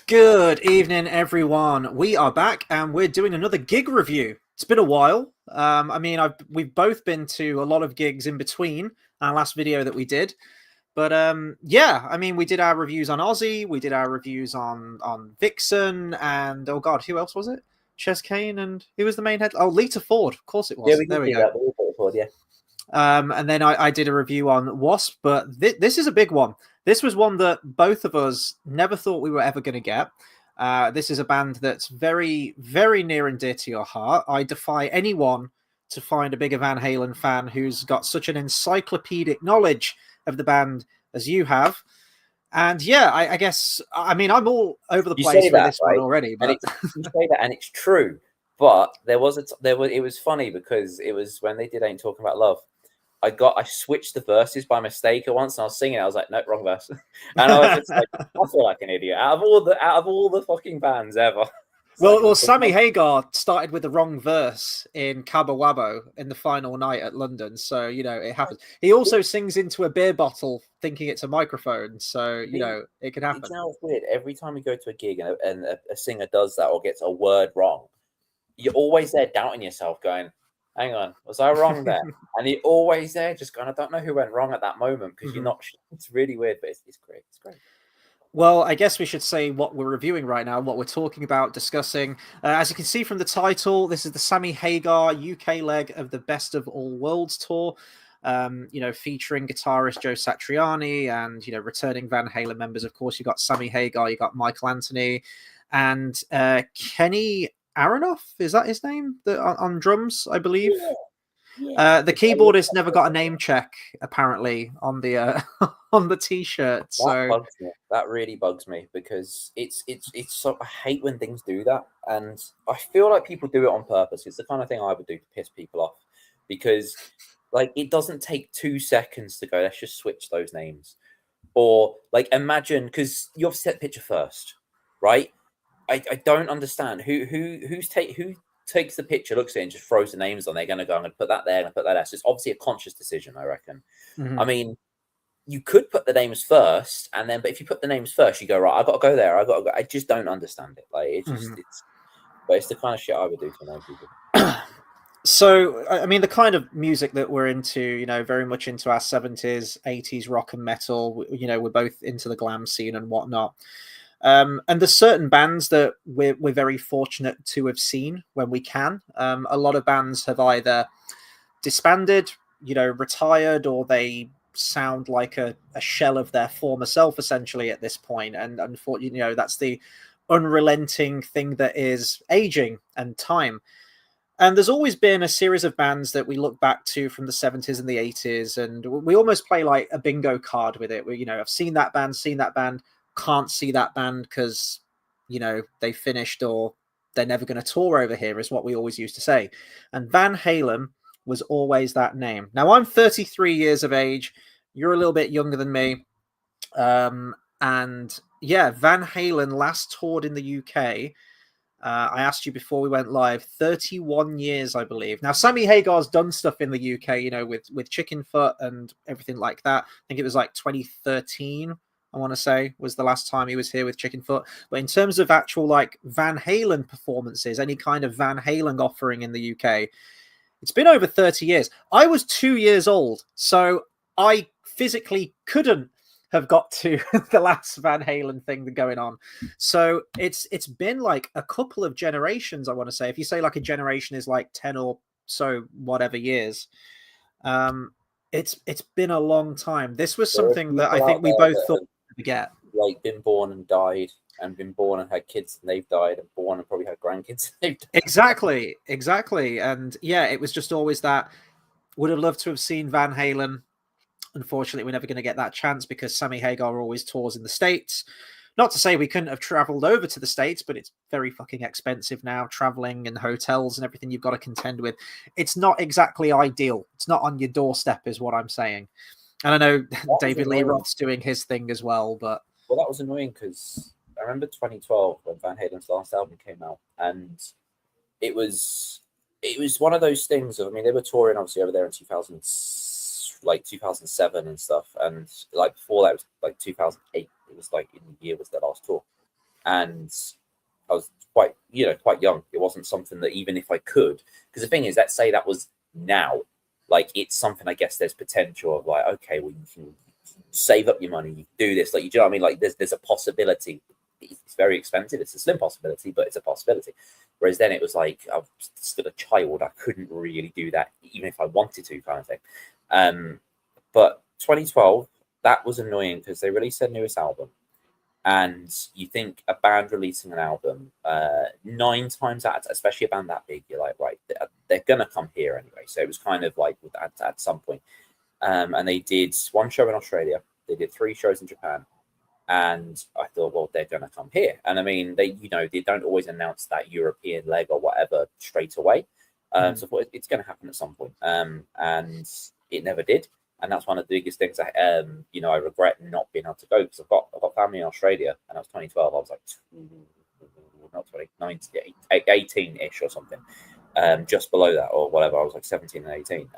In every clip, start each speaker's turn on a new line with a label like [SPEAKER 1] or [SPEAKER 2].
[SPEAKER 1] Good evening, everyone. We are back and we're doing another gig review. It's been a while. We've both been to a lot of gigs in between our last video that we did. But we did our reviews on Ozzy, we did our reviews on Vixen, and oh god, who else was it? Ches Kane, and who was the main head? Oh, Lita Ford. Of course it was.
[SPEAKER 2] Yeah, we
[SPEAKER 1] There
[SPEAKER 2] can
[SPEAKER 1] we
[SPEAKER 2] do
[SPEAKER 1] go.
[SPEAKER 2] that. Lita Ford, yeah.
[SPEAKER 1] And then I did a review on Wasp, but this is a big one. This was one that both of us never thought we were ever going to get. This is a band that's very, very near and dear to your heart. I defy anyone to find a bigger Van Halen fan who's got such an encyclopedic knowledge of the band as you have. And yeah, I guess, I'm all over the
[SPEAKER 2] You
[SPEAKER 1] place
[SPEAKER 2] say
[SPEAKER 1] for
[SPEAKER 2] that,
[SPEAKER 1] this one
[SPEAKER 2] right?
[SPEAKER 1] already,
[SPEAKER 2] And
[SPEAKER 1] but
[SPEAKER 2] it's you say that, and it's true. But there was it was funny because it was when they did Ain't Talking About Love. I switched the verses by mistake once, and I was singing. I was like, no, wrong verse, and I was just like, I feel like an idiot out of all the fucking bands ever.
[SPEAKER 1] Well, Sammy Hagar started with the wrong verse in Cabo Wabo in the final night at London, so it happens. He also sings into a beer bottle, thinking it's a microphone, so it can happen.
[SPEAKER 2] You know what's weird? Every time you go to a gig and a singer does that or gets a word wrong, you're always there doubting yourself, going, "Hang on, was I wrong there?" And you're always there, just going, "I don't know who went wrong at that moment," because you're not. It's really weird, but it's great. It's great.
[SPEAKER 1] Well, I guess we should say what we're reviewing right now, what we're talking about, discussing. As you can see from the title, this is the Sammy Hagar UK leg of the Best of All Worlds tour. Featuring guitarist Joe Satriani and returning Van Halen members. Of course, you got Sammy Hagar, you got Michael Anthony, and Kenny Aronoff. Is that his name? On drums, I believe.
[SPEAKER 2] Yeah. Yeah.
[SPEAKER 1] The keyboardist never got a name check apparently on the on the t-shirt.
[SPEAKER 2] That bugs me. That really bugs me because it's so I hate when things do that, and I feel like people do it on purpose. It's the kind of thing I would do to piss people off because like it doesn't take 2 seconds to go, let's just switch those names. Or like imagine because you have to set the picture first, right? I don't understand who takes the picture, looks at it, and just throws the names on. They're going to go, I'm going to put that there, I'm going to put that there. So it's obviously a conscious decision, I reckon. I mean, you could put the names first, and then, but if you put the names first, you go, right, I got to go there. I got to go. I just don't understand it. Like, but it's the kind of shit I would do to annoy people.
[SPEAKER 1] So, the kind of music that we're into, very much into our 70s, 80s rock and metal, we're both into the glam scene and whatnot. And there's certain bands that we're very fortunate to have seen when we can. A lot of bands have either disbanded, retired, or they sound like a shell of their former self, essentially, at this point. And unfortunately, that's the unrelenting thing that is aging and time. And there's always been a series of bands that we look back to from the 70s and the 80s, and we almost play like a bingo card with it. I've seen that band, can't see that band because, they finished or they're never going to tour over here, is what we always used to say. And Van Halen was always that name. Now, I'm 33 years of age. You're a little bit younger than me. And yeah, Van Halen last toured in the UK. I asked you before we went live, 31 years, I believe. Now, Sammy Hagar's done stuff in the UK, with Chicken Foot and everything like that. I think it was like 2013, I want to say, was the last time he was here with Chicken Foot. But in terms of actual like Van Halen performances, any kind of Van Halen offering in the UK, it's been over 30 years. I was 2 years old, so I physically couldn't have got to the last Van Halen thing going on. So it's been like a couple of generations, I want to say. If you say like a generation is like 10 or so whatever years, it's been a long time. This was something that I think we both thought we'd get.
[SPEAKER 2] Like been born and died, and been born and had kids and they've died, and born and probably had grandkids.
[SPEAKER 1] Exactly. And yeah, it was just always that. Would have loved to have seen Van Halen. Unfortunately, we're never going to get that chance because Sammy Hagar always tours in the States. Not to say we couldn't have traveled over to the States, but it's very fucking expensive now, traveling and hotels and everything you've got to contend with. It's not exactly ideal. It's not on your doorstep, is what I'm saying. And I know David Lee Roth's doing his thing as well, but...
[SPEAKER 2] Well, that was annoying because I remember 2012 when Van Halen's last album came out, and it was one of those things of, they were touring obviously over there in 2007 and stuff, and like before that was like 2008. It was like in the year was their last tour, and I was quite, quite young. It wasn't something that even if I could, because the thing is, let's say that was now, like it's something I guess there's potential of like, okay, well you can save up your money, you do this, like you know what I mean? Like there's a possibility. It's very expensive. It's a slim possibility, but it's a possibility. Whereas then it was like I was still a child. I couldn't really do that, even if I wanted to, kind of thing. But 2012, that was annoying because they released their newest album, and you think a band releasing an album, 9 times out, especially a band that big, you're like, right, they're gonna come here anyway. So it was kind of like at some point, and they did one show in Australia, they did 3 shows in Japan, and I thought, well, they're gonna come here. And I mean, they don't always announce that European leg or whatever straight away. So I thought it's gonna happen at some point, and it never did. And that's one of the biggest things I regret not being able to go because I've got family in Australia, and that was 2012. I was like, not 20, 19, 18-ish or something, just below that or whatever. I was like 17 and 18,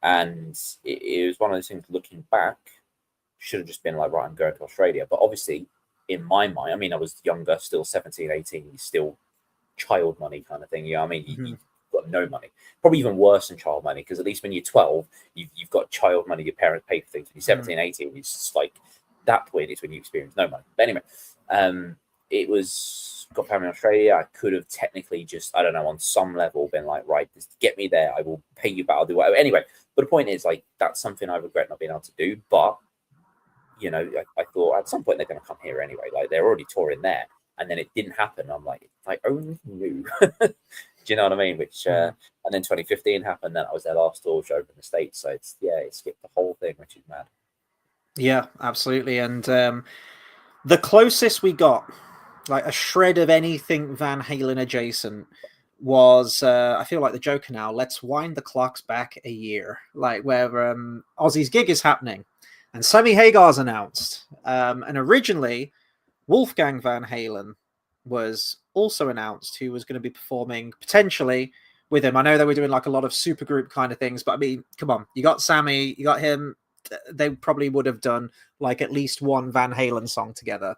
[SPEAKER 2] and it was one of those things. Looking back, should have just been like, right, I'm going to Australia. But obviously, in my mind, I mean, I was younger, still 17, 18, still child money kind of thing. You know what I mean? You've got no money. Probably even worse than child money, because at least when you're 12, you've got child money. Your parents pay for things. When you're 17, 18, it's just like that point is when you experience no money. But anyway, it was got family in Australia. I could have technically just, I don't know, on some level been like, right, just get me there. I will pay you back. I'll do whatever. Anyway, but the point is, like, that's something I regret not being able to do. But I thought at some point they're going to come here anyway. Like they're already touring there, and then it didn't happen. I'm like, if I only knew. Do you know what I mean? Which and then 2015 happened. Then I was their last tour show in the States. So it skipped the whole thing, which is mad.
[SPEAKER 1] Yeah, absolutely. And the closest we got, like a shred of anything Van Halen adjacent, was I feel like the Joker now. Let's wind the clocks back a year, like where Ozzy's gig is happening, and Sammy Hagar's announced. And originally, Wolfgang Van Halen was also announced, who was going to be performing potentially with him. I know they were doing like a lot of supergroup kind of things, but I mean, come on, you got Sammy, you got him. They probably would have done like at least one Van Halen song together.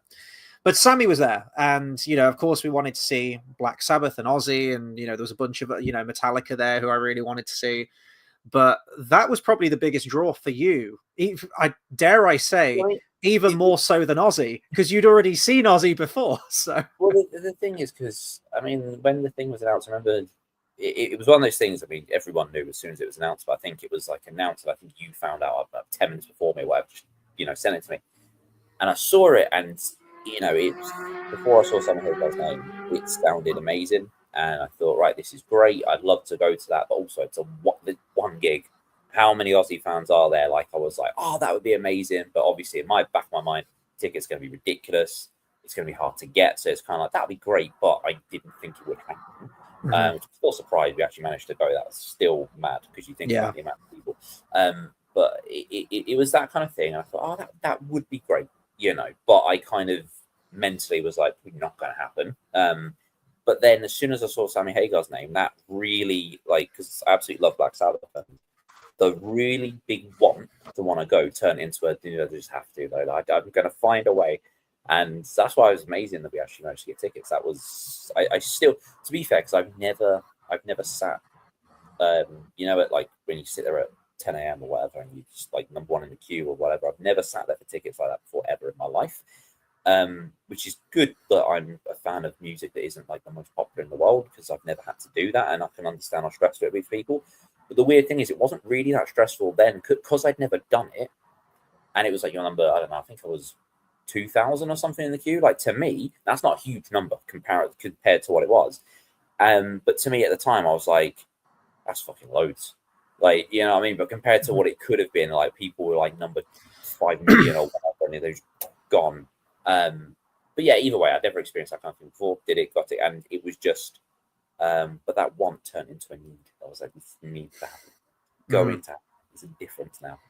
[SPEAKER 1] But Sammy was there, and of course, we wanted to see Black Sabbath and Ozzy, and there was a bunch of Metallica there who I really wanted to see. But that was probably the biggest draw for you. I dare I say, even more so than Ozzy, because you'd already seen Ozzy before. So,
[SPEAKER 2] well, the thing is, because I mean, when the thing was announced, I remember it was one of those things. I mean, everyone knew as soon as it was announced, but I think it was like announced. And I think you found out about 10 minutes before me, or whatever. Just, sent it to me, and I saw it, and it's before I saw Sammy Hagar's name, it sounded amazing, and I thought, right, this is great. I'd love to go to that, but also it's the one gig. How many Aussie fans are there? Like I was like, oh, that would be amazing, but obviously in my back of my mind, tickets going to be ridiculous. It's going to be hard to get, so it's kind of like that'd be great, but I didn't think it would happen. I'm still surprised we actually managed to go. That's still mad because you think about the amount of people. But it was that kind of thing. And I thought, oh, that would be great, But I kind of mentally was like, not going to happen. But then as soon as I saw Sammy Hagar's name, that really, like, because I absolutely love Black Sabbath, the really big want to want to go turned into a, they just have to, though. Like, I'm going to find a way. And that's why it was amazing that we actually managed to get tickets. That was, I still, to be fair, because I've never sat, at like when you sit there at 10 a.m. or whatever, and you just like number one in the queue or whatever. I've never sat there for tickets like that before ever in my life, which is good that I'm a fan of music that isn't like the most popular in the world, because I've never had to do that, and I can understand how stressful it would be for people. But the weird thing is, it wasn't really that stressful then because I'd never done it, and it was like your number. I don't know. I think I was 2,000 or something in the queue. Like, to me, that's not a huge number compared to what it was. But to me at the time, I was like, that's fucking loads. Like, you know what I mean? But compared to what it could have been, like, people were like number 5 million or whatever, and they're just gone. But yeah, either way, I'd never experienced that kind of thing before. Did it, got it, and it was just, but that want turned into a need. I was like, this needs to happen. Going to happen. It's a difference now.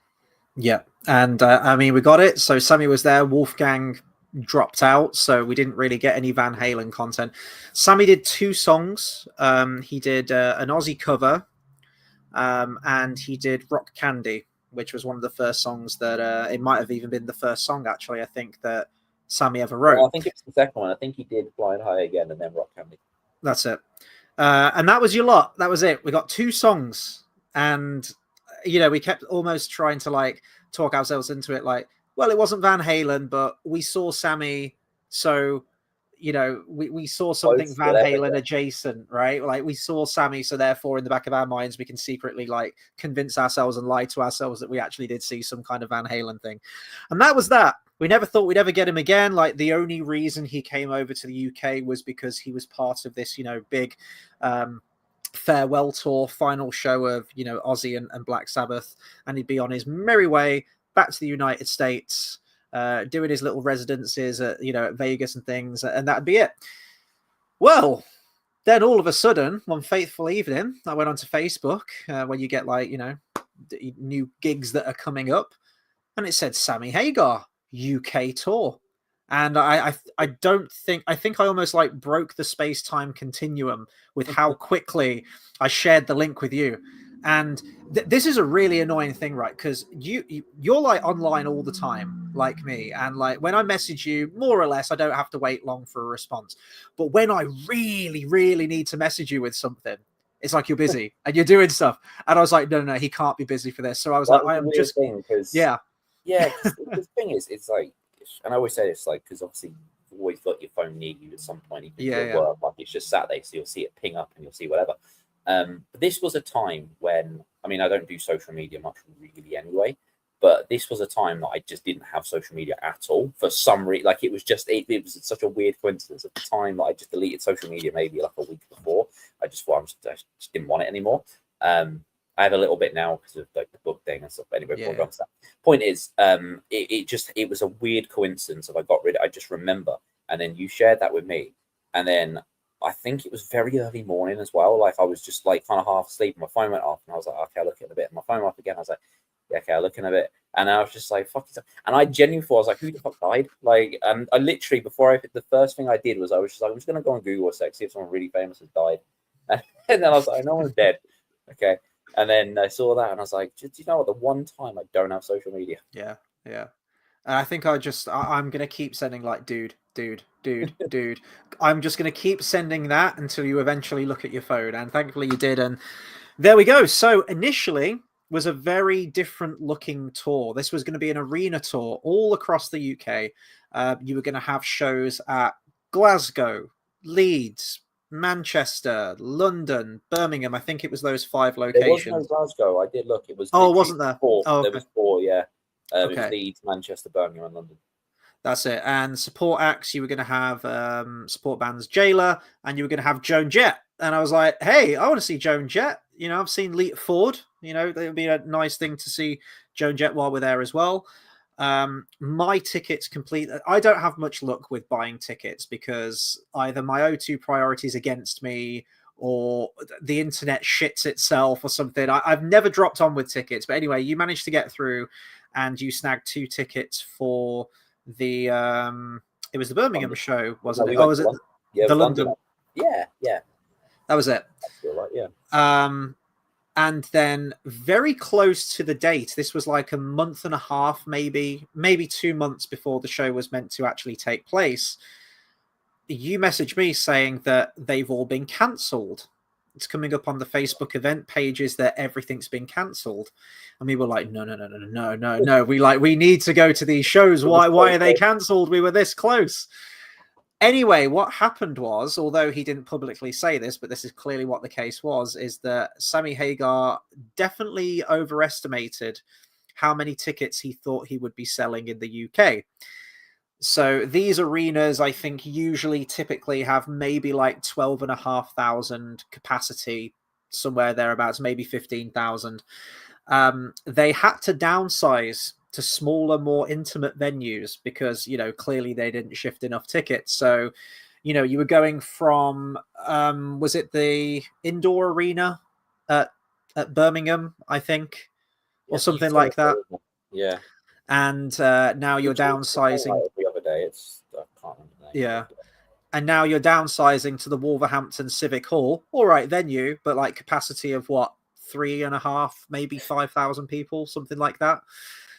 [SPEAKER 1] Yeah, and I mean, we got it. So Sammy was there. Wolfgang dropped out, so we didn't really get any Van Halen content. Sammy did 2 songs. He did an Aussie cover, and he did Rock Candy, which was one of the first songs that it might have even been the first song, actually, I think, that Sammy ever
[SPEAKER 2] Well,
[SPEAKER 1] wrote.
[SPEAKER 2] I think it was the second one. I think he did Flying High again and then Rock Candy.
[SPEAKER 1] That's it. And that was your lot. That was it. We got 2 songs, and we kept almost trying to like talk ourselves into it. Like, well, it wasn't Van Halen, but we saw Sammy, so we saw something
[SPEAKER 2] Close,
[SPEAKER 1] Van
[SPEAKER 2] whatever.
[SPEAKER 1] Halen
[SPEAKER 2] Yeah.
[SPEAKER 1] adjacent, right? Like we saw Sammy, so therefore in the back of our minds we can secretly like convince ourselves and lie to ourselves that we actually did see some kind of Van Halen thing. And that was that. We never thought we'd ever get him again. Like the only reason he came over to the UK was because he was part of this, big farewell tour, final show of, Ozzy and Black Sabbath, and he'd be on his merry way back to the United States, doing his little residences at, at Vegas and things, and that'd be it. Well, then all of a sudden, one fateful evening, I went onto Facebook, when you get like, new gigs that are coming up, and it said Sammy Hagar UK tour. And I think I almost like broke the space-time continuum with how quickly I shared the link with you. And this is a really annoying thing, right? Because you're like online all the time, like me. And like when I message you, more or less, I don't have to wait long for a response. But when I really, really need to message you with something, it's like you're busy and you're doing stuff. And I was like, no, he can't be busy for this. So I was
[SPEAKER 2] That
[SPEAKER 1] like,
[SPEAKER 2] was
[SPEAKER 1] I
[SPEAKER 2] the
[SPEAKER 1] am
[SPEAKER 2] weird
[SPEAKER 1] just,
[SPEAKER 2] thing because,
[SPEAKER 1] yeah,
[SPEAKER 2] yeah, because the thing is, it's like, and I always say this, like, because obviously you've always got your phone near you at some point, even if you're at
[SPEAKER 1] yeah,
[SPEAKER 2] work, like it's just Saturday, so you'll see it ping up and you'll see whatever. But this was a time when, I mean, I don't do social media much really anyway, but this was a time that I just didn't have social media at all for some reason. Like it was just, it was such a weird coincidence at the time that I just deleted social media maybe like a week before. I just thought I just didn't want it anymore. I have a little bit now because of like the book thing and stuff. Anyway,
[SPEAKER 1] yeah.
[SPEAKER 2] that. Point is, it was a weird coincidence of I just remember, and then you shared that with me, and then I think it was very early morning as well. Like I was just like kind of half asleep, and my phone went off, and I was like, okay, I'll look at it a bit. And my phone went off again. I was like, yeah, okay, I'll look in a bit. And I was just like, fuck it. And I genuinely thought, I was like, who the fuck died? Like, and I literally, the first thing I did was I was just like, I'm just going to go on Google a sec, see if someone really famous has died. And then I was like, no one's dead. Okay. And then I saw that and I was like, do you know what? The one time I don't have social media.
[SPEAKER 1] Yeah. And I think I'm going to keep sending like, dude. I'm just going to keep sending that until you eventually look at your phone. And thankfully you did. And there we go. So initially was a very different looking tour. This was going to be an arena tour all across the UK. You were going to have shows at Glasgow, Leeds, Manchester, London, Birmingham. I think it was those 5
[SPEAKER 2] There was no
[SPEAKER 1] locations.
[SPEAKER 2] Glasgow. I did look. It was
[SPEAKER 1] Oh,
[SPEAKER 2] literally
[SPEAKER 1] wasn't there?
[SPEAKER 2] 4.
[SPEAKER 1] Oh,
[SPEAKER 2] There
[SPEAKER 1] okay.
[SPEAKER 2] was 4, yeah. It was
[SPEAKER 1] Okay.
[SPEAKER 2] Leeds, Manchester, Birmingham, and London.
[SPEAKER 1] That's it. And support acts, you were going to have support bands Jailer, and you were going to have Joan Jett. And I was like, hey, I want to see Joan Jett. I've seen Lita Ford. It would be a nice thing to see Joan Jett while we're there as well. My tickets complete. I don't have much luck with buying tickets because either my O2 priorities against me or the internet shits itself or something. I've never dropped on with tickets. But anyway, you managed to get through and you snagged 2 tickets for the it was the Birmingham
[SPEAKER 2] London.
[SPEAKER 1] show,
[SPEAKER 2] No,
[SPEAKER 1] wasn't it?
[SPEAKER 2] we
[SPEAKER 1] Oh,
[SPEAKER 2] went
[SPEAKER 1] was
[SPEAKER 2] to
[SPEAKER 1] it
[SPEAKER 2] London. Yeah, it
[SPEAKER 1] the
[SPEAKER 2] was London.
[SPEAKER 1] London?
[SPEAKER 2] Yeah.
[SPEAKER 1] That was it.
[SPEAKER 2] I feel like, yeah.
[SPEAKER 1] And then very close to the date, this was like a month and a half, maybe 2 months before the show was meant to actually take place. You messaged me saying that they've all been cancelled. It's coming up on the Facebook event pages that everything's been cancelled, and we were like, no. We need to go to these shows. Why are they cancelled? We were this close. Anyway, what happened was, although he didn't publicly say this, but this is clearly what the case was, is that Sammy Hagar definitely overestimated how many tickets he thought he would be selling in the UK. So these arenas, I think, usually typically have maybe like 12,500 capacity, somewhere thereabouts, maybe 15,000. They had to downsize to smaller, more intimate venues because, clearly they didn't shift enough tickets. So, you were going from, was it the indoor arena at Birmingham, I think, or something like that?
[SPEAKER 2] Yeah.
[SPEAKER 1] And now you're downsizing.
[SPEAKER 2] Every other day, I can't remember the name.
[SPEAKER 1] Yeah. And now you're downsizing to the Wolverhampton Civic Hall. All right, venue, but like capacity of what? 3.5, maybe 5,000 people, something like that.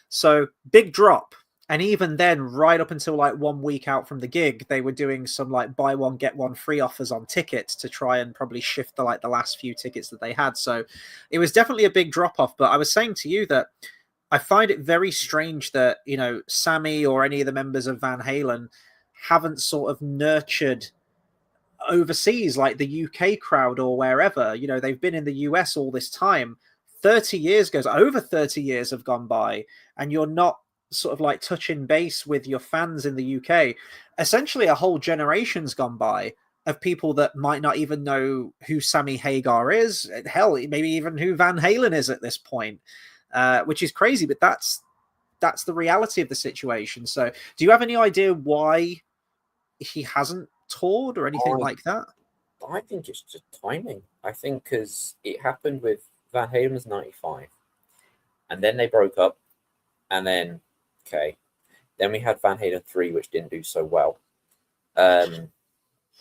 [SPEAKER 1] So big drop. And even then, right up until like 1 week out from the gig, they were doing some like buy one get one free offers on tickets to try and probably shift the last few tickets that they had. So it was definitely a big drop off. But I was saying to you that I find it very strange that, Sammy or any of the members of Van Halen haven't sort of nurtured overseas, like the UK crowd or wherever. They've been in the US all this time. 30 years goes over 30 years have gone by, and you're not sort of like touching base with your fans in the UK. Essentially, a whole generation's gone by of people that might not even know who Sammy Hagar is. Hell, maybe even who Van Halen is at this point, which is crazy. But that's the reality of the situation. So, do you have any idea why he hasn't toured or anything
[SPEAKER 2] I
[SPEAKER 1] like that?
[SPEAKER 2] I think it's just timing. I think because it happened with Van Halen's 95, and then they broke up, and then okay, then we had Van Halen 3, which didn't do so well. Um,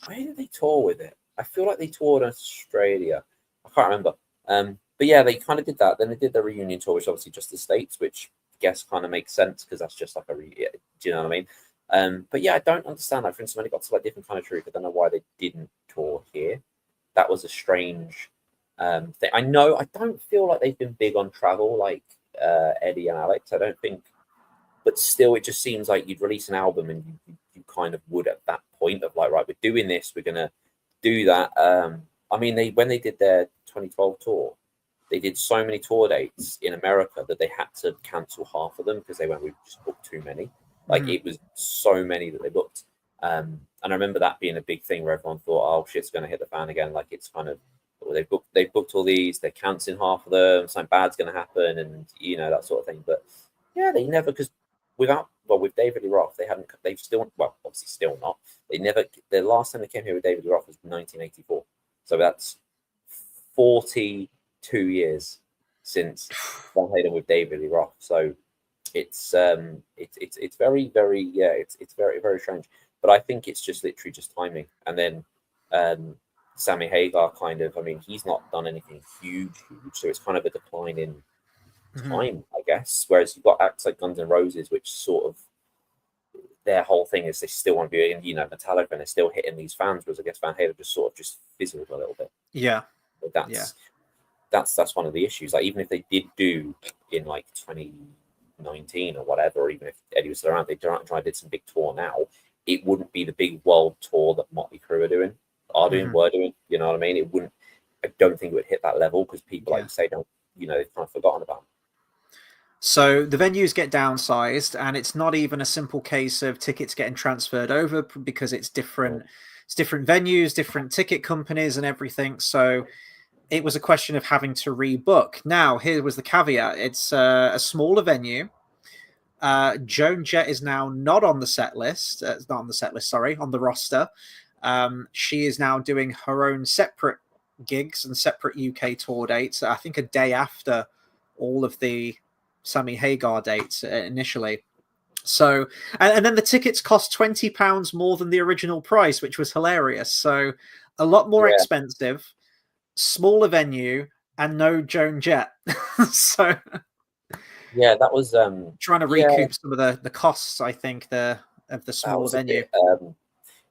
[SPEAKER 2] where did they tour with it? I feel like they toured in Australia. I can't remember. But yeah, they kind of did that. Then they did the reunion tour, which obviously just the States, which I guess kind of makes sense because that's just like do you know what I mean? But yeah, I don't understand that. For instance, when it got to like Different Kind of Truth, I don't know why they didn't tour here. That was a strange thing. I know I don't feel like they've been big on travel like Eddie and Alex. I don't think, but still, it just seems like you'd release an album and you kind of would at that point of like, right, we're doing this, we're gonna do that. I mean, when they did their 2012 tour, they did so many tour dates in America that they had to cancel half of them because they went, we just booked too many. Like
[SPEAKER 1] Mm.
[SPEAKER 2] it was so many that they booked. And I remember that being a big thing where everyone thought, oh shit's gonna hit the fan again. Like it's kind of they booked all these, they're canceling half of them, something bad's gonna happen, and that sort of thing. But yeah, they never because with David Lee Roth, they've still obviously still not. They never the last time they came here with David Lee Roth was 1984. So that's 42 years since Van Halen with David Lee Roth. So it's very very yeah it's very very strange. But I think it's just literally just timing. And then um, Sammy Hagar kind of, I mean, he's not done anything huge, so it's kind of a decline in
[SPEAKER 1] Mhm.
[SPEAKER 2] time, I guess. Whereas you've got acts like Guns N' Roses, which sort of their whole thing is they still want to be in, Metallica, and they're still hitting these fans. Whereas I guess Van Halen just sort of just fizzled a little bit.
[SPEAKER 1] Yeah,
[SPEAKER 2] But
[SPEAKER 1] yeah.
[SPEAKER 2] that's one of the issues. Like even if they did do in like 2019 or whatever, or even if Eddie was still around, they did some big tour now. It wouldn't be the big world tour that Motley Crue
[SPEAKER 1] Mhm.
[SPEAKER 2] were doing. You know what I mean? It wouldn't. I don't think it would hit that level because people, like
[SPEAKER 1] Yeah.
[SPEAKER 2] you say, don't. They've kind of forgotten about.
[SPEAKER 1] So the venues get downsized, and it's not even a simple case of tickets getting transferred over because it's different.
[SPEAKER 2] Them.
[SPEAKER 1] It's different venues, different ticket companies, and everything. So it was a question of having to rebook. Now, here was the caveat: it's a smaller venue. Joan Jett is now not on the set list. Not on the set list. Sorry, on the roster. She is now doing her own separate gigs and separate UK tour dates. I think a day after all of the Sammy Hagar dates initially. So, and then the tickets cost £20 more than the original price, which was hilarious. So, a lot more
[SPEAKER 2] Yeah,
[SPEAKER 1] expensive, smaller venue, and no Joan Jett. So,
[SPEAKER 2] yeah, that was
[SPEAKER 1] trying to
[SPEAKER 2] yeah,
[SPEAKER 1] recoup some of the costs, I think, of the
[SPEAKER 2] that
[SPEAKER 1] smaller
[SPEAKER 2] was a
[SPEAKER 1] venue.
[SPEAKER 2] bit.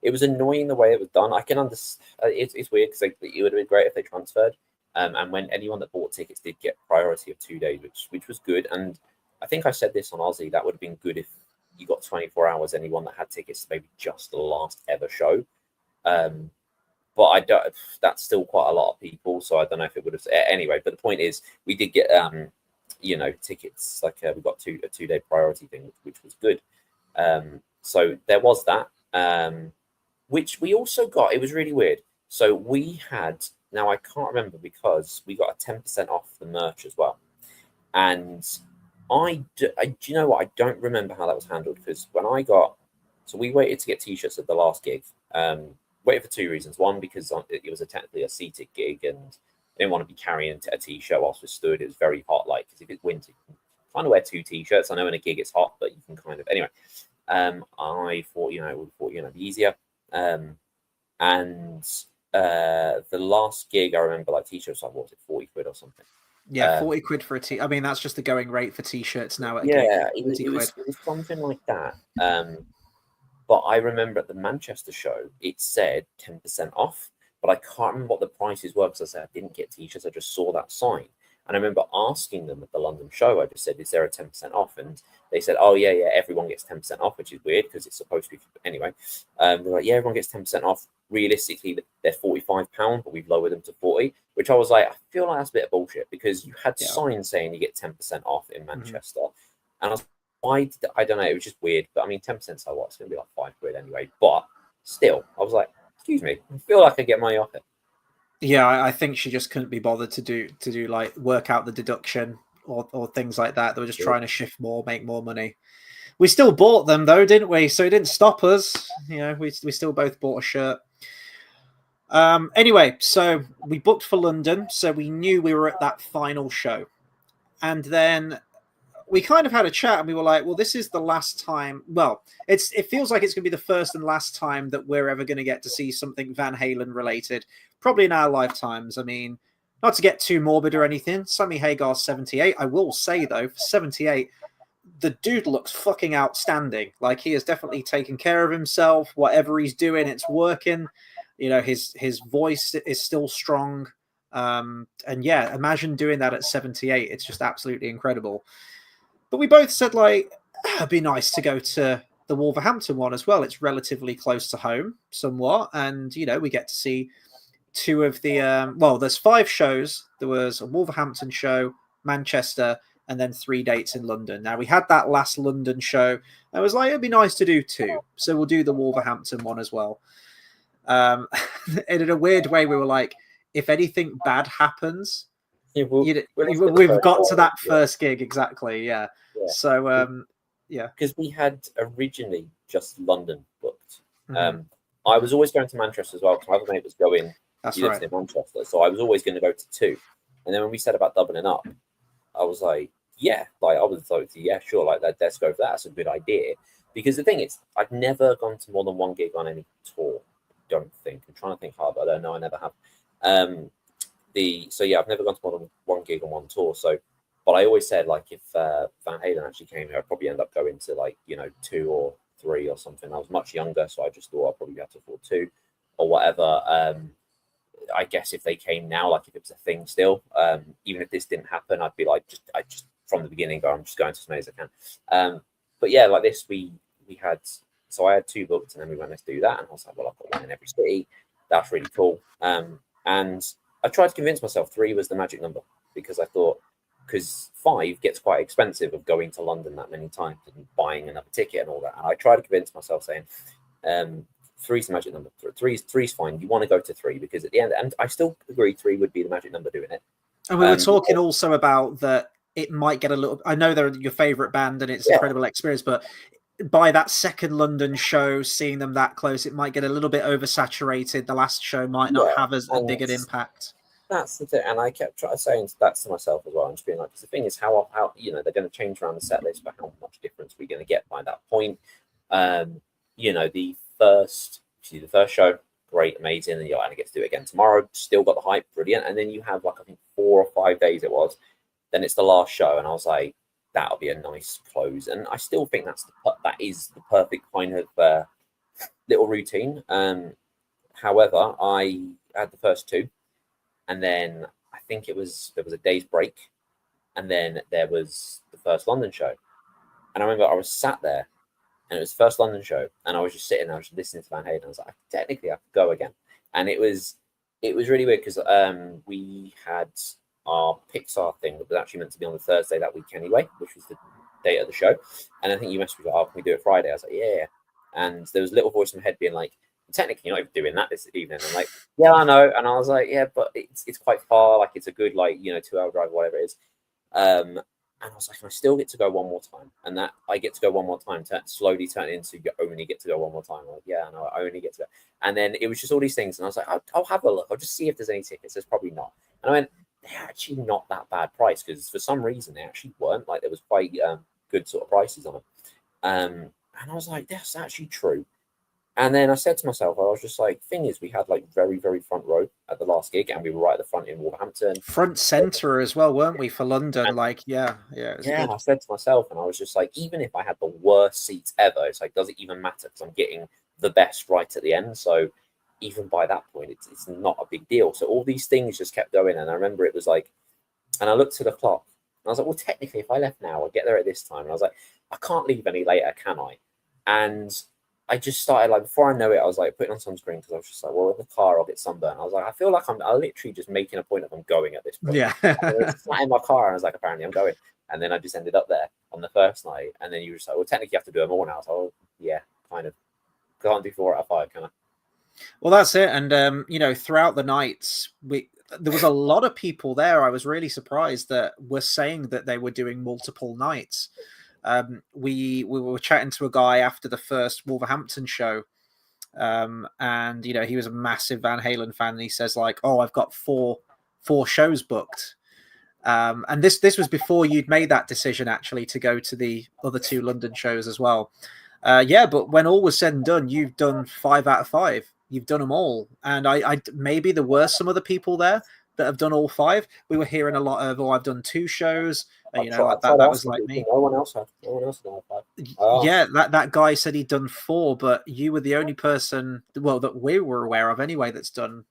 [SPEAKER 2] It was annoying the way it was done. I can understand. It's weird because it would have been great if they transferred. And when anyone that bought tickets did get priority of 2 days, which was good. And I think I said this on Aussie, that would have been good if you got 24 hours. Anyone that had tickets to maybe just the last ever show. Um, but I don't. That's still quite a lot of people, so I don't know if it would have. Anyway, but the point is, we did get tickets. Like we got a 2 day priority thing, which was good. So there was that. Which we also got. It was really weird. So we had, now I can't remember because we got a 10% off the merch as well. And do you know what? I don't remember how that was handled because so we waited to get t-shirts at the last gig. Waited for two reasons. One, because it was technically a seated gig and I didn't want to be carrying a t-shirt whilst we stood. It was very hot. Like, because if it's winter, you can kind of wear two t-shirts. I know in a gig it's hot, but you can kind of, anyway. I thought, it'd be easier. Um, and the last gig, I remember like t-shirts, like what was it, 40 quid or something.
[SPEAKER 1] Yeah, 40 quid for a t. I mean, that's just the going rate for t-shirts now at a gig.
[SPEAKER 2] Yeah,
[SPEAKER 1] 40 quid.
[SPEAKER 2] it was something like that. But I remember at the Manchester show, it said 10% off, but I can't remember what the prices were because I said I didn't get t-shirts. I just saw that sign. And I remember asking them at the London show, I just said, is there a 10% off? And they said, oh, yeah, everyone gets 10% off, which is weird because it's supposed to be. Anyway, they're like, yeah, everyone gets 10% off. Realistically, they're £45, but we've lowered them to 40, which I was like, I feel like that's a bit of bullshit because you had
[SPEAKER 1] Yeah.
[SPEAKER 2] signs saying you get 10% off in
[SPEAKER 1] Mm-hmm.
[SPEAKER 2] Manchester. And I was I don't know, it was just weird. But I mean, 10% so what? It's going to be like 5 quid anyway. But still, I was like, excuse me, I feel like I get money off it.
[SPEAKER 1] Yeah, I think she just couldn't be bothered to do like work out the deduction or things like that. They were just trying to shift more, make more money. We still bought them though, didn't we? So it didn't stop us. You know, we still both bought a shirt. Anyway, so we booked for London, so we knew we were at that final show. And then we kind of had a chat and we were like, well, this is the last time. Well, it feels like it's going to be the first and last time that we're ever going to get to see something Van Halen related, probably in our lifetimes. I mean, not to get too morbid or anything. Sammy Hagar 78. I will say though, for 78, the dude looks fucking outstanding. Like he has definitely taken care of himself. Whatever he's doing, it's working. You know, his voice is still strong. And yeah, imagine doing that at 78. It's just absolutely incredible. But we both said like it'd be nice to go to the Wolverhampton one as well. It's relatively close to home, somewhat, and you know we get to see two of the well. There's 5 shows. There was a Wolverhampton show, Manchester, and then 3 dates in London. Now we had that last London show. I was like, it'd be nice to do 2, so we'll do the Wolverhampton one as well. And in a weird way, we were like, if anything bad happens,
[SPEAKER 2] Yeah,
[SPEAKER 1] we've got to that first gig exactly. Yeah. So yeah,
[SPEAKER 2] because we had originally just London booked.
[SPEAKER 1] mm-hmm.
[SPEAKER 2] I was always going to Manchester as well because my other mate was going.
[SPEAKER 1] That's
[SPEAKER 2] he lives
[SPEAKER 1] right.
[SPEAKER 2] in Manchester, so I was always going to go to 2. And then when we said about doubling up, I was like, yeah, like I was thought, yeah, sure, like that. Let's go for that. That's a good idea. Because the thing is, I've never gone to more than 1 gig on any tour. Don't think. I'm trying to think hard, but I don't know. I never have. So yeah, I've never gone to more than 1 gig on 1 tour. So, but I always said like if Van Halen actually came here, I'd probably end up going to like 2 or 3 or something. I was much younger, so I just thought I'd probably have to afford 2 or whatever. I guess if they came now, like if it was a thing still, even if this didn't happen, I'd be like, I just from the beginning go, I'm just going to as many as I can. But yeah, like this, we had, so I had 2 booked, and then we went, let's do that, and I was like, well, I've got 1 in every city. That's really cool. And I tried to convince myself 3 was the magic number because I thought, because 5 gets quite expensive of going to London that many times and buying another ticket and all that. And I tried to convince myself saying, 3's the magic number. Three's fine. You want to go to 3 because at the end, and I still agree 3 would be the magic number doing it.
[SPEAKER 1] And we were talking also about that it might get a little. I know they're your favorite band and it's an incredible experience, but by that second London show, seeing them that close, it might get a little bit oversaturated. The last show might not have as big an impact.
[SPEAKER 2] That's the thing, and I kept saying that to myself as well. And just being like, because the thing is, how they're going to change around the set list, but how much difference we're going to get by that point. The first show, great, amazing, and you're going to get to do it again tomorrow. Still got the hype, brilliant. And then you have like I think 4 or 5 days it was. Then it's the last show, and I was like, that'll be a nice close. And I still think that is the perfect kind of little routine. However, I had the first 2. And then I think there was a day's break, and then there was the first London show. And I remember I was sat there, and it was the first London show, and I was just sitting there, I was just listening to Van Halen. I was like, technically, I could go again. And it was really weird because we had our Pixar thing that was actually meant to be on the Thursday that week anyway, which was the date of the show. And I think you messaged me, oh, can we do it Friday? I was like, yeah. And there was a little voice in my head being like, technically you're not even doing that this evening. I'm like, yeah, I know. And I was like, yeah, but it's quite far. Like it's a good 2-hour drive, whatever it is. And I was like, I still get to go one more time. And that I get to go one more time, slowly turn into you only get to go one more time. I'm like, yeah, I know, I only get to go. And then it was just all these things. And I was like, I'll have a look. I'll just see if there's any tickets. There's probably not. And I went, they're actually not that bad price because for some reason they actually weren't. Like there was quite good sort of prices on them. And I was like, that's actually true. And then I said to myself, I was just like, thing is, we had like very, very front row at the last gig, and we were right at the front in Wolverhampton.
[SPEAKER 1] Front center as well, weren't we, for London?
[SPEAKER 2] And
[SPEAKER 1] Like, yeah, it was
[SPEAKER 2] yeah,
[SPEAKER 1] good.
[SPEAKER 2] I said to myself, and I was just like, even if I had the worst seats ever, it's like, does it even matter? Because I'm getting the best right at the end. So even by that point, it's not a big deal. So all these things just kept going. And I remember it was like, and I looked at the clock, and I was like, well, technically, if I left now, I'll get there at this time. And I was like, I can't leave any later, can I? And I just started like before I know it, I was like putting on sunscreen because I was just like, well, in the car I'll get sunburn. I was like, I feel like I literally just making a point of I'm going at this point.
[SPEAKER 1] Yeah.
[SPEAKER 2] And I sat in my car and I was like, apparently I'm going. And then I just ended up there on the first night. And then you were just like, well, technically you have to do them all now. So oh, yeah, kind of. Can't do 4 out of 5, can I?
[SPEAKER 1] Well, that's it. And throughout the nights, there was a lot of people there. I was really surprised that were saying that they were doing multiple nights. We were chatting to a guy after the first Wolverhampton show, and he was a massive Van Halen fan, and he says like, "Oh, I've got four shows booked." And this was before you'd made that decision actually to go to the other 2 London shows as well. Yeah, but when all was said and done, you've done 5 out of 5. You've done them all, and I maybe there were some other people there that have done all 5. We were hearing a lot of, "Oh, I've done 2 shows."
[SPEAKER 2] I
[SPEAKER 1] Like
[SPEAKER 2] tried
[SPEAKER 1] that was
[SPEAKER 2] asking
[SPEAKER 1] like
[SPEAKER 2] people.
[SPEAKER 1] me.
[SPEAKER 2] No one else had. No one else had 5. I
[SPEAKER 1] Yeah,
[SPEAKER 2] asked.
[SPEAKER 1] that guy said he'd done 4, but you were the only person, well, that we were aware of anyway, that's done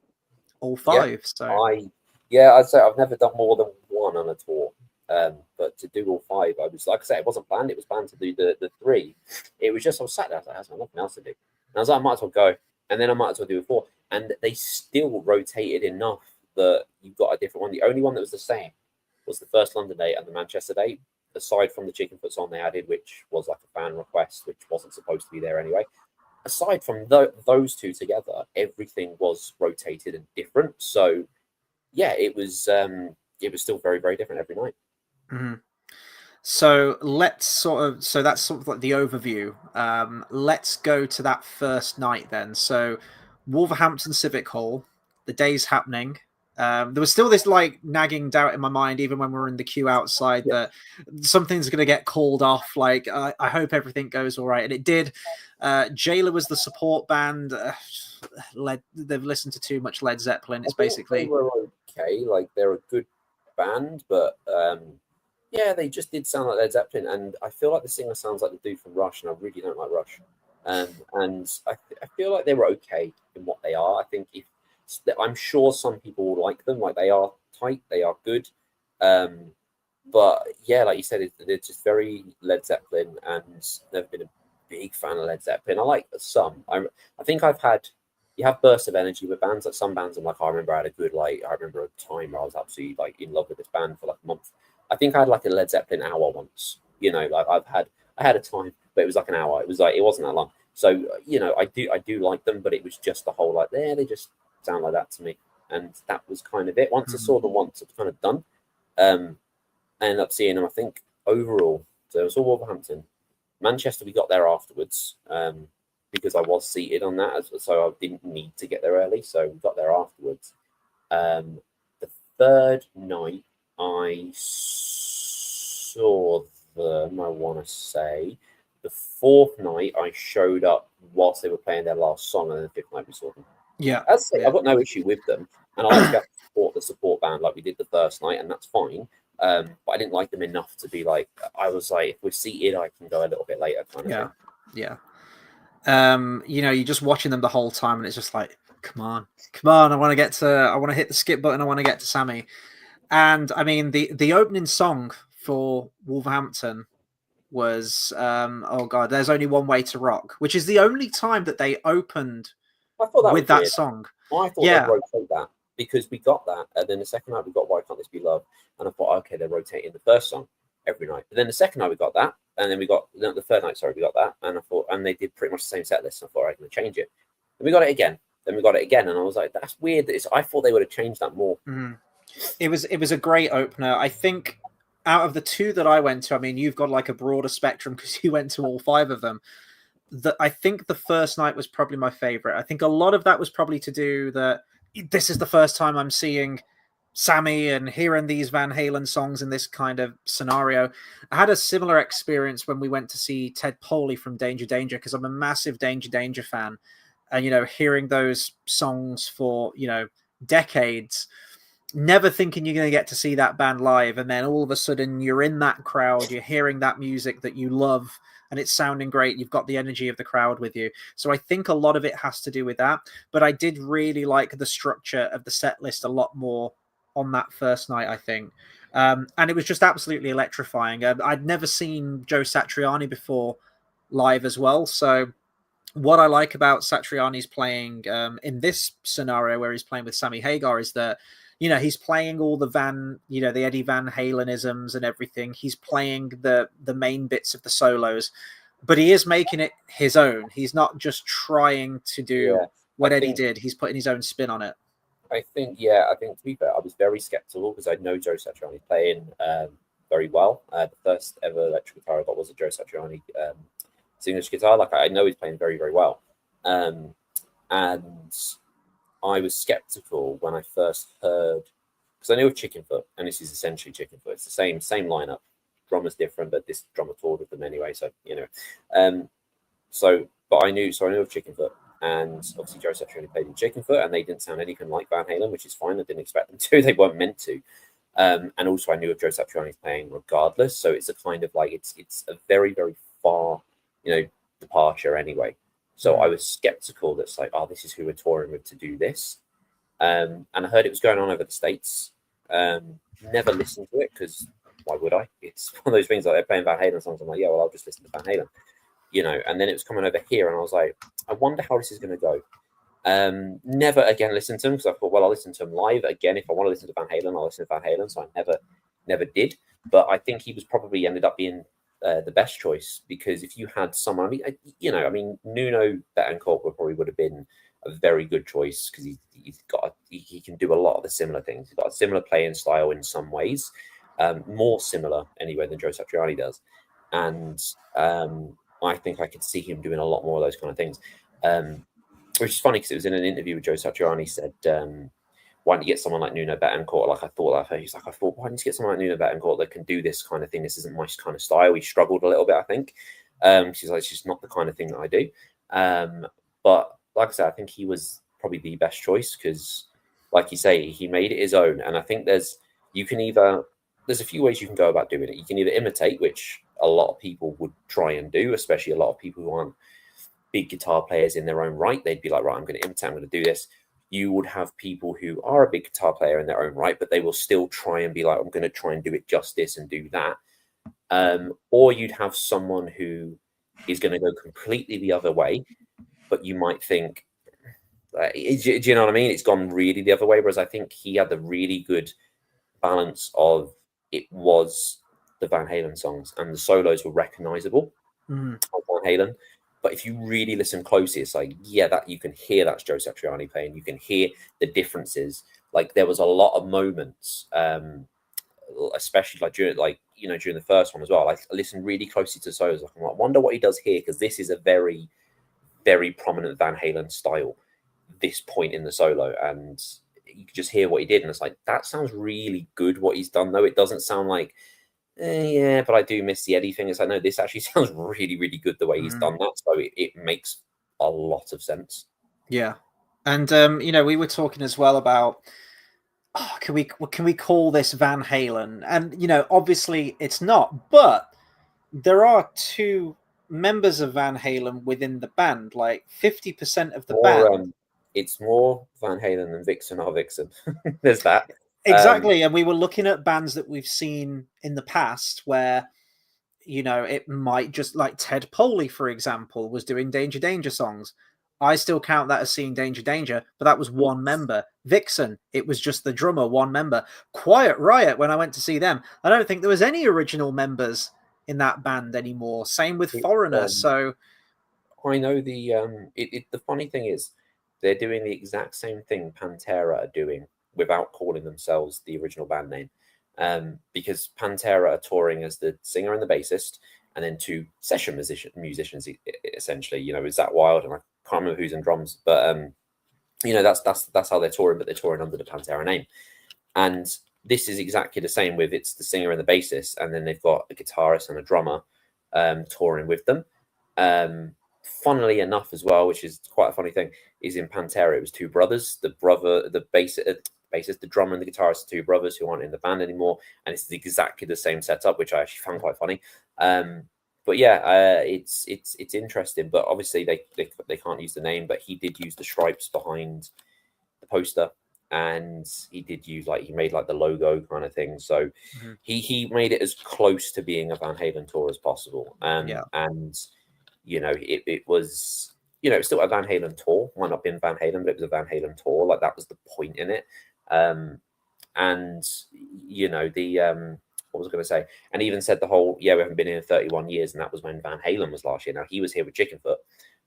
[SPEAKER 1] all
[SPEAKER 2] Yeah,
[SPEAKER 1] 5. So
[SPEAKER 2] I yeah, I'd say I've never done more than one on a tour. But to do all 5, I was like I said, it wasn't planned. It was planned to do the 3. It was just I was sat there. I was like, "There's nothing else to do." And I was like, I might as well go, and then I might as well do a 4. And they still rotated enough that you got a different one. The only one that was the same was the first London date and the Manchester date. Aside from the chicken foot song they added, which was like a fan request, which wasn't supposed to be there anyway. Aside from those 2 together, everything was rotated and different. So yeah, it was still very, very different every night.
[SPEAKER 1] mhm. So that's sort of like the overview. Let's go to that first night then. So Wolverhampton Civic Hall, the day's happening. There was still this like nagging doubt in my mind, even when we were in the queue outside,
[SPEAKER 2] Yeah.
[SPEAKER 1] that something's going to get called off. Like, I hope everything goes all right, and it did. Jailer was the support band. They've listened to too much Led Zeppelin.
[SPEAKER 2] I
[SPEAKER 1] It's
[SPEAKER 2] thought they
[SPEAKER 1] basically,
[SPEAKER 2] were okay. Like they're a good band, but yeah, they just did sound like Led Zeppelin, and I feel like the singer sounds like the dude from Rush, and I really don't like Rush. And I feel like they were okay in what they are. I think if I'm sure some people will like them, like they are tight, they are good. Um, but yeah, like you said, they're just very Led Zeppelin, and they've been a big fan of Led Zeppelin. I like some. I think I've had you have bursts of energy with bands. Like some bands, I'm like, I remember I had a good I remember a time where I was absolutely like in love with this band for like a month. I think I had like a Led Zeppelin hour once. Like I had a time, but it was like an hour. It was like it wasn't that long. So I do like them, but it was just the whole like they just sound like that to me, and that was kind of it. Once I
[SPEAKER 1] Mhm.
[SPEAKER 2] saw them once, it's kind of done. Um, I ended up seeing them, I think, overall. So it was all Wolverhampton. Manchester, we got there afterwards because I was seated on that, so I didn't need to get there early. So we got there afterwards. The third night, I saw them, I want to say. The fourth night, I showed up whilst they were playing their last song, and the fifth night, we saw them.
[SPEAKER 1] Yeah,
[SPEAKER 2] As I say,
[SPEAKER 1] yeah.
[SPEAKER 2] I've got no issue with them, and I like to be able to support the support band like we did the first night, and that's fine. But I didn't like them enough to be like, I was like, if we're seated, I can go a little bit later, kind of
[SPEAKER 1] Yeah,
[SPEAKER 2] thing.
[SPEAKER 1] yeah. You're just watching them the whole time, and it's just like, come on, I want to hit the skip button, I want to get to Sammy. And I mean, the opening song for Wolverhampton was oh god, there's only one way to rock, which is the only time that they opened
[SPEAKER 2] I thought that
[SPEAKER 1] with
[SPEAKER 2] was
[SPEAKER 1] that
[SPEAKER 2] weird.
[SPEAKER 1] song.
[SPEAKER 2] I thought they'd
[SPEAKER 1] Yeah,
[SPEAKER 2] rotate that because we got that, and then the second night we got Why Can't This Be Love, and I thought, okay, they're rotating the first song every night. But then the second night we got that, and then the third night, sorry, we got that, and I thought, and they did pretty much the same set list. And I thought I'm going to change it. Then we got it again. Then we got it again, and I was like, that's weird. I thought they would have changed that more.
[SPEAKER 1] mm. It was a great opener. I think out of the 2 that I went to, I mean, you've got like a broader spectrum because you went to all 5 of them. I think the first night was probably my favorite. I think a lot of that was probably to do that this is the first time I'm seeing Sammy and hearing these Van Halen songs in this kind of scenario. I had a similar experience when we went to see Ted Poley from Danger Danger, because I'm a massive Danger Danger fan. And, hearing those songs for, decades, never thinking you're going to get to see that band live. And then all of a sudden you're in that crowd, you're hearing that music that you love, and it's sounding great. You've got the energy of the crowd with you. So I think a lot of it has to do with that. But I did really like the structure of the set list a lot more on that first night, I think. And it was just absolutely electrifying. I'd never seen Joe Satriani before live as well. So what I like about Satriani's playing in this scenario where he's playing with Sammy Hagar is that, he's playing all the Eddie Van Halenisms and everything. He's playing the main bits of the solos, but he is making it his own. He's not just trying to do what Eddie did. He's putting his own spin on it.
[SPEAKER 2] I think to be fair, I was very skeptical because I know Joe Satriani playing very well. The first ever electric guitar I got was a Joe Satriani signature guitar. Like, I know he's playing very, very well. And I was skeptical when I first heard, because I knew of Chickenfoot, and this is essentially Chickenfoot. It's the same lineup. Drummer's different, but this drummer toured with them anyway. So, but I knew of Chickenfoot. And obviously Joe Satriani played in Chickenfoot, and they didn't sound anything like Van Halen, which is fine. I didn't expect them to. They weren't meant to. And also I knew of Joe Satriani playing regardless. So it's a kind of like, it's a very, very far, departure anyway. So I was skeptical that's like, oh, this is who we're touring with to do this. And I heard it was going on over the States. Never listened to it because why would I? It's one of those things like they're playing Van Halen songs. I'm like, yeah, well, I'll just listen to Van Halen. And then it was coming over here, and I was like, I wonder how this is going to go. Never again listened to them because I thought, well, I'll listen to them live again. If I want to listen to Van Halen, I'll listen to Van Halen. So I never did. But I think he was probably ended up being the best choice, because if you had someone, Nuno Betancourt probably would have been a very good choice because he can do a lot of the similar things. He's got a similar playing style in some ways, more similar anyway than Joe Satriani does, and I think I could see him doing a lot more of those kind of things, which is funny because it was in an interview with Joe Satriani. Said, why don't you get someone like Nuno Betancourt? Like, I thought, why don't you get someone like Nuno Betancourt that can do this kind of thing? This isn't my kind of style. He struggled a little bit, I think. She's like, it's just not the kind of thing that I do. But like I said, I think he was probably the best choice because, like you say, he made it his own. And I think there's a few ways you can go about doing it. You can either imitate, which a lot of people would try and do, especially a lot of people who aren't big guitar players in their own right. They'd be like, right, I'm going to imitate, I'm going to do this. You would have people who are a big guitar player in their own right, but they will still try and be like, I'm going to try and do it justice and do that. Or you'd have someone who is going to go completely the other way, but you might think, do you know what I mean? It's gone really the other way. Whereas I think he had the really good balance of, it was the Van Halen songs and the solos were recognizable of Van Halen. But if you really listen closely, it's like, yeah, that you can hear that's Joe Satriani playing. You can hear the differences. Like, there was a lot of moments, especially during the first one as well. I listened really closely to the solos. I'm like, I wonder what he does here, because this is a very, very prominent Van Halen style. This point in the solo, and you could just hear what he did, and it's like, that sounds really good what he's done, though. It doesn't sound like, yeah, but I do miss the Eddie thing. It's like, no, this actually sounds really, really good the way he's done that. So it makes a lot of sense.
[SPEAKER 1] Yeah. And we were talking as well about, can we call this Van Halen? And obviously it's not, but there are two members of Van Halen within the band. Like 50% of the band.
[SPEAKER 2] It's more Van Halen than Vixen are Vixen. There's that.
[SPEAKER 1] Exactly. And we were looking at bands that we've seen in the past where, it might just, like Ted Poley, for example, was doing Danger Danger songs. I still count that as seeing Danger Danger, but that was one member. Vixen, it was just the drummer, one member. Quiet Riot, when I went to see them, I don't think there was any original members in that band anymore. Same with Foreigner. So
[SPEAKER 2] I know the funny thing is, they're doing the exact same thing Pantera are doing without calling themselves the original band name. Because Pantera are touring as the singer and the bassist, and then two session musicians essentially. Is that wild? And I can't remember who's in drums, but that's how they're touring, but they're touring under the Pantera name. And this is exactly the same with it's the singer and the bassist, and then they've got a guitarist and a drummer touring with them. Funnily enough, as well, which is quite a funny thing, is in Pantera it was two brothers. The bassist, the drummer, and the guitarist, two brothers who aren't in the band anymore, and it's exactly the same setup, which I actually found quite funny. But yeah, it's interesting. But obviously they can't use the name, but he did use the stripes behind the poster, and he did use he made like the logo kind of thing. So he made it as close to being a Van Halen tour as possible.
[SPEAKER 1] Yeah.
[SPEAKER 2] And it was it's still a Van Halen tour. Might not have been Van Halen, but it was a Van Halen tour. Like that was the point in it. And the what was I going to say? And even said the whole, we haven't been here in 31 years, and that was when Van Halen was last year. Now he was here with Chickenfoot,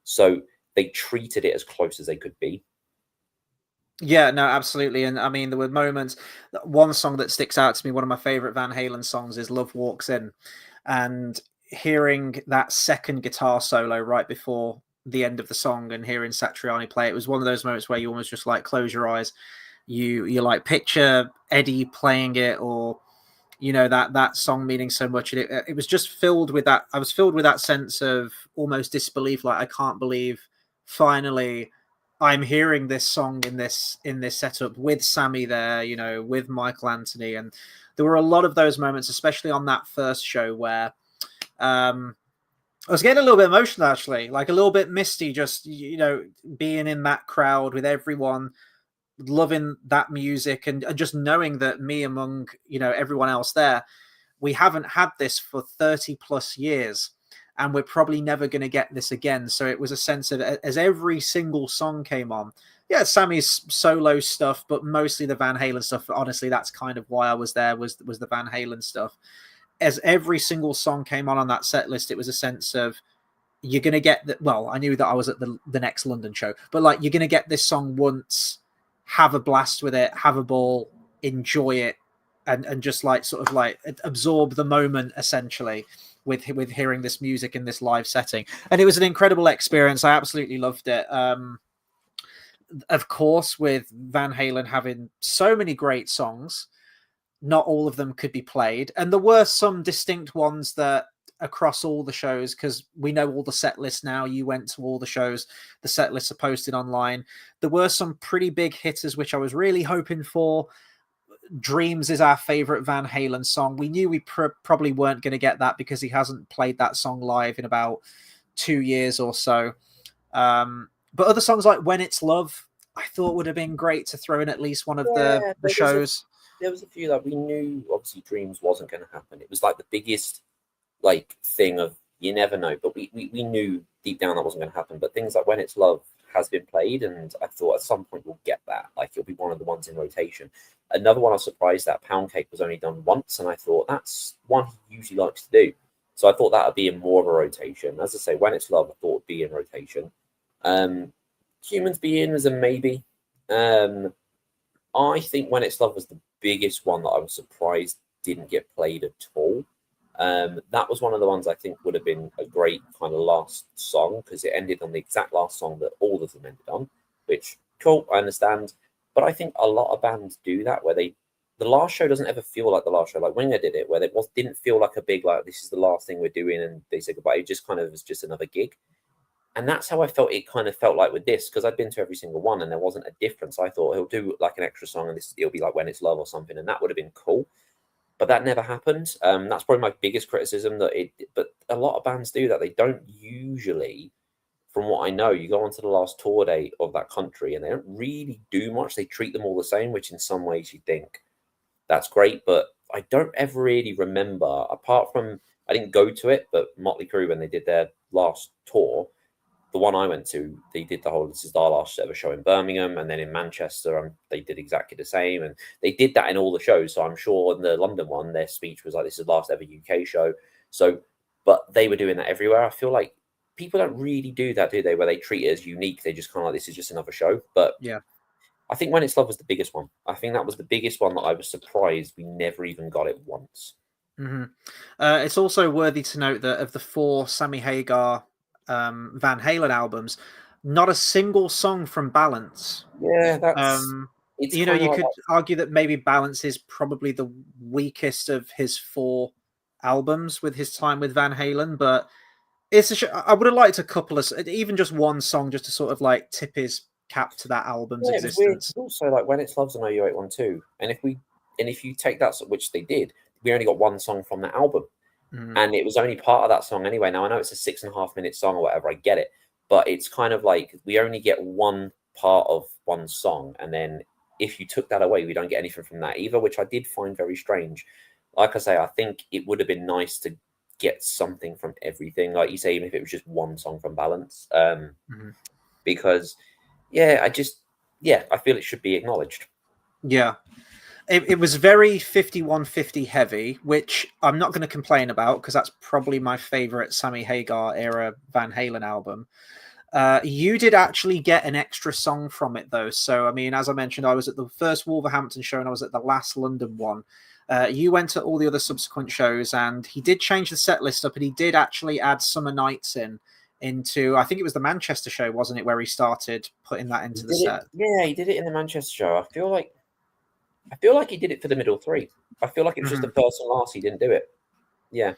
[SPEAKER 2] so they treated it as close as they could be.
[SPEAKER 1] Yeah, no, absolutely. And I mean, there were moments. One song that sticks out to me, one of my favorite Van Halen songs, is "Love Walks In," and hearing that second guitar solo right before the end of the song, and hearing Satriani play, it was one of those moments where you almost just like close your eyes. You like picture Eddie playing it, or that song meaning so much. It was just filled with that. I was filled with that sense of almost disbelief. Like, I can't believe finally I'm hearing this song in this setup with Sammy there, with Michael Anthony. And there were a lot of those moments, especially on that first show, where I was getting a little bit emotional, actually, like a little bit misty, just being in that crowd with everyone loving that music, and just knowing that me among everyone else there, we haven't had this for 30 plus years, and we're probably never going to get this again. So it was a sense of, as every single song came on, Sammy's solo stuff, but mostly the Van Halen stuff. Honestly, that's kind of why I was there, was the Van Halen stuff. As every single song came on that set list, it was a sense of, you're going to get that. Well, I knew that I was at the next London show, but like, you're going to get this song once, have a blast with it, have a ball, enjoy it, and just like sort of like absorb the moment, essentially, with hearing this music in this live setting. And it was an incredible experience. I absolutely loved it. Of course, with Van Halen having so many great songs, not all of them could be played, and there were some distinct ones that across all the shows, because we know all the set lists now. You went to all the shows, the set lists are posted online. There were some pretty big hitters which I was really hoping for. Dreams is our favorite Van Halen song. We knew we probably weren't going to get that, because he hasn't played that song live in about 2 years or so. But other songs like When It's Love, I thought would have been great to throw in at least one of the shows.
[SPEAKER 2] There was a few that we knew, obviously, Dreams wasn't going to happen. It was like the biggest thing of, you never know, but we knew deep down that wasn't going to happen. But things like When It's Love has been played, and I thought at some point we'll get that. Like, it'll be one of the ones in rotation. Another one I was surprised that Pound Cake was only done once, and I thought that's one he usually likes to do. So I thought that would be in more of a rotation. As I say, When It's Love, I thought would be in rotation. Humans Be In was a maybe. I think When It's Love was the biggest one that I was surprised didn't get played at all. That was one of the ones I think would have been a great kind of last song, because it ended on the exact last song that all of them ended on, which, cool, I understand. But I think a lot of bands do that, where the last show doesn't ever feel like the last show. Like Winger did it, where it didn't feel like a big, like, this is the last thing we're doing, and they said goodbye. It just kind of was just another gig. And that's how I felt it kind of felt like with this, because I'd been to every single one and there wasn't a difference. I thought he'll do like an extra song, and it'll be like When It's Love or something, and that would have been cool. But that never happened. That's probably my biggest criticism. But a lot of bands do that. They don't usually, from what I know, you go onto the last tour date of that country and they don't really do much. They treat them all the same, which in some ways you think that's great. But I don't ever really remember, apart from, I didn't go to it, but Motley Crue, when they did their last tour, the one I went to, they did the whole, this is our last ever show in Birmingham, and then in Manchester, they did exactly the same, and they did that in all the shows. So I'm sure in the London one, their speech was like, this is the last ever UK show. So, but they were doing that everywhere. I feel like people don't really do that, do they? Where they treat it as unique. They just kind of like, this is just another show. But
[SPEAKER 1] yeah,
[SPEAKER 2] I think When It's Love was the biggest one. I think that was the biggest one that I was surprised we never even got it once.
[SPEAKER 1] Mm-hmm. It's also worthy to note that of the 4 Sammy Hagar Van Halen albums, not a single song from Balance.
[SPEAKER 2] Yeah, that's it's
[SPEAKER 1] you know,
[SPEAKER 2] kind
[SPEAKER 1] you
[SPEAKER 2] of like
[SPEAKER 1] could argue that maybe Balance is probably the weakest of his 4 albums with his time with Van Halen, but I would have liked a couple of, even just one song, just to sort of like tip his cap to that album's
[SPEAKER 2] yeah, it was weird.
[SPEAKER 1] existence.
[SPEAKER 2] Also, like When It's Love's an OU812, and if you take that, which they did, we only got one song from that album.
[SPEAKER 1] Mm.
[SPEAKER 2] And it was only part of that song anyway. Now I know it's a 6.5 minute song or whatever, I get it, but it's kind of like we only get one part of one song, and then if you took that away, we don't get anything from that either, which I did find very strange. Like I say, I think it would have been nice to get something from everything, like you say, even if it was just one song from Balance,
[SPEAKER 1] Mm.
[SPEAKER 2] because yeah, I feel it should be acknowledged.
[SPEAKER 1] Yeah. It was very 5150 heavy, which I'm not going to complain about because that's probably my favorite Sammy Hagar era Van Halen album. You did actually get an extra song from it, though. So, I mean, as I mentioned, I was at the first Wolverhampton show and I was at the last London one. You went to all the other subsequent shows, and he did change the set list up, and he did actually add Summer Nights into, I think it was the Manchester show, wasn't it, where he started putting that
[SPEAKER 2] He
[SPEAKER 1] into the
[SPEAKER 2] did it,
[SPEAKER 1] set?
[SPEAKER 2] yeah, he did it in the Manchester show. I feel like he did it for the middle three. I feel like it was just
[SPEAKER 1] Mm-hmm.
[SPEAKER 2] the first and last he didn't do it. Yeah.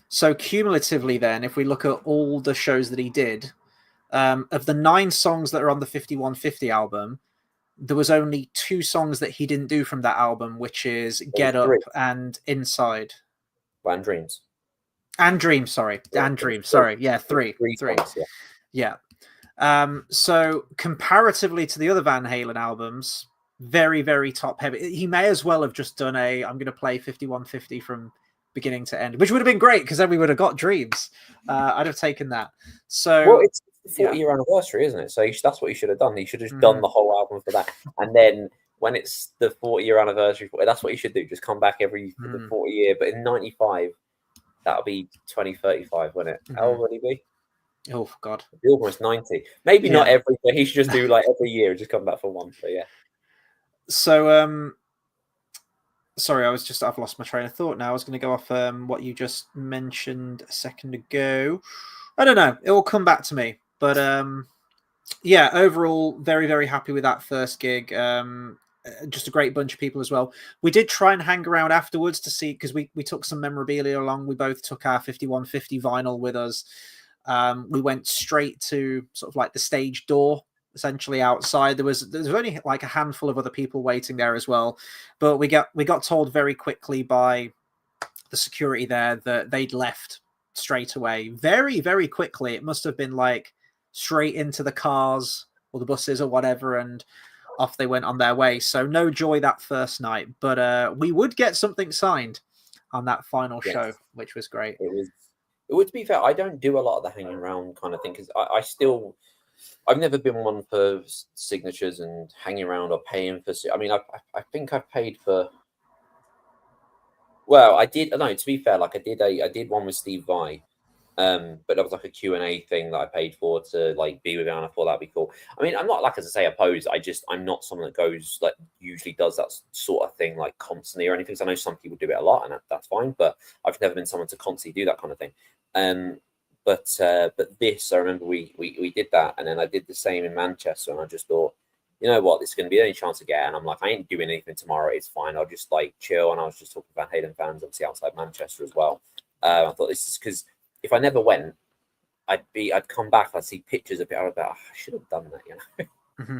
[SPEAKER 1] So cumulatively, then, if we look at all the shows that he did, of the 9 songs that are on the 5150 album, there was only 2 songs that he didn't do from that album, which is
[SPEAKER 2] There was
[SPEAKER 1] Get Up
[SPEAKER 2] three.
[SPEAKER 1] and Inside.
[SPEAKER 2] Land Dreams.
[SPEAKER 1] And Dream, sorry.
[SPEAKER 2] Yeah,
[SPEAKER 1] And
[SPEAKER 2] there was
[SPEAKER 1] Dream,
[SPEAKER 2] three.
[SPEAKER 1] sorry. Yeah,
[SPEAKER 2] There was
[SPEAKER 1] three.
[SPEAKER 2] three
[SPEAKER 1] Three.
[SPEAKER 2] songs, yeah.
[SPEAKER 1] Yeah. So comparatively to the other Van Halen albums, very, very top heavy. He may as well have just done I'm going to play 5150 from beginning to end, which would have been great because then we would have got Dreams. I'd have taken that.
[SPEAKER 2] Well,
[SPEAKER 1] So,
[SPEAKER 2] it's the
[SPEAKER 1] yeah.
[SPEAKER 2] 40-year anniversary, isn't it? So that's what he should have done. He should have just done
[SPEAKER 1] Mhm.
[SPEAKER 2] the whole album for that. And then when it's the 40-year anniversary, that's what he should do. Just come back every for the 40 year. But in 95, that'll be 2035, won't it? How old
[SPEAKER 1] Mhm.
[SPEAKER 2] would he be?
[SPEAKER 1] Oh, God.
[SPEAKER 2] He'll be almost 90. Maybe not
[SPEAKER 1] Yeah.
[SPEAKER 2] every, but he should just do like every year, just come back for one. But yeah.
[SPEAKER 1] So, sorry, I've lost my train of thought now. I was going to go off what you just mentioned a second ago. I don't know. It will come back to me. But yeah, overall, very, very happy with that first gig. Just a great bunch of people as well. We did try and hang around afterwards to see, because we took some memorabilia along. We both took our 5150 vinyl with us. We went straight to sort of like the stage door, essentially outside. There was only like a handful of other people waiting there as well, but we got told very quickly by the security there that they'd left straight away, very, very quickly. It must have been like straight into the cars or the buses or whatever, and off they went on their way. So no joy that first night, but we would get something signed on that final
[SPEAKER 2] Yes.
[SPEAKER 1] show, which was great.
[SPEAKER 2] It was. It would be fair. I don't do a lot of the hanging around kind of thing because I've never been one for signatures and hanging around or paying for. I mean, I think I've paid for. Well, I did. No, to be fair, like I did one with Steve Vai, but that was like a Q&A thing that I paid for to like be with him, and I thought that'd be cool. I mean, I'm not like, as I say, opposed. I'm not someone that goes like usually does that sort of thing like constantly or anything. So I know some people do it a lot, and that's fine. But I've never been someone to constantly do that kind of thing. But this, I remember we did that, and then I did the same in Manchester, and I just thought, you know what, this is going to be the only chance I get. And I'm like, I ain't doing anything tomorrow. It's fine. I'll just like chill. And I was just talking about Hayden fans, obviously outside Manchester as well. I thought this is because if I never went, I'd come back, I'd see pictures of it. I'd be like, oh, I should have done that, you know.
[SPEAKER 1] Mm-hmm.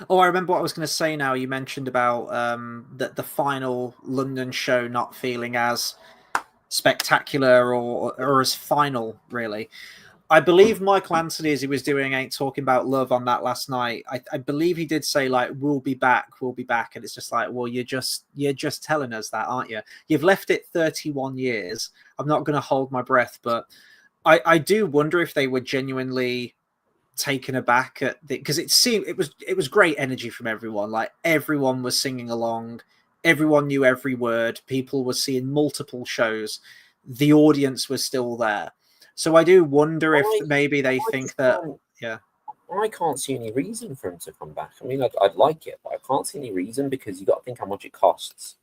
[SPEAKER 1] Oh, I remember what I was going to say now. You mentioned about the final London show not feeling as spectacular or as final, really. I believe Michael Anthony, as he was doing Ain't Talking About Love on that last night, I believe he did say, like, we'll be back. And it's just like, well, you're just telling us that, aren't you? You've left it 31 years. I'm not going to hold my breath, but I do wonder if they were genuinely taken aback at because it was great energy from everyone. Like, everyone was singing along, everyone knew every word, people were seeing multiple shows, the audience was still there. So I do wonder if maybe they think that, yeah.
[SPEAKER 2] I can't see any reason for him to come back. I mean, I'd like it, but I can't see any reason because you've got to think how much it costs.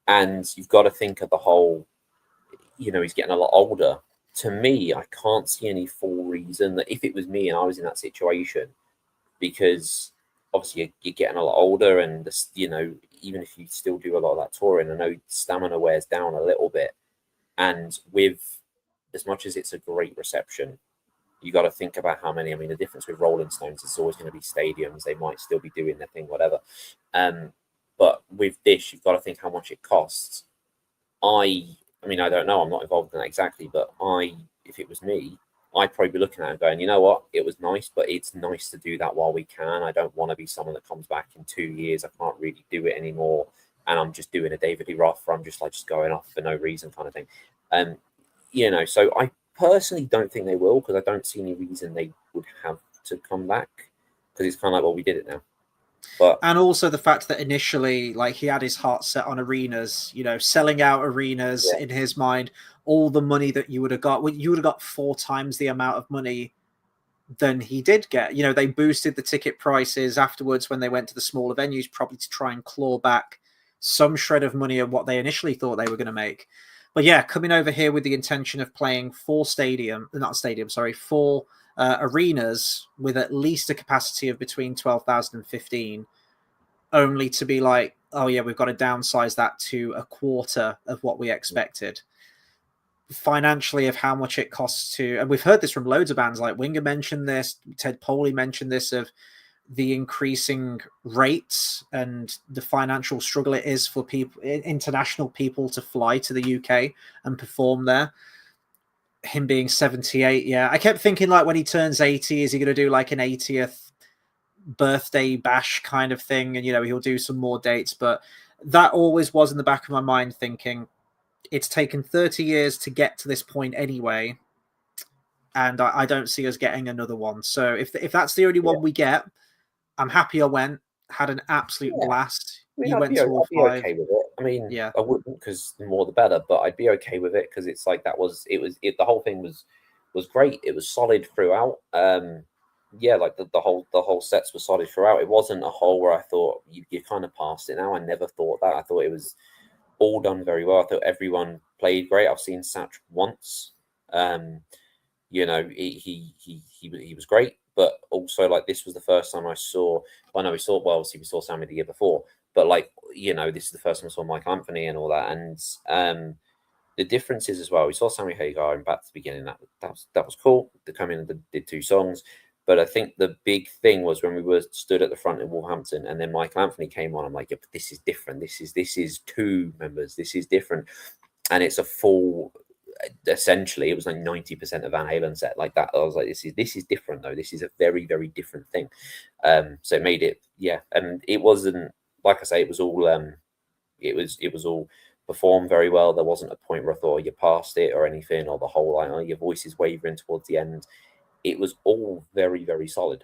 [SPEAKER 2] And you've got to think of the whole, you know, he's getting a lot older. To me, I can't see any full reason that if it was me and I was in that situation, because obviously you're getting a lot older, and this, even if you still do a lot of that touring, I know stamina wears down a little bit. And with as much as it's a great reception, you got to think about how many. I mean, the difference with Rolling Stones is always going to be stadiums. They might still be doing their thing, whatever. Um, but with this, you've got to think how much it costs. I mean, I don't know. I'm not involved in that exactly, but if it was me, I'd probably be looking at it and going, you know what, it was nice, but it's nice to do that while we can. I don't want to be someone that comes back in 2 years. I can't really do it anymore, and I'm just doing a David Lee Roth, where I'm just going off for no reason, kind of thing. Um, so I personally don't think they will, because I don't see any reason they would have to come back, because it's kind of like, well, we did it now. But
[SPEAKER 1] and also the fact that initially, like, he had his heart set on arenas, selling out arenas
[SPEAKER 2] yeah,
[SPEAKER 1] in his mind. All the money that you would have got, you would have got 4 times the amount of money than he did get. They boosted the ticket prices afterwards when they went to the smaller venues, probably to try and claw back some shred of money of what they initially thought they were going to make. But yeah, coming over here with the intention of playing four arenas with at least a capacity of between 12,000 and 15, only to be like, oh yeah, we've got to downsize that to a quarter of what we expected. Financially, of how much it costs to, and we've heard this from loads of bands, like Winger mentioned this, Ted Poley mentioned this, of the increasing rates and the financial struggle it is for people, international people, to fly to the UK and perform there. Him being 78, yeah, I kept thinking, like, when he turns 80, is he going to do like an 80th birthday bash kind of thing, and he'll do some more dates? But that always was in the back of my mind, thinking it's taken 30 years to get to this point anyway, and I don't see us getting another one. So if that's the only
[SPEAKER 2] yeah,
[SPEAKER 1] one we get, I'm happy I went. Had an absolute
[SPEAKER 2] yeah.
[SPEAKER 1] blast.
[SPEAKER 2] I mean,
[SPEAKER 1] You went to all
[SPEAKER 2] I'd be
[SPEAKER 1] five.
[SPEAKER 2] okay with it. I mean,
[SPEAKER 1] Yeah.
[SPEAKER 2] I wouldn't, because the more the better, but I'd be okay with it, because it's like the whole thing was great. It was solid throughout. Yeah, like the whole sets were solid throughout. It wasn't a whole where I thought you kind of passed it now. I never thought that. I thought it was all done very well. I thought everyone played great. I've seen Satch once. Um, he was great, but also, like, this was the first time I saw. Well, no, obviously we saw Sammy the year before, but, like, this is the first time I saw Mike Anthony and all that, and the difference is as well. We saw Sammy Hagar and back to the beginning. That was cool. They come in and did 2 songs. But I think the big thing was when we were stood at the front in Wolverhampton, and then Michael Anthony came on. I'm like, yeah, but this is different. This is 2 members. This is different, and it's a full. Essentially, it was like 90% of Van Halen set like that. I was like, this is different though. This is a very, very different thing. So it made it, yeah, and it wasn't, like I say, it was all it was all performed very well. There wasn't a point where I thought, oh, you passed it or anything, or the whole like, oh, your voice is wavering towards the end. It was all very, very solid.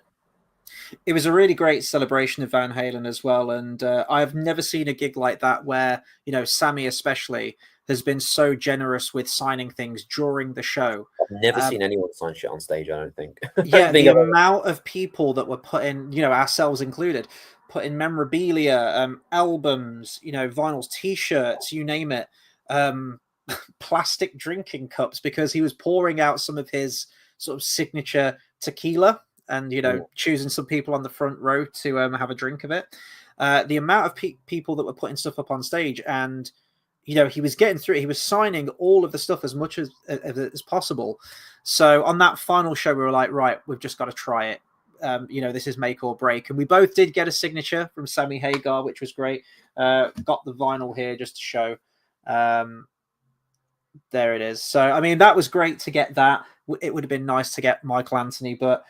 [SPEAKER 1] It was a really great celebration of Van Halen as well, and I've never seen a gig like that where Sammy especially has been so generous with signing things during the show.
[SPEAKER 2] I've never
[SPEAKER 1] Um,
[SPEAKER 2] seen anyone sign shit on stage. I don't think. I don't
[SPEAKER 1] yeah,
[SPEAKER 2] think
[SPEAKER 1] the
[SPEAKER 2] I've ever.
[SPEAKER 1] amount of people that were putting, ourselves included, putting memorabilia, albums, vinyls, T-shirts, you name it, um, plastic drinking cups, because he was pouring out some of his sort of signature tequila, and choosing some people on the front row to have a drink of it. The amount of people that were putting stuff up on stage, and he was getting through it. He was signing all of the stuff as much as possible. So on that final show, we were like, right, we've just got to try it. This is make or break. And we both did get a signature from Sammy Hagar, which was great. Got the vinyl here just to show. There it is. So, I mean, that was great to get that. It would have been nice to get Michael Anthony. But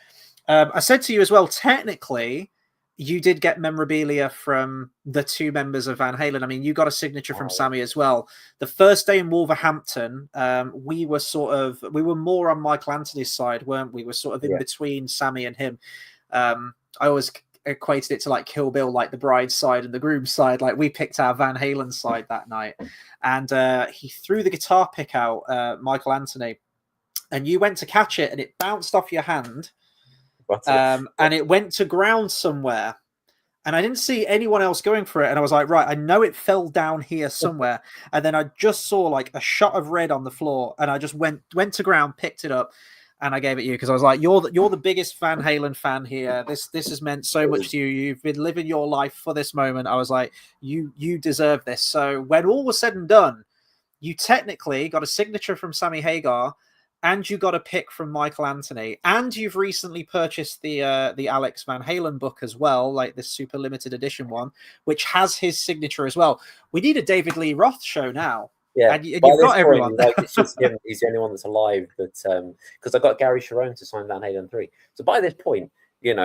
[SPEAKER 1] I said to you as well, technically, you did get memorabilia from the 2 members of Van Halen. I mean, you got a signature from Sammy as well. The first day in Wolverhampton, we were more on Michael Anthony's side, weren't we? We're sort of in between Sammy and him. I always equated it to like Kill Bill, like the bride's side and the groom's side. Like, we picked our Van Halen side that night, and he threw the guitar pick out, Michael Anthony, and you went to catch it, and it bounced off your hand. And it went to ground somewhere, and I didn't see anyone else going for it, and I was like, right, I know it fell down here somewhere. And then I just saw like a shot of red on the floor, and I just went to ground, picked it up, and I gave it you because I was like, you're the biggest Van Halen fan here. This has meant so much to you. You've been living your life for this moment. I was like, you deserve this. So when all was said and done, you technically got a signature from Sammy Hagar, and you got a pick from Michael Anthony, and you've recently purchased the Alex Van Halen book as well, like this super limited edition one, which has his signature as well. We need a David Lee Roth show now.
[SPEAKER 2] Yeah,
[SPEAKER 1] And
[SPEAKER 2] by
[SPEAKER 1] you've
[SPEAKER 2] this
[SPEAKER 1] got
[SPEAKER 2] point,
[SPEAKER 1] everyone.
[SPEAKER 2] like it's just him. He's the only one that's alive. That because I got Gary Sharon to sign Van Halen 3. So by this point, he's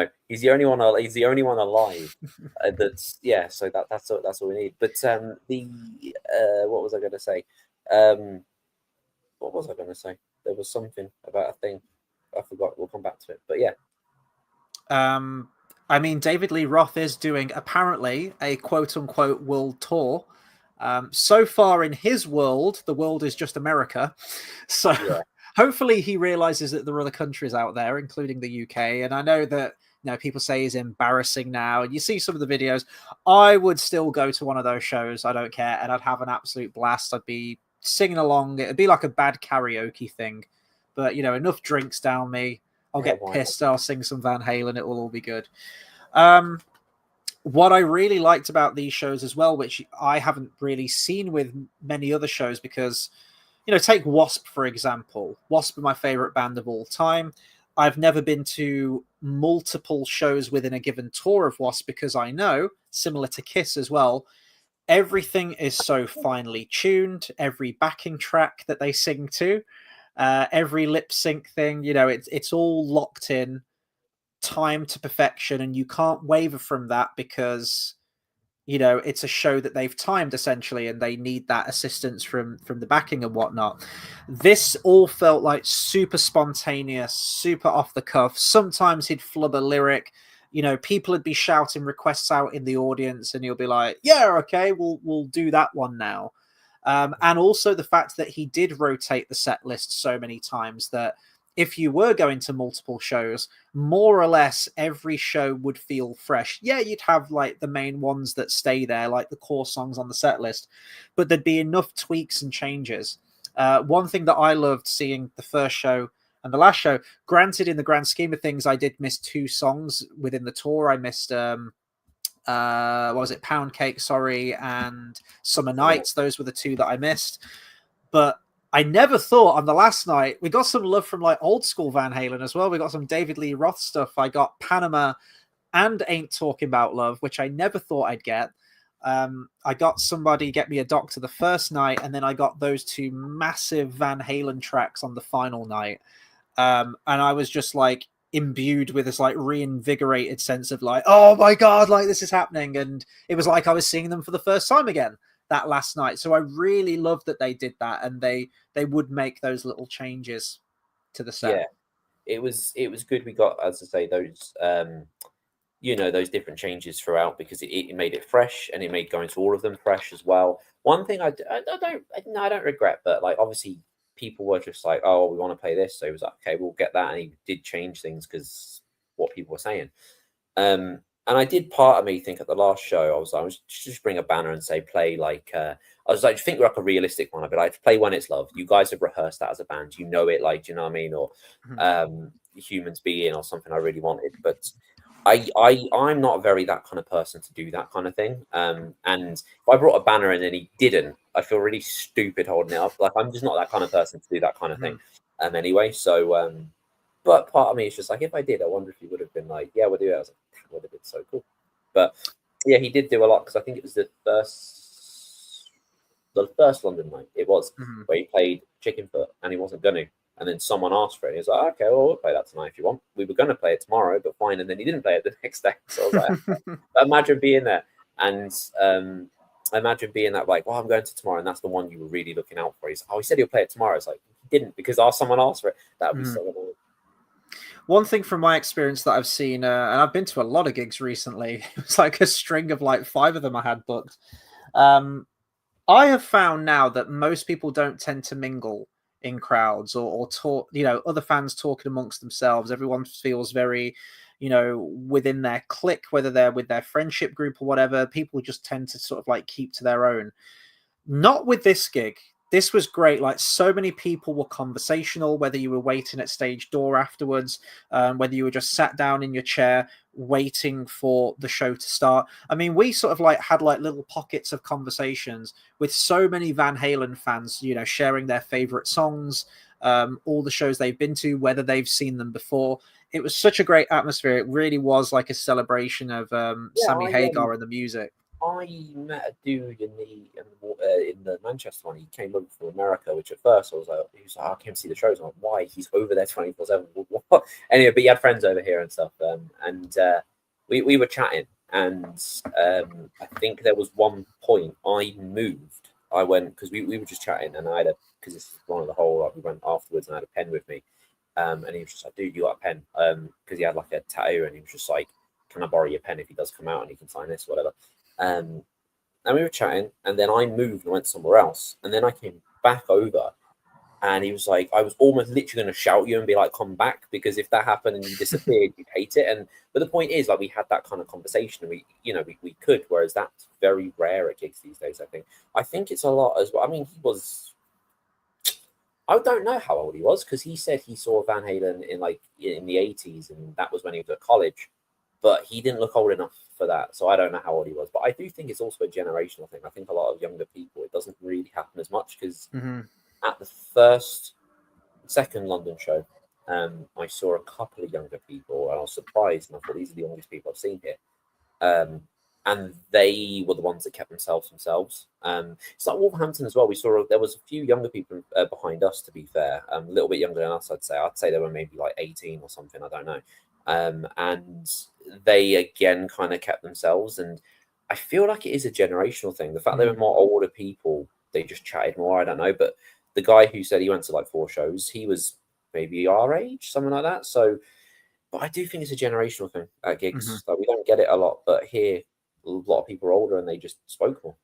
[SPEAKER 2] the only one. He's the only one alive. That's yeah. So that's all we need. But what was I going to say? What was I going to say? There was something about a thing. I forgot. We'll come back to it. But yeah.
[SPEAKER 1] I mean, David Lee Roth is doing apparently a quote unquote world tour. So far in his world, the world is just America. So yeah. Hopefully he realizes that there are other countries out there, including the UK. And I know that people say he's embarrassing now, and you see some of the videos. I would still go to one of those shows. I don't care, and I'd have an absolute blast. I'd be singing along. It'd be like a bad karaoke thing, but enough drinks down me. I'll get pissed. I'll sing some Van Halen. It will all be good. What I really liked about these shows as well, which I haven't really seen with many other shows, because, take Wasp, for example. Wasp are my favorite band of all time. I've never been to multiple shows within a given tour of Wasp because I know, similar to Kiss as well, everything is so finely tuned. Every backing track that they sing to, every lip sync thing, it's all locked in, time to perfection, and you can't waver from that because it's a show that they've timed essentially, and they need that assistance from the backing and whatnot. This all felt like super spontaneous, super off the cuff. Sometimes he'd flub a lyric, people would be shouting requests out in the audience, and he'll be like, yeah, okay, we'll do that one now. And also the fact that he did rotate the set list so many times that if you were going to multiple shows, more or less every show would feel fresh. Yeah, you'd have like the main ones that stay there, like the core songs on the set list, but there'd be enough tweaks and changes. One thing that I loved seeing the first show and the last show, granted, in the grand scheme of things, I did miss 2 songs within the tour. I missed what was it, Pound Cake, sorry, and Summer Nights. Those were the 2 that I missed. But I never thought on the last night, we got some love from like old school Van Halen as well. We got some David Lee Roth stuff. I got Panama and Ain't Talking About Love, which I never thought I'd get. I got Somebody Get Me a Doctor the first night, and then I got those 2 massive Van Halen tracks on the final night. And I was just like imbued with this like reinvigorated sense of like, oh my God, like this is happening. And it was like I was seeing them for the first time again that last night. So I really loved that they did that, and they would make those little changes to the set.
[SPEAKER 2] Yeah, it was good. We got, as I say, those those different changes throughout, because it made it fresh, and it made going to all of them fresh as well. One thing I don't regret, but like obviously people were just like, oh, we want to play this, so he was like, okay, we'll get that, and he did change things because what people were saying. And I did, part of me think at the last show, I was just bring a banner and say, play like, I was like, think like a realistic one. I'd be like, play When It's Love. You guys have rehearsed that as a band. You know it, like, do you know what I mean? Or Humans Being, or something I really wanted. But I'm not very that kind of person to do that kind of thing. And if I brought a banner and then he didn't, I feel really stupid holding it up. Like, I'm just not that kind of person to do that kind of thing. Anyway, so, but part of me is just like, if I did, I wonder if he would have been like, yeah, we'll do it. I was like, that would have been so cool. But yeah, he did do a lot, because I think it was the first London night. It was where he played Chicken Foot, and he wasn't gonna. And then someone asked for it. And he was like, okay, well, we'll play that tonight if you want. We were going to play it tomorrow, but fine. And then he didn't play it the next day. So I was like, okay. Imagine being there. And imagine being that, like, well, I'm going to tomorrow, and that's the one you were really looking out for. He's, he said he'll play it tomorrow. It's like, he didn't, because someone asked for it. That would be so annoying.
[SPEAKER 1] One thing from my experience that I've seen, and I've been to a lot of gigs recently, it's like a string of like 5 of them I had booked. I have found now that most people don't tend to mingle in crowds or talk, other fans talking amongst themselves. Everyone feels very, within their clique, whether they're with their friendship group or whatever. People just tend to sort of like keep to their own. Not with this gig. this was great. Like, so many people were conversational, whether you were waiting at stage door afterwards, whether you were just sat down in your chair waiting for the show to start. I mean, we sort of like had like little pockets of conversations with so many Van Halen fans, you know, sharing their favorite songs, all the shows they've been to, whether they've seen them before. It was such a great atmosphere. It really was like a celebration of
[SPEAKER 2] Yeah,
[SPEAKER 1] Sammy Hagar and the music.
[SPEAKER 2] I met a dude in the Manchester one. He came over from America, which at first I was like, he was like, "Oh, I came to see the shows." I'm like, "Why? He's over there 24/7." What? Anyway, but he had friends over here and stuff. And we were chatting, and I think there was one point I moved. I went because we were just chatting, and I had a because this is one of the whole. Like, we went afterwards, and I had a pen with me. And he was just like, "Dude, you got a pen?" Because he had like a tattoo, and he was just like, "Can I borrow your pen if he does come out and he can sign this, whatever?" Um, and we were chatting, and then I moved and went somewhere else, and then I came back over, and he was like, I was almost literally going to shout you and be like, "Come back," because if that happened and you disappeared, you'd hate it. And but the point is, like, we had that kind of conversation, and we could, whereas that's very rare at gigs these days. I think it's a lot as well. I mean, he was. I don't know how old he was because he said he saw Van Halen in the 80s, and that was when he was at college. But he didn't look old enough for that, so I don't know how old he was. But I do think it's also a generational thing. I think a lot of younger people, it doesn't really happen as much because
[SPEAKER 1] Mm-hmm.
[SPEAKER 2] at the second London show, I saw a couple of younger people, and I was surprised, and I thought these are the youngest people I've seen here. Um, and they were the ones that kept themselves. It's like Wolverhampton as well. We saw there was a few younger people behind us, to be fair, a little bit younger than us. I'd say they were maybe like 18 or something. I don't know. And they again kind of kept themselves, and I feel like it is a generational thing. The fact they were more older people, they just chatted more. I don't know, but the guy who said he went to like 4 shows, he was maybe our age, something like that. So, but I do think it's a generational thing at
[SPEAKER 1] Mm-hmm.
[SPEAKER 2] gigs. Like we don't get it a lot, but here a lot of people are older and they just spoke more.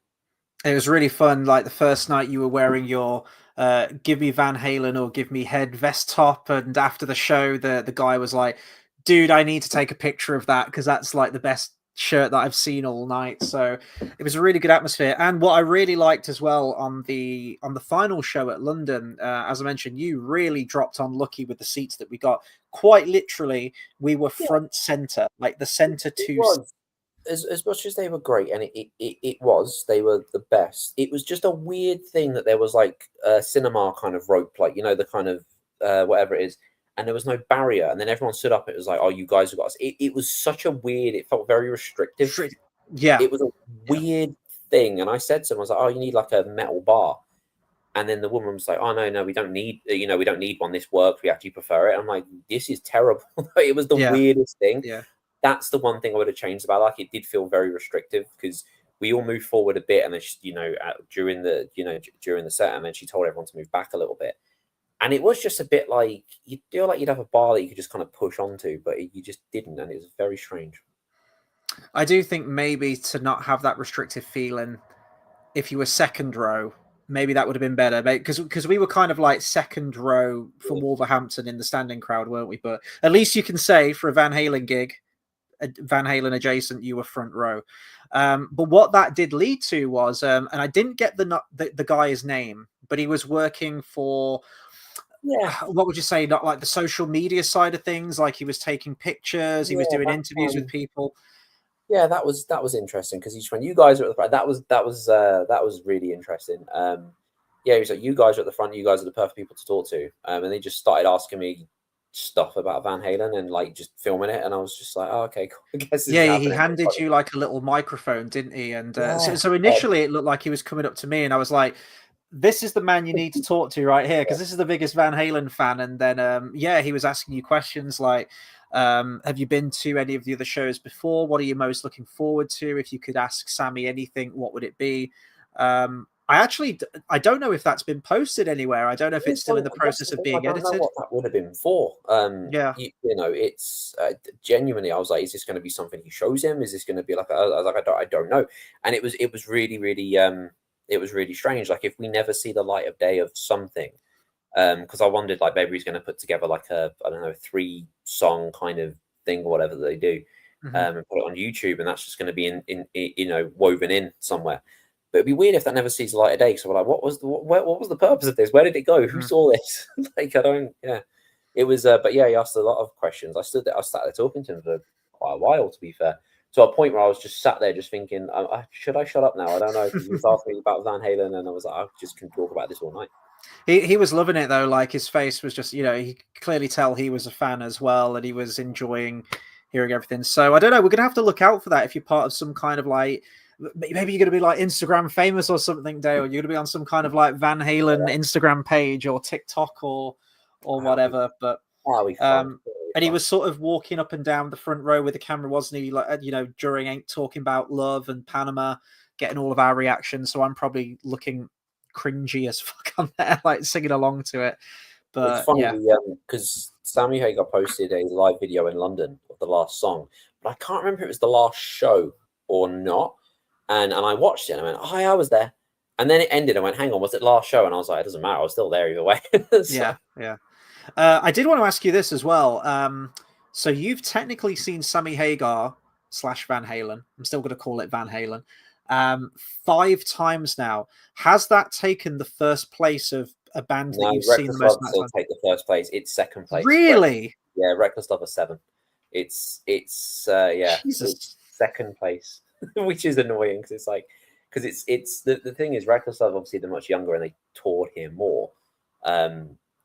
[SPEAKER 1] It was really fun. Like the first night, you were wearing your "Give me Van Halen" or "Give me Head" vest top, and after the show, the guy was like, "Dude, I need to take a picture of that because that's like the best shirt that I've seen all night." So it was a really good atmosphere. And what I really liked as well on the final show at London, as I mentioned, you really dropped on lucky with the seats that we got. Quite literally, we were
[SPEAKER 2] Yeah,
[SPEAKER 1] front center, like the center
[SPEAKER 2] it
[SPEAKER 1] two.
[SPEAKER 2] was. As much as they were great, and it was, they were the best. It was just a weird thing that there was like a cinema kind of rope, like the kind of whatever it is, and there was no barrier. And then everyone stood up. It was like, "Oh, you guys have got us." It was such a weird. It felt very restrictive.
[SPEAKER 1] Yeah,
[SPEAKER 2] It was a
[SPEAKER 1] yeah,
[SPEAKER 2] weird thing. And I said to him, I was like, "Oh, you need like a metal bar." And then the woman was like, "Oh no, we don't need, we don't need one. This works. We actually prefer it." I'm like, "This is terrible." It was the
[SPEAKER 1] yeah,
[SPEAKER 2] weirdest thing.
[SPEAKER 1] yeah.
[SPEAKER 2] That's the one thing I would have changed about. Like, it did feel very restrictive because we all moved forward a bit, and then during the set, and then she told everyone to move back a little bit, and it was just a bit like you feel like you'd have a bar that you could just kind of push onto, but you just didn't, and it was very strange.
[SPEAKER 1] I do think maybe to not have that restrictive feeling, if you were second row, maybe that would have been better. Because we were kind of like second row for
[SPEAKER 2] Yeah,
[SPEAKER 1] Wolverhampton in the standing crowd, weren't we? But at least you can say for a Van Halen gig, a Van Halen adjacent, you were front row. But what that did lead to was, and I didn't get the guy's name, but he was working for,
[SPEAKER 2] yeah,
[SPEAKER 1] what would you say, not like the social media side of things, like he was taking pictures, he was
[SPEAKER 2] yeah.
[SPEAKER 1] doing
[SPEAKER 2] That
[SPEAKER 1] interviews with people.
[SPEAKER 2] Yeah, that was interesting because each when you guys are at the front, that was really interesting. Yeah, he was like, "You guys are at the front. You guys are the perfect people to talk to." And they just started asking me stuff about Van Halen and like just filming it, and I was just like, "Oh, okay, cool. I guess this is
[SPEAKER 1] Yeah, he
[SPEAKER 2] happening."
[SPEAKER 1] handed you like a little microphone, didn't he? And so,
[SPEAKER 2] Yeah,
[SPEAKER 1] so initially it looked like he was coming up to me, and I was like, "This is the man you need to talk to right here," because this is the biggest Van Halen fan. And then, yeah, he was asking you questions like, "Have you been to any of the other shows before? What are you most looking forward to? If you could ask Sammy anything, what would it be?" I don't know if that's been posted anywhere. I don't know if it's still in the
[SPEAKER 2] That's
[SPEAKER 1] process
[SPEAKER 2] the
[SPEAKER 1] of
[SPEAKER 2] thing. I
[SPEAKER 1] being
[SPEAKER 2] don't know
[SPEAKER 1] edited.
[SPEAKER 2] what that would have been for.
[SPEAKER 1] Yeah.
[SPEAKER 2] It's genuinely. I was like, is this going to be something he shows him? Is this going to be like? I was like, I don't know. And it was really, really, it was really strange. Like if we never see the light of day of something, because I wondered like maybe he's going to put together like a I don't know 3 song kind of thing or whatever they do,
[SPEAKER 1] Hmm.
[SPEAKER 2] and put it on YouTube, and that's just going to be in woven in somewhere. But it'd be weird if that never sees the light of day. So we're like, what was the purpose of this? Where did it go? Who saw this? Like, I don't. Yeah, it was. But yeah, he asked a lot of questions. I stood there. I sat there talking to him for quite a while, to be fair. To a point where I was just sat there, just thinking, should I shut up now? I don't know, because he was asking me about Van Halen, and I was like, I just can talk about this all night.
[SPEAKER 1] He was loving it though. Like his face was just, you could clearly tell he was a fan as well, and he was enjoying hearing everything. So I don't know. We're gonna have to look out for that if you're part of some kind of like, maybe you're gonna be like Instagram famous or something, Dale. You're gonna be on some kind of like Van Halen Instagram page or TikTok or whatever. But
[SPEAKER 2] that'll be fun.
[SPEAKER 1] and he was sort of walking up and down the front row with the camera, wasn't he? Like, during Ain't Talking About Love and Panama, getting all of our reactions. So I'm probably looking cringy as fuck on there, like singing along to it. But
[SPEAKER 2] it's funny,
[SPEAKER 1] yeah,
[SPEAKER 2] because Sammy Hagar posted a live video in London of the last song, but I can't remember if it was the last show or not. And I watched it and I went, oh, yeah, I was there. And then it ended. I went, hang on, was it last show? And I was like, it doesn't matter. I was still there either way. So.
[SPEAKER 1] Yeah. I did want to ask you this as well. So you've technically seen Sammy Hagar / Van Halen. I'm still going to call it Van Halen. 5 times now. Has that taken the first place of a band that you've seen the most?
[SPEAKER 2] Still take the first place. It's second place.
[SPEAKER 1] Really?
[SPEAKER 2] Reckless Love is 7. It's it's second place, which is annoying because it's the thing is Reckless Love, obviously they're much younger and they toured here more.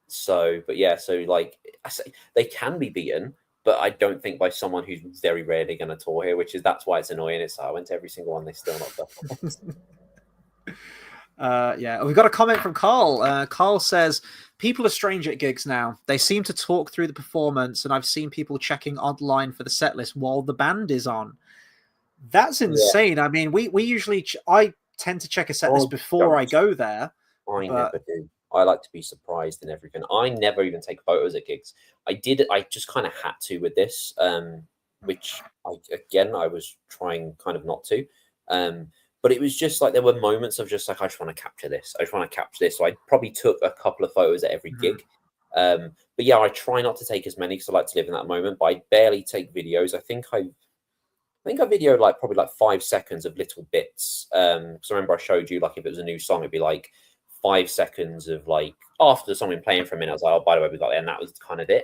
[SPEAKER 2] So like I say, they can be beaten, but I don't think by someone who's very rarely going to tour here, that's why it's annoying. It's I went to every single one, they still not
[SPEAKER 1] yeah, we've got a comment from Carl. Carl says, people are strange at gigs now. They seem to talk through the performance, and I've seen people checking online for the set list while the band is on. That's insane. Yeah. I mean, we usually, I tend to check a set list before I go there.
[SPEAKER 2] I never do. I like to be surprised in everything. I never even take photos at gigs. I just kind of had to with this, which I was trying kind of not to. But it was just like there were moments of just like, I just want to capture this. I just want to capture this. So I probably took a couple of photos at every gig. But yeah, I try not to take as many because I like to live in that moment. But I barely take videos. I think I videoed like probably like 5 seconds of little bits. Because I remember I showed you like if it was a new song, it'd be like 5 seconds of like after the song been playing for a minute. I was like, oh, by the way, we got there, and that was kind of it.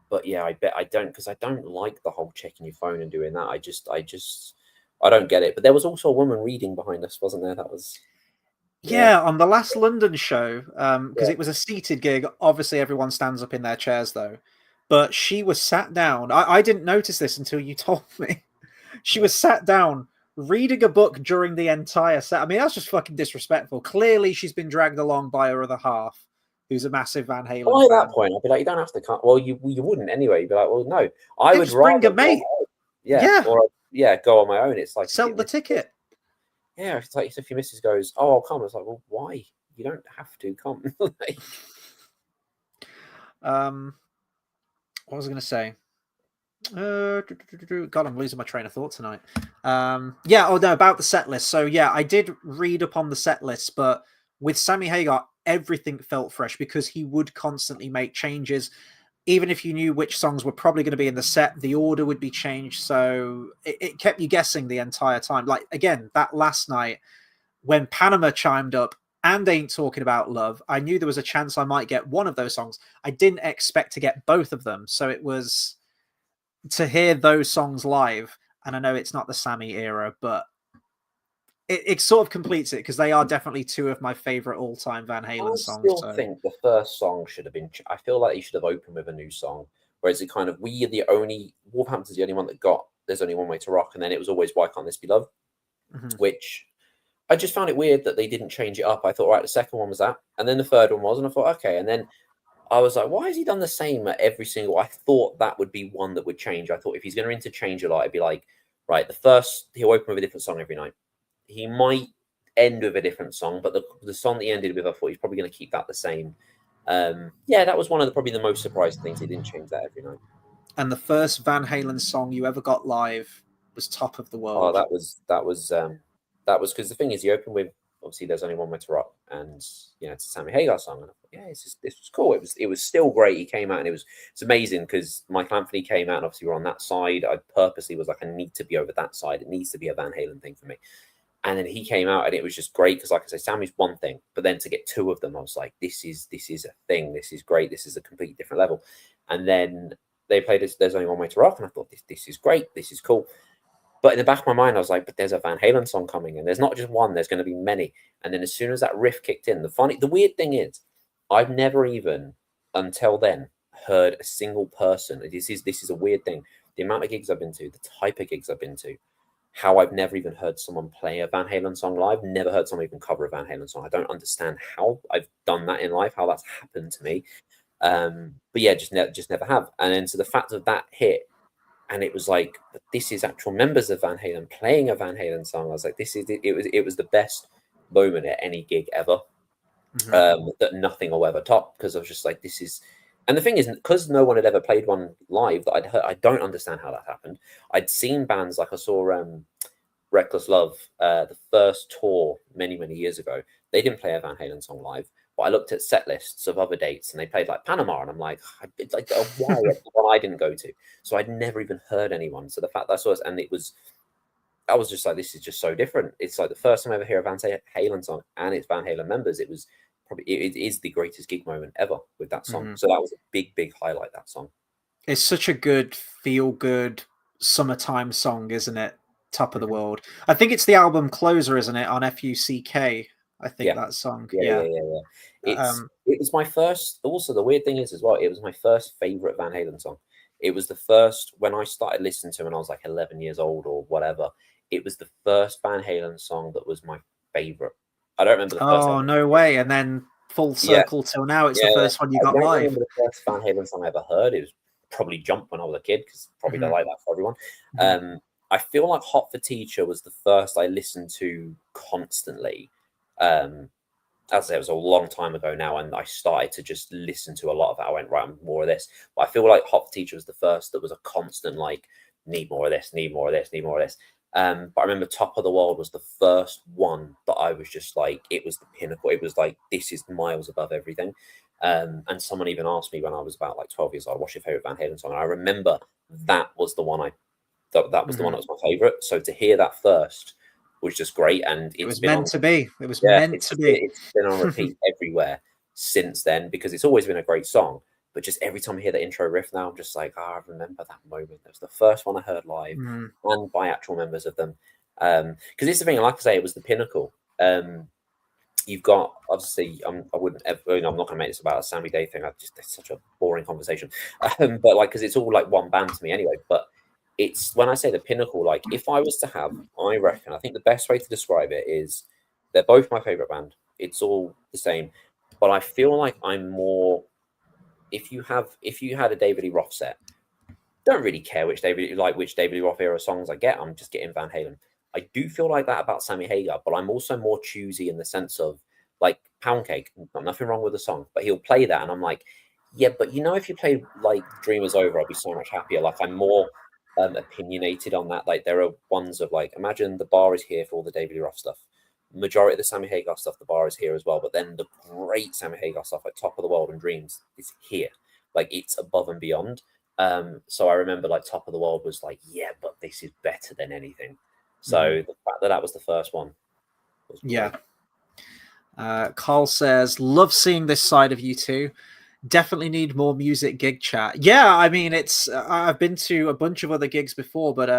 [SPEAKER 2] But yeah, I bet I don't, because I don't like the whole checking your phone and doing that. I don't get it. But there was also a woman reading behind us, wasn't there? That was
[SPEAKER 1] on the last London show, because it was a seated gig. Obviously, everyone stands up in their chairs though. But she was sat down. I didn't notice this until you told me. She was sat down reading a book during the entire set. I mean, that's just fucking disrespectful. Clearly, she's been dragged along by her other half, who's a massive Van Halen fan.
[SPEAKER 2] At that point, I'd be like, you don't have to come. Well, you wouldn't anyway. You'd be like, well, no. I would
[SPEAKER 1] rather bring a mate.
[SPEAKER 2] Or go on my own. It's like
[SPEAKER 1] sell the ticket.
[SPEAKER 2] Yeah, it's like if your missus goes, oh, I'll come. It's like, well, why? You don't have to come.
[SPEAKER 1] What was I going to say? God, I'm losing my train of thought tonight. About the set list. So yeah, I did read up on the set list, but with Sammy Hagar, everything felt fresh because he would constantly make changes. Even if you knew which songs were probably going to be in the set, the order would be changed. So it kept you guessing the entire time. Like, again, that last night when Panama chimed up and Ain't Talking About Love, I knew there was a chance I might get one of those songs. I didn't expect to get both of them. So it was to hear those songs live. And I know it's not the Sammy era, but it sort of completes it because they are definitely 2 of my favorite all-time Van Halen songs.
[SPEAKER 2] I still think the first song should have been. I feel like he should have opened with a new song, whereas it kind of Wolverhampton's the only one that got There's Only One Way to Rock, and then it was always Why Can't This Be Love, which I just found it weird that they didn't change it up. I thought, right, the second one was that, and then the third one was, and I thought, okay, and then I was like, why has he done the same at every single? I thought that would be one that would change. I thought if he's going to interchange a lot, it'd be like, right, the first he'll open with a different song every night. He might end with a different song, but the song that he ended with, I thought he's probably going to keep that the same. That was one of probably the most surprising things. He didn't change that every night.
[SPEAKER 1] And the first Van Halen song you ever got live was Top of the World.
[SPEAKER 2] Oh, that was because the thing is, he opened with obviously There's Only One Way to Rock, and it's a Sammy Hagar song. And I thought, this was cool. It was still great. He came out and it's amazing because Michael Anthony came out and obviously we're on that side. I purposely was like, I need to be over that side. It needs to be a Van Halen thing for me. And then he came out, and it was just great because, like I say, Sammy's one thing, but then to get two of them, I was like, this is a thing. This is great. This is a completely different level. And then they played this. There's only one way to rock, and I thought this is great. This is cool. But in the back of my mind, I was like, but there's a Van Halen song coming, and there's not just one. There's going to be many. And then as soon as that riff kicked in, the weird thing is, I've never even until then heard a single person. This is a weird thing. The amount of gigs I've been to, the type of gigs I've been to, how I've never even heard someone play a Van Halen song live, never heard someone even cover a Van Halen song. I don't understand how I've done that in life, how that's happened to me. But yeah, just never have. And then so the fact of that hit, and it was like, this is actual members of Van Halen playing a Van Halen song. I was like, it was the best moment at any gig ever. That nothing will ever top, because I was just like, this is. And the thing is, because no one had ever played one live that I'd heard, I don't understand how that happened. I'd seen bands, like I saw Reckless Love, the first tour many years ago. They didn't play a Van Halen song live, but I looked at set lists of other dates, and they played like Panama, and I'm like, why the one I didn't go to? So I'd never even heard anyone. So the fact that I saw it, and I was just like, this is just so different. It's like the first time I ever hear a Van Halen song, and it's Van Halen members. It was probably, it is the greatest gig moment ever with that song. So that was a big highlight, that song.
[SPEAKER 1] It's such a good, feel-good summertime song, isn't it? Top of the World. I think it's the album Closer, isn't it? On F.U.C.K. I think that song. Yeah.
[SPEAKER 2] It was my first. Also, the weird thing is as well, it was my first favorite Van Halen song. It was the first when I started listening to him when I was like 11 years old or whatever. It was the first Van Halen song that was my favorite. I don't remember the first.
[SPEAKER 1] Oh, no way! And then full circle till now, it's the first one you got live.
[SPEAKER 2] I remember the first Van Halen song I ever heard. It was probably Jump when I was a kid, because probably don't like that for everyone. I feel like Hot for Teacher was the first I listened to constantly. As I say, it was a long time ago now, and I started to just listen to a lot of it. I went, right, more of this. But I feel like Hot for Teacher was the first that was a constant, like, need more of this, need more of this, need more of this. But I remember Top of the World was the first one that I was just like, it was the pinnacle. It was like, this is miles above everything. And someone even asked me when I was about like 12 years old, what's your favorite Van Halen song? And I remember that was the one that was the one that was my favorite. So to hear that first was just great. And
[SPEAKER 1] it was meant to be. It was meant to be.
[SPEAKER 2] It's been on repeat everywhere since then, because it's always been a great song. But just every time I hear the intro riff now, I'm just like, I remember that moment. That was the first one I heard live and by actual members of them. Because it's the thing, like I say, it was the pinnacle. You've got, obviously, I wouldn't ever, I'm not going to make this about a Sammy Day thing. It's such a boring conversation. But like, because it's all like one band to me anyway. But it's, when I say the pinnacle, like if I was to have, I think the best way to describe it is they're both my favorite band. It's all the same. But I feel like I'm more, if you had a David Lee Roth set, don't really care which David Lee Roth era songs I get. I'm just getting Van Halen. I do feel like that about Sammy Hagar, but I'm also more choosy in the sense of, like, Pound Cake, nothing wrong with the song, but he'll play that and I'm like, yeah, but if you played like Dream Is Over, I'll be so much happier. Like, I'm more opinionated on that. Like, there are ones of, like, imagine the bar is here for all the David Lee Roth stuff. Majority of the Sammy Hagar stuff, the bar is here as well. But then the great Sammy Hagar stuff, like Top of the World and Dreams, is here. Like, it's above and beyond. So I remember, like, Top of the World was like, yeah, but this is better than anything. So the fact that was the first one was great.
[SPEAKER 1] Yeah. Carl says, love seeing this side of you two. Definitely need more music gig chat. Yeah, I mean, it's I've been to a bunch of other gigs before, but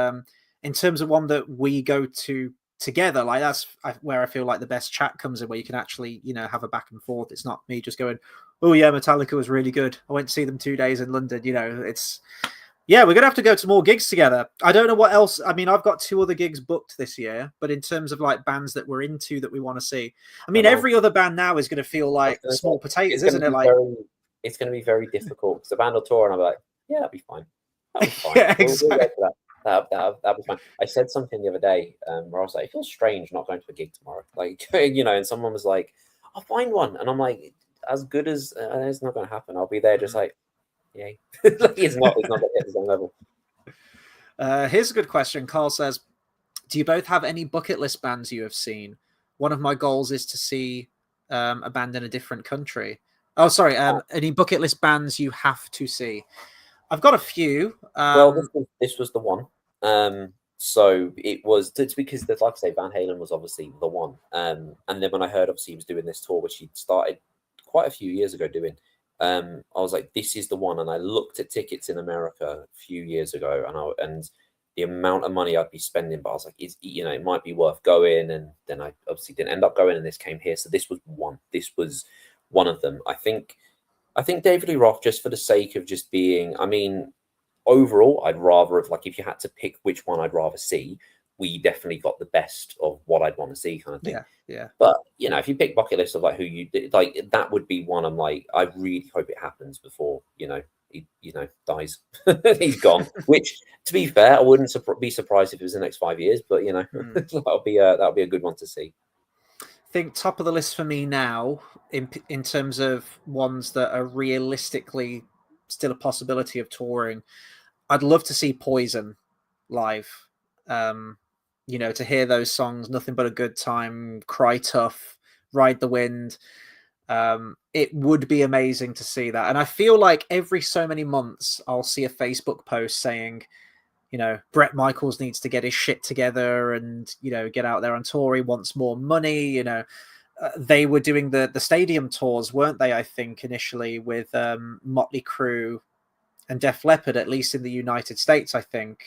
[SPEAKER 1] in terms of one that we go to together, like that's where I feel like the best chat comes in, where you can actually have a back and forth. It's not me just going, oh yeah, Metallica was really good, I went to see them 2 days in London. It's, yeah, we're gonna have to go to more gigs together. I don't know what else. I mean, I've got 2 other gigs booked this year, but in terms of like bands that we're into that we want to see, I mean, every other band now is going to feel like small potatoes, isn't it? Like,
[SPEAKER 2] it's going to be very difficult because the band will tour, and I'm like, yeah, that'd be fine. That'd be fine.
[SPEAKER 1] Yeah, exactly.
[SPEAKER 2] That'd be fine. I said something the other day where I was like, it feels strange not going to a gig tomorrow. Like, and someone was like, I'll find one, and I'm like, as good as it's not going to happen. I'll be there, just like, yay. Like, it's not going to hit the same level.
[SPEAKER 1] Here's a good question. Carl says, do you both have any bucket list bands you have seen? One of my goals is to see a band in a different country. Oh, sorry. Any bucket list bands you have to see? I've got a few.
[SPEAKER 2] Well, this was the one. So it's because like I say, Van Halen was obviously the one. And then when I heard obviously he was doing this tour, which he started quite a few years ago doing, I was like, this is the one. And I looked at tickets in America a few years ago, and the amount of money I'd be spending, but I was like, it might be worth going. And then I obviously didn't end up going, and this came here. So this was one. This was one of them. I think David Lee Roth, just for the sake of just being, I mean, overall, I'd rather have, like, if you had to pick which one I'd rather see, we definitely got the best of what I'd want to see, kind of thing.
[SPEAKER 1] Yeah.
[SPEAKER 2] But if you pick bucket list of like who you like, that would be one. I'm like, I really hope it happens before he dies. He's gone. Which, to be fair, I wouldn't be surprised if it was the next 5 years. But that'll be a good one to see.
[SPEAKER 1] I think top of the list for me now, in terms of ones that are realistically still a possibility of touring, I'd love to see Poison live. To hear those songs, Nothing But a Good Time, Cry Tough, Ride the Wind. It would be amazing to see that. And I feel like every so many months, I'll see a Facebook post saying, Bret Michaels needs to get his shit together and, get out there on tour. He wants more money. They were doing the stadium tours, weren't they? I think initially with Motley Crue and Def Leppard, at least in the United States, I think.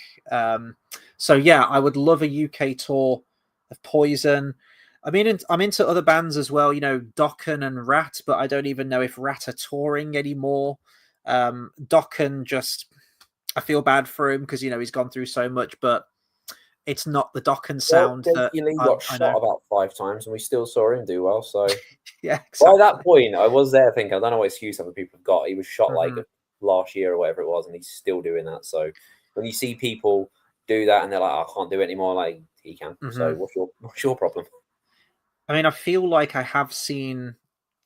[SPEAKER 1] So yeah, I would love a UK tour of Poison. I mean, I'm into other bands as well, Dokken and Rat, but I don't even know if Rat are touring anymore. Dokken I feel bad for him because, he's gone through so much, but it's not the Dokken sound that
[SPEAKER 2] Lee
[SPEAKER 1] I
[SPEAKER 2] got shot
[SPEAKER 1] know.
[SPEAKER 2] about 5 times, and we still saw him do well. So
[SPEAKER 1] Yeah, exactly.
[SPEAKER 2] by that point, I was there thinking, I don't know what excuse other people have got. He was shot like last year or whatever it was, and he's still doing that. So when you see people do that and they're like, I can't do it anymore, like, he can. So what's your problem?
[SPEAKER 1] I mean, I feel like I have seen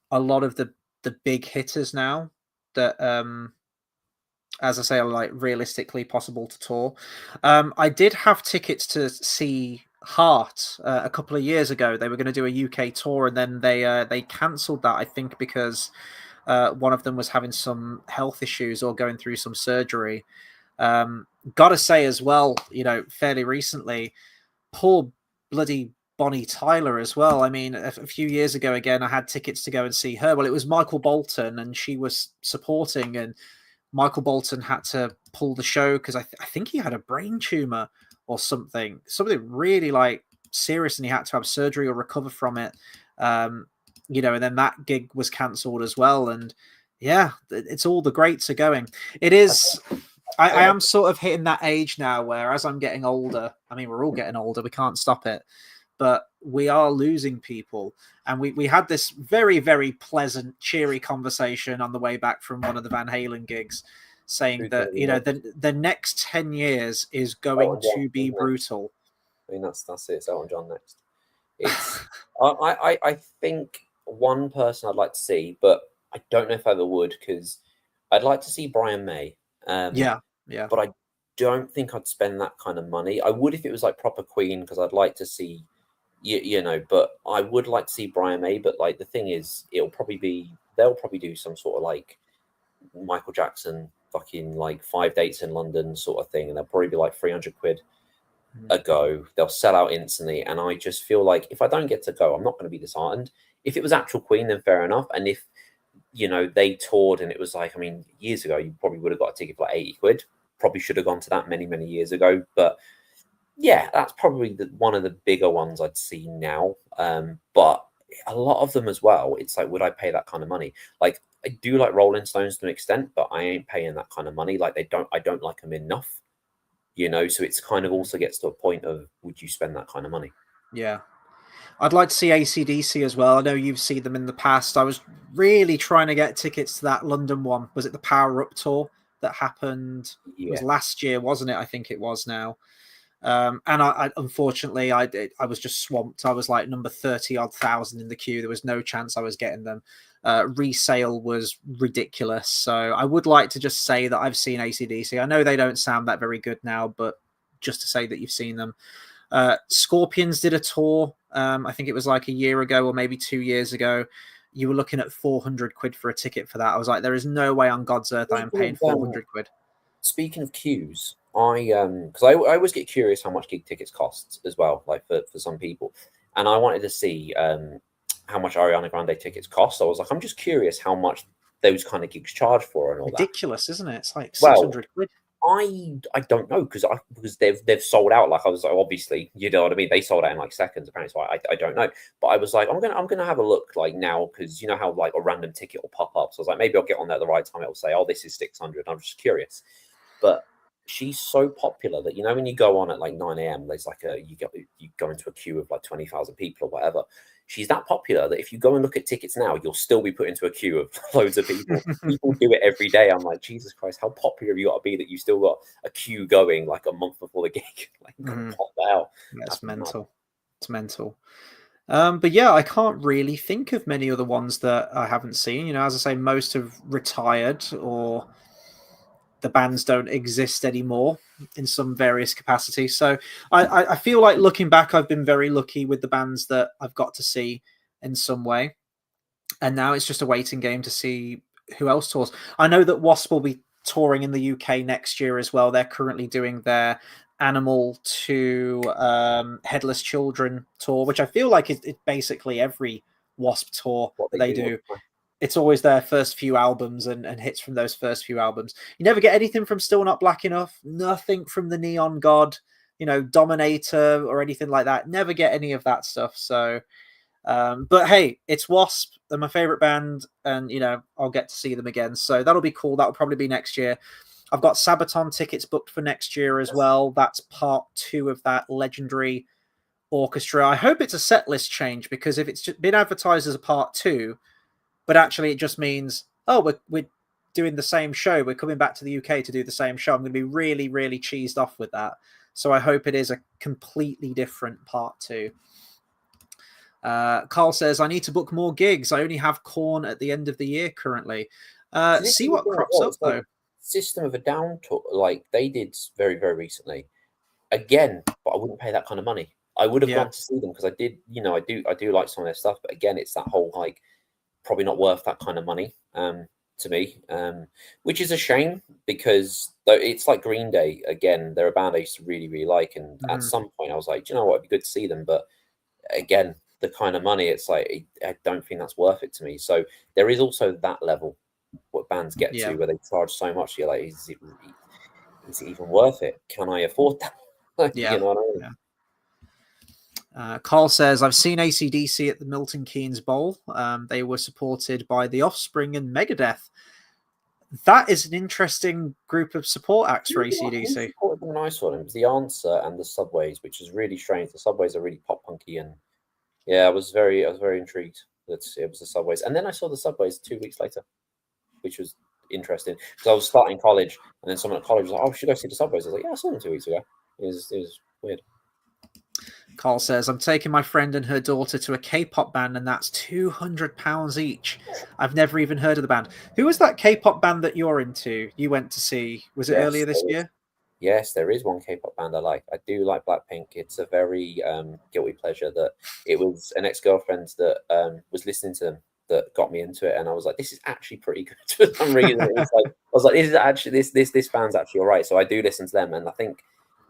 [SPEAKER 1] a lot of the big hitters now that as I say, are like realistically possible to tour. I did have tickets to see Heart a couple of years ago. They were going to do a UK tour, and then they cancelled that, I think, because one of them was having some health issues or going through some surgery. Gotta say as well, fairly recently, poor bloody Bonnie Tyler as well. I mean, a few years ago, again, I had tickets to go and see her. Well, it was Michael Bolton, and she was supporting, and Michael Bolton had to pull the show because I think he had a brain tumor or something really like serious, and he had to have surgery or recover from it. And then that gig was cancelled as well. And yeah, it's all the greats are going. It is. I am sort of hitting that age now where, as I'm getting older, I mean, we're all getting older, we can't stop it, but we are losing people. And we had this very, very pleasant, cheery conversation on the way back from one of the Van Halen gigs, saying that, the next 10 years is going to be brutal.
[SPEAKER 2] I mean, that's it. It's Elton John next. It's I think one person I'd like to see, but I don't know if I ever would, because I'd like to see Brian May.
[SPEAKER 1] Yeah.
[SPEAKER 2] But I don't think I'd spend that kind of money. I would if it was like proper Queen, because I'd like to see, but I would like to see Brian May. But like, the thing is, they'll probably do some sort of like Michael Jackson fucking like 5 dates in London sort of thing, and they'll probably be like 300 quid a go. They'll sell out instantly, and I just feel like if I don't get to go, I'm not going to be disheartened. If it was actual Queen, then fair enough. And if they toured and it was like, I mean, years ago, you probably would have got a ticket for like 80 quid. Probably should have gone to that many, many years ago. But yeah, that's probably one of the bigger ones I'd see now. But a lot of them as well, it's like, would I pay that kind of money? Like, I do like Rolling Stones to an extent, but I ain't paying that kind of money. Like, I don't like them enough, so it's kind of also gets to a point of, would you spend that kind of money?
[SPEAKER 1] Yeah. I'd like to see AC/DC as well. I know you've seen them in the past. I was really trying to get tickets to that London one. Was it the Power Up tour that happened?
[SPEAKER 2] Yeah.
[SPEAKER 1] It was last year, wasn't it? I think it was now. And I unfortunately, I was just swamped. I was like number 30 odd thousand in the queue. There was no chance I was getting them. Resale was ridiculous. So I would like to just say that I've seen AC/DC. I know they don't sound that very good now, but just to say that you've seen them. Scorpions did a tour. I think it was like a year ago or maybe 2 years ago. You were looking at 400 quid for a ticket for that. I was like, there is no way on God's earth I am paying 400 quid.
[SPEAKER 2] Speaking of queues, because I always get curious how much gig tickets cost as well, like for some people, and I wanted to see how much Ariana Grande tickets cost. So I was like, I'm just curious how much those kind of gigs charge for and all that.
[SPEAKER 1] Ridiculous, isn't it? It's like
[SPEAKER 2] Well,
[SPEAKER 1] 600 quid.
[SPEAKER 2] I don't know because they've sold out. Like I was like, obviously, you know what I mean. They sold out in like seconds apparently. So I don't know. But I was like, I'm gonna have a look like now because you know how like a random ticket will pop up. So I was like, maybe I'll get on there at the right time. It'll say, oh, this is 600. I'm just curious. But she's so popular that you know when you go on at like 9 a.m. there's like you go into a queue of like 20,000 people or whatever. She's that popular that if you go and look at tickets now, you'll still be put into a queue of loads of people. People do it every day. I'm like, Jesus Christ, how popular have you got to be that you still got a queue going like a month before the gig? Like, what the hell?
[SPEAKER 1] That's
[SPEAKER 2] That's mad.
[SPEAKER 1] mental. It's mental. But yeah, I can't really think of many other ones that I haven't seen. You know, as I say, most have retired or the bands don't exist anymore in some various capacity. So I feel like looking back, I've been very lucky with the bands that I've got to see in some way. And now it's just a waiting game to see who else tours. I know that Wasp will be touring in the UK next year as well. They're currently doing their Animal to Headless Children tour, which I feel like is basically every Wasp tour
[SPEAKER 2] What
[SPEAKER 1] that
[SPEAKER 2] they
[SPEAKER 1] they
[SPEAKER 2] do.
[SPEAKER 1] do. It's always their first few albums and hits from those first few albums. You never get anything from Still Not Black Enough, nothing from the Neon God, you know, Dominator or anything like that. Never get any of that stuff. So but hey, it's Wasp. They're my favorite band, and you know I'll get to see them again. So that'll be cool. That'll probably be next year. I've got Sabaton tickets booked for next year as well. That's part 2 of that legendary orchestra. I hope it's a set list change because if it's been advertised as a part 2, but actually it just means we're doing the same show. We're coming back to the UK to do the same show. I'm going to be really really cheesed off with that. So I hope it is a completely different part 2. Carl says, I need to book more gigs. I only have Corn at the end of the year currently.
[SPEAKER 2] So this
[SPEAKER 1] See
[SPEAKER 2] is the
[SPEAKER 1] what
[SPEAKER 2] thing as
[SPEAKER 1] crops
[SPEAKER 2] well.
[SPEAKER 1] up,
[SPEAKER 2] It's like
[SPEAKER 1] though.
[SPEAKER 2] System of a Down tour, like they did very very recently. Again, but I wouldn't pay that kind of money. I would have
[SPEAKER 1] Yeah.
[SPEAKER 2] gone to see them because I did, you know, I do like some of their stuff, but again, it's that whole like probably not worth that kind of money to me, which is a shame because though it's like Green Day again, they're a band I used to really really like, and at
[SPEAKER 1] Mm-hmm.
[SPEAKER 2] some point I was like, do you know what, it'd be good to see them, but again, the kind of money, it's like I don't think that's worth it to me. So there is also that level what bands get
[SPEAKER 1] Yeah.
[SPEAKER 2] to where they charge so much. You're like, is it even worth it? Can I afford that?
[SPEAKER 1] Yeah.
[SPEAKER 2] You know what I mean?
[SPEAKER 1] Yeah. Carl says, I've seen AC/DC at the Milton Keynes Bowl. They were supported by The Offspring and Megadeth. That is an interesting group of support acts for
[SPEAKER 2] Who
[SPEAKER 1] AC/DC.
[SPEAKER 2] supported them nice one? It was the Answer and the Subways, which is really strange. The Subways are really pop punky, and yeah, I was very intrigued that it was the Subways. And then I saw the Subways 2 weeks later, which was interesting because I was starting college, and then someone at college was like, "Oh, should I go see the Subways?" I was like, "Yeah, I saw them 2 weeks ago." It was weird.
[SPEAKER 1] Carl says, I'm taking my friend and her daughter to a K-pop band, and that's £200 each. I've never even heard of the band. Who was that K-pop band that you're into? You went to see? Was it
[SPEAKER 2] Yes,
[SPEAKER 1] earlier this
[SPEAKER 2] there is.
[SPEAKER 1] year?
[SPEAKER 2] Yes, there is one K-pop band I like. I do like Blackpink. It's a very guilty pleasure that it was an ex-girlfriend that was listening to them that got me into it, and I was like, "This is actually pretty good." For some reason, it was like I was like, "This is actually this band's actually all right." So I do listen to them, and I think,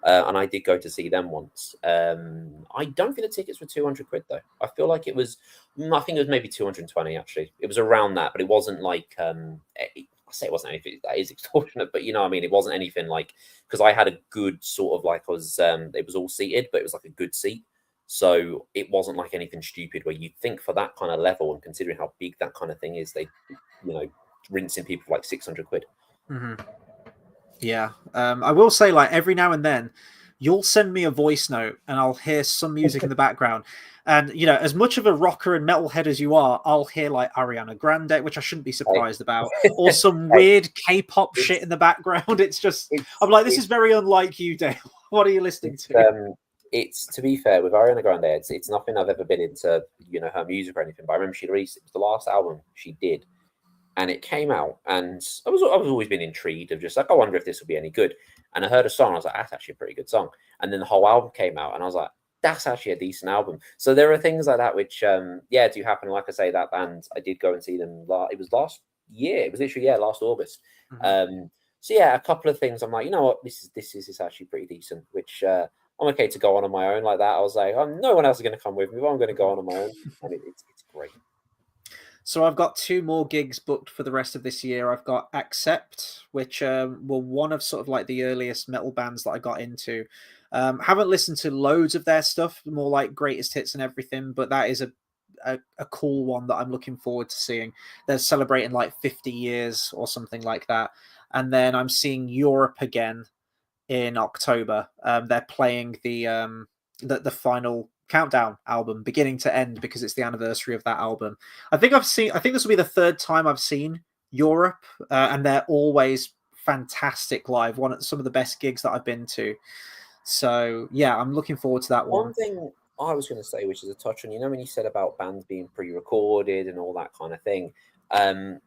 [SPEAKER 2] and I did go to see them once. I don't think the tickets were 200 quid though. I feel like it was. I think it was maybe 220 actually. It was around that, but it wasn't like I say it wasn't anything that is extortionate, but you know, what I mean, it wasn't anything like because I had a good sort of like I was it was all seated, but it was like a good seat. So it wasn't like anything stupid where you'd think for that kind of level and considering how big that kind of thing is, they rinsing people for like 600 quid.
[SPEAKER 1] Mm-hmm. Yeah. I will say, like, every now and then, you'll send me a voice note and I'll hear some music in the background. And, you know, as much of a rocker and metalhead as you are, I'll hear, like, Ariana Grande, which I shouldn't be
[SPEAKER 2] Hey,
[SPEAKER 1] surprised about, or some
[SPEAKER 2] hey,
[SPEAKER 1] weird K-pop shit
[SPEAKER 2] it's
[SPEAKER 1] in the background. It's just, I'm
[SPEAKER 2] it's
[SPEAKER 1] like, this is
[SPEAKER 2] it's
[SPEAKER 1] very unlike you, Dale. What are you listening
[SPEAKER 2] it's
[SPEAKER 1] to?
[SPEAKER 2] it's to be fair with Ariana Grande, it's nothing I've ever been into, her music or anything. But I remember she released it was the last album she did, and it came out, and I was always been intrigued of just like I wonder if this will be any good. And I heard a song, I was like, that's actually a pretty good song. And then the whole album came out, and I was like, that's actually a decent album. So there are things like that which, yeah, do happen. Like I say, that band I did go and see them. It was last year. It was literally last August.
[SPEAKER 1] Mhm.
[SPEAKER 2] Um, So yeah, a couple of things. I'm like, you know what, this is actually pretty decent. Which I'm okay to go on my own like that. I was like, no one else is going to come with me, but I'm going to go on my own, and it's great.
[SPEAKER 1] So I've got two more gigs booked for the rest of this year. I've got Accept, which were one of sort of like the earliest metal bands that I got into. Haven't listened to loads of their stuff, more like greatest hits and everything, but that is a cool one that I'm looking forward to seeing. They're celebrating like 50 years or something like that. And then I'm seeing Europe again in October. They're playing the final countdown album, beginning to end, because it's the anniversary of that album. I think this will be the third time I've seen Europe, and they're always fantastic live. Some of the best gigs that I've been to. So yeah, I'm looking forward to that
[SPEAKER 2] One
[SPEAKER 1] one.
[SPEAKER 2] thing I was going to say, which is a touch on, when you said about bands being pre-recorded and all that kind of thing.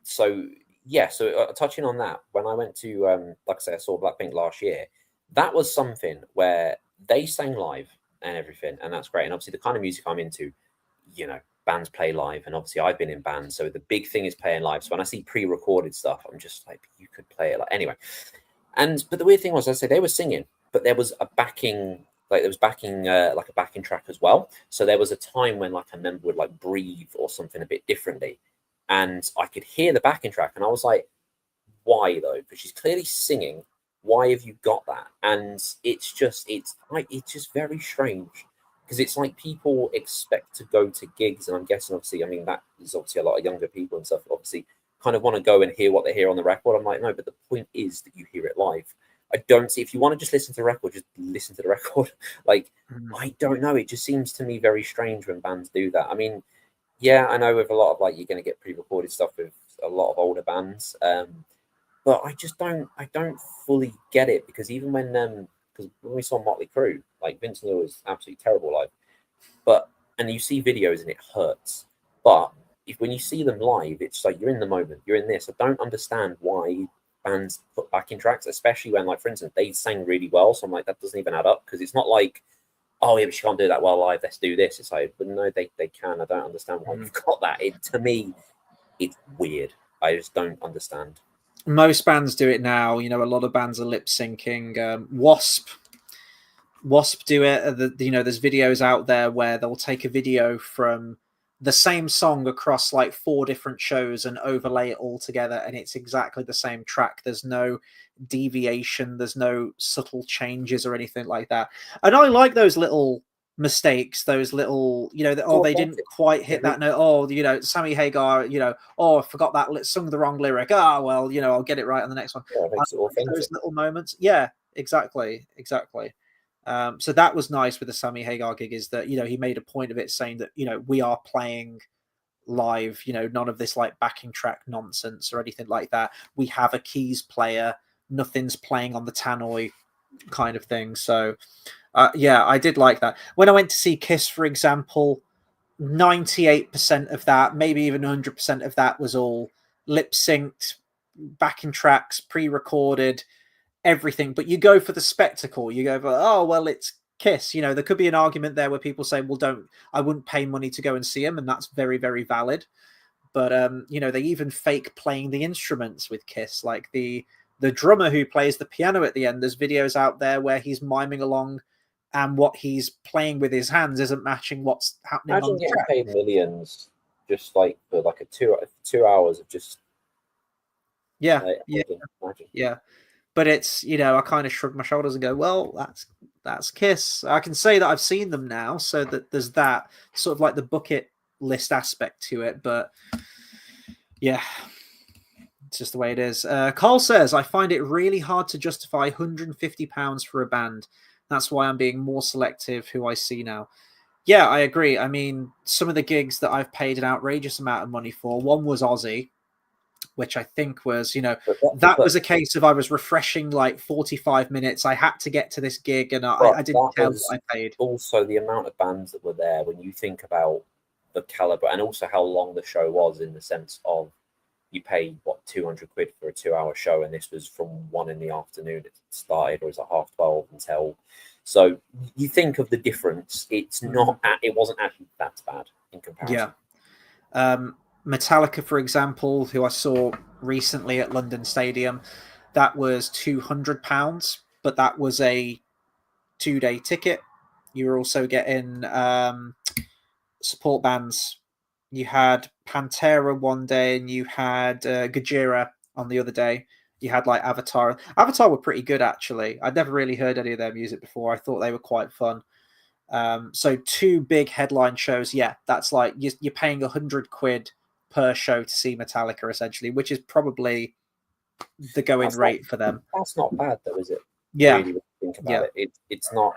[SPEAKER 2] So yeah, so touching on that, when I went to, like I said, I saw Blackpink last year. That was something where they sang live and everything, and that's great. And obviously, the kind of music I'm into, bands play live, and obviously, I've been in bands, so the big thing is playing live. So when I see pre-recorded stuff, I'm just like, you could play it like anyway. But the weird thing was, I said they were singing, but there was a backing, like there was backing, like a backing track as well. So there was a time when like a member would like breathe or something a bit differently, and I could hear the backing track, and I was like, why though? Because she's clearly singing. Why have you got that? And it's just very strange because it's like people expect to go to gigs, and I'm guessing obviously, I mean that is obviously a lot of younger people and stuff. Obviously, kind of want to go and hear what they hear on the record. I'm like, no, but the point is that you hear it live. I don't see if you want to just listen to the record, just listen to the record. Like, I don't know. It just seems to me very strange when bands do that. I mean, yeah, I know with a lot of like you're going to get pre-recorded stuff with a lot of older bands, but I don't fully get it because even because when we saw Motley Crue, like Vince Neil was absolutely terrible live, but and you see videos and it hurts, but when you see them live, it's like you're in the moment, you're in this. I don't understand why bands put backing tracks, especially when, like, for instance, they sang really well. So I'm like, that doesn't even add up because it's not like, oh yeah, but she can't do that well live. Let's do this. It's like, but no, they can. I don't understand why you've got that. To me, it's weird. I just don't understand.
[SPEAKER 1] Most bands do it now. A lot of bands are lip syncing. Wasp do it. There's videos out there where they'll take a video from the same song across like 4 different shows and overlay it all together, and it's exactly the same track. There's no deviation, there's no subtle changes or anything like that. And I like those little mistakes, those little,
[SPEAKER 2] It's
[SPEAKER 1] oh, they didn't
[SPEAKER 2] authentic.
[SPEAKER 1] quite
[SPEAKER 2] It
[SPEAKER 1] hit
[SPEAKER 2] really,
[SPEAKER 1] that note. Oh, Sammy Hagar, oh, I forgot that, sung the wrong lyric. Ah, well, I'll get it right on the next one.
[SPEAKER 2] yeah, it
[SPEAKER 1] I
[SPEAKER 2] makes it
[SPEAKER 1] like those
[SPEAKER 2] authentic.
[SPEAKER 1] little moments. Yeah, exactly. So that was nice with the Sammy Hagar gig, is that he made a point of it, saying that we are playing live, none of this like backing track nonsense or anything like that. We have a keys player, nothing's playing on the tannoy kind of thing. So yeah, I did like that. When I went to see Kiss, for example, 98% of that, maybe even 100% of that, was all lip synced, backing tracks, pre-recorded, everything. But you go for the spectacle. You go for, oh well, it's Kiss. There could be an argument there where people say, well, I wouldn't pay money to go and see him, and that's very, very valid. But they even fake playing the instruments with Kiss, like the drummer who plays the piano at the end. There's videos out there where he's miming along, and what he's playing with his hands isn't matching what's happening on
[SPEAKER 2] Imagine
[SPEAKER 1] the
[SPEAKER 2] getting
[SPEAKER 1] track.
[SPEAKER 2] paid millions just like for like a 2 hours of just
[SPEAKER 1] Yeah,
[SPEAKER 2] like
[SPEAKER 1] yeah,
[SPEAKER 2] imagine.
[SPEAKER 1] yeah. But it's, I kind of shrug my shoulders and go, well, that's Kiss. I can say that I've seen them now, so that there's that sort of like the bucket list aspect to it. But yeah, it's just the way it is. Carl says, I find it really hard to justify £150 for a band. That's why I'm being more selective who I see now. Yeah, I agree. I mean, some of the gigs that I've paid an outrageous amount of money for, one was Aussie, which I think was,
[SPEAKER 2] But
[SPEAKER 1] that was a case of I was refreshing like 45 minutes. I had to get to this gig, and I didn't
[SPEAKER 2] that
[SPEAKER 1] care what
[SPEAKER 2] was
[SPEAKER 1] I paid.
[SPEAKER 2] also the amount of bands that were there when you think about the caliber and also how long the show was in the sense of you pay what 200 quid for a 2 hour show, and this was from 1 in the afternoon. It started, or is it 12:30 until? So you think of the difference. It's not. It wasn't actually that bad in
[SPEAKER 1] Yeah.
[SPEAKER 2] comparison.
[SPEAKER 1] Metallica, for example, who I saw recently at London Stadium, that was £200, but that was a 2-day ticket. You were also getting support bands. You had Pantera one day, and you had Gojira on the other day. You had like Avatar. Avatar were pretty good actually. I'd never really heard any of their music before. I thought they were quite fun. So 2 big headline shows. Yeah, that's like you're paying £100 per show to see Metallica essentially, which is probably the going rate for them.
[SPEAKER 2] That's not bad though, is it?
[SPEAKER 1] Yeah,
[SPEAKER 2] Really, when you think about
[SPEAKER 1] yeah.
[SPEAKER 2] it's not.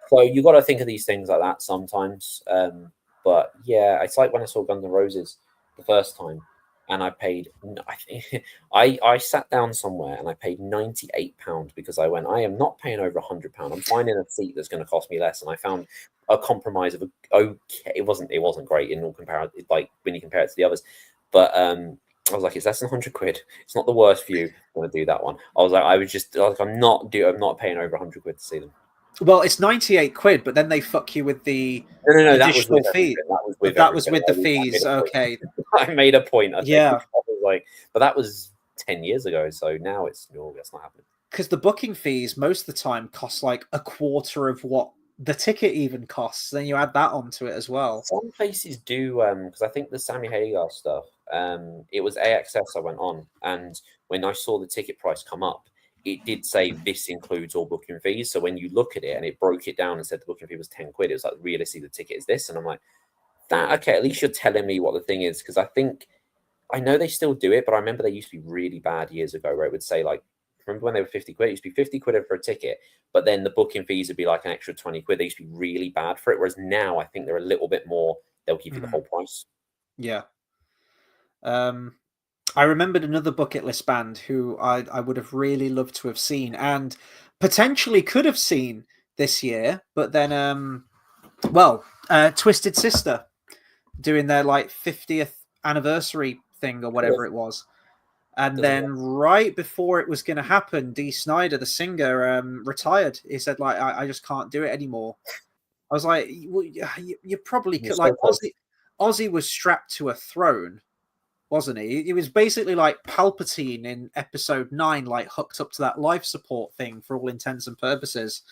[SPEAKER 2] So you got to think of these things like that sometimes. But yeah, it's like when I saw Guns N' Roses the first time, and I paid. I sat down somewhere and I paid £98 because I went. I am not paying over £100. I'm finding a seat that's going to cost me less, and I found a compromise of okay. It wasn't great in all comparison. Like when you compare it to the others, but I was like, it's less than £100. It's not the worst view. I'm gonna do that one. I was like, I'm not paying over £100 to see them.
[SPEAKER 1] Well, it's £98, but then they fuck you with the
[SPEAKER 2] No, that was
[SPEAKER 1] additional
[SPEAKER 2] with
[SPEAKER 1] fee.
[SPEAKER 2] everything. That was with
[SPEAKER 1] That was
[SPEAKER 2] everything.
[SPEAKER 1] with the
[SPEAKER 2] I made
[SPEAKER 1] fees.
[SPEAKER 2] a point.
[SPEAKER 1] Okay.
[SPEAKER 2] I made a point. I think.
[SPEAKER 1] Yeah.
[SPEAKER 2] I was like, but that was 10 years ago. So now it's no, that's not happening.
[SPEAKER 1] Because the booking fees most of the time cost like a quarter of what the ticket even costs. Then you add that onto it as well.
[SPEAKER 2] Some places do because I think the Sammy Hagar stuff. It was AXS I went on, and when I saw the ticket price come up, it did say this includes all booking fees. So when you look at it and it broke it down and said the booking fee was £10, it was like realistically the ticket is this, and I'm like, that okay. At least you're telling me what the thing is because I know they still do it, but I remember they used to be really bad years ago where it would say like. Remember when they were £50? It used to be £50 for a ticket, but then the booking fees would be like an extra £20. They used to be really bad for it. Whereas now I think they're a little bit more, they'll give you the whole price.
[SPEAKER 1] Yeah. I remembered another bucket list band who I would have really loved to have seen and potentially could have seen this year, but then Twisted Sister doing their like 50th anniversary thing or whatever it was. And
[SPEAKER 2] Doesn't
[SPEAKER 1] then right before it was going to happen, Dee Snider, the singer, retired. He said, like, I just can't do it anymore. I was like, well, you probably
[SPEAKER 2] You're
[SPEAKER 1] could.
[SPEAKER 2] so
[SPEAKER 1] Like,
[SPEAKER 2] close.
[SPEAKER 1] Ozzy was strapped to a throne, wasn't he? He was basically like Palpatine in Episode 9, like hooked up to that life support thing for all intents and purposes.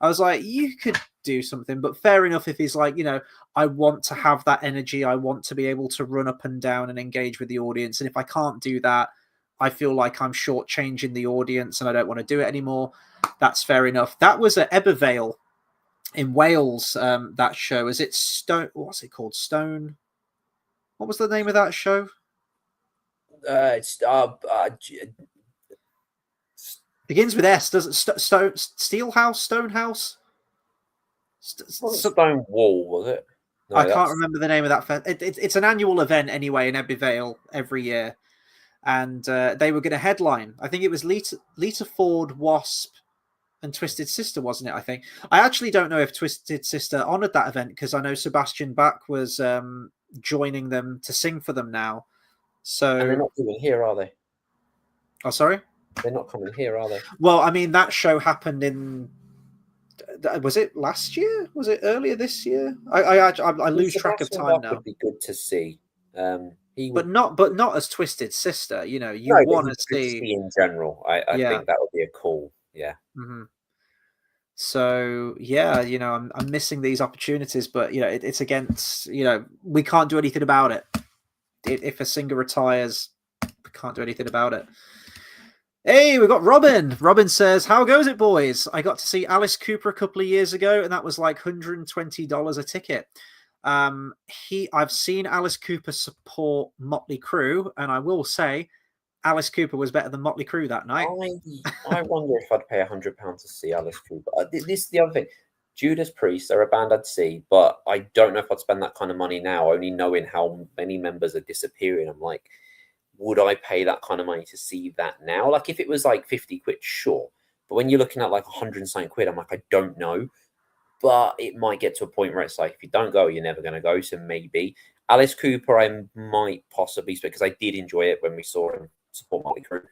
[SPEAKER 1] I was like, you could do something, but fair enough if he's like, I want to have that energy. I want to be able to run up and down and engage with the audience. And if I can't do that, I feel like I'm shortchanging the audience and I don't want to do it anymore. That's fair enough. That was at Ebervale in Wales, that show. Is it Stone? What's it called? Stone? What was the name of that show?
[SPEAKER 2] It's
[SPEAKER 1] Begins with S, does it? Steelhouse? Stonehouse?
[SPEAKER 2] Stone Wall, was it? No,
[SPEAKER 1] I can't remember the name of that. It's an annual event anyway in Ebbw every year, and they were going to headline. I think it was Lita Ford, Wasp, and Twisted Sister, wasn't it? I think. I actually don't know if Twisted Sister honoured that event because I know Sebastian Bach was joining them to sing for them now. So,
[SPEAKER 2] and they're not doing here, are they?
[SPEAKER 1] oh, sorry.
[SPEAKER 2] They're not coming here, are they?
[SPEAKER 1] Well, I mean that show happened in. Was it last year? Was it earlier this year? I lose track of time now.
[SPEAKER 2] Would be good to see. He
[SPEAKER 1] but
[SPEAKER 2] would,
[SPEAKER 1] not as Twisted Sister. You
[SPEAKER 2] no, but
[SPEAKER 1] want
[SPEAKER 2] he's
[SPEAKER 1] to
[SPEAKER 2] good to
[SPEAKER 1] see.
[SPEAKER 2] see in general. I
[SPEAKER 1] Yeah.
[SPEAKER 2] think that would be a cool, yeah.
[SPEAKER 1] Mm-hmm. So yeah, I'm missing these opportunities, but it's against. We can't do anything about it. If a singer retires, we can't do anything about it. Hey, we got Robin. Robin says, "How goes it, boys? I got to see Alice Cooper a couple of years ago, and that was like $120 a ticket. I've seen Alice Cooper support Motley Crue, and I will say, Alice Cooper was better than Motley Crue that night.
[SPEAKER 2] I wonder if I'd pay £100 to see Alice Cooper. This is the other thing. Judas Priest, they're a band I'd see, but I don't know if I'd spend that kind of money now, only knowing how many members are disappearing. I'm like, would I pay that kind of money to see that now? Like if it was like £50, sure. But when you're looking at like 100 and something quid, I'm like, I don't know. But it might get to a point where it's like, if you don't go, you're never going to go. So maybe Alice Cooper, I might possibly, because I did enjoy it when we saw him support Motley Crue.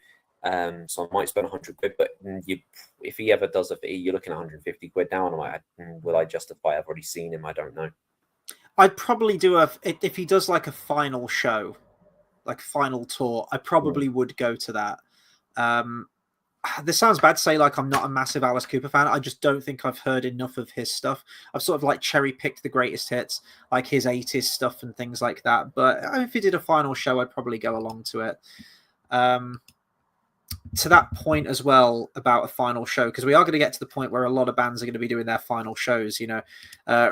[SPEAKER 2] So I might spend £100, but if he ever does you're looking at £150 now, and I'm like, will I justify? I've already seen him. I don't know.
[SPEAKER 1] I'd probably do if he does like a final show, like final tour. I probably would go to that. this sounds bad to say like I'm not a massive Alice Cooper fan. I just don't think I've heard enough of his stuff. I've sort of like cherry picked the greatest hits, like his 80s stuff and things like that. But if he did a final show, I'd probably go along to it. To that point as well about a final show, because we are going to get to the point where a lot of bands are going to be doing their final shows.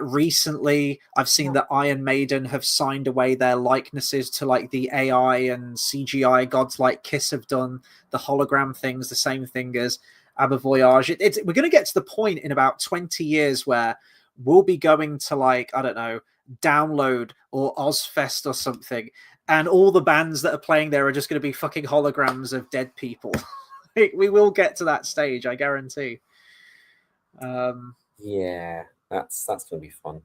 [SPEAKER 1] Recently I've seen that Iron Maiden have signed away their likenesses to like the AI and CGI gods like Kiss have done the hologram things, the same thing as ABBA Voyage. We're going to get to the point in about 20 years where we'll be going to like, I don't know, Download or Ozfest or something, and all the bands that are playing there are just going to be fucking holograms of dead people. We will get to that stage, I guarantee.
[SPEAKER 2] Yeah, that's gonna be fun.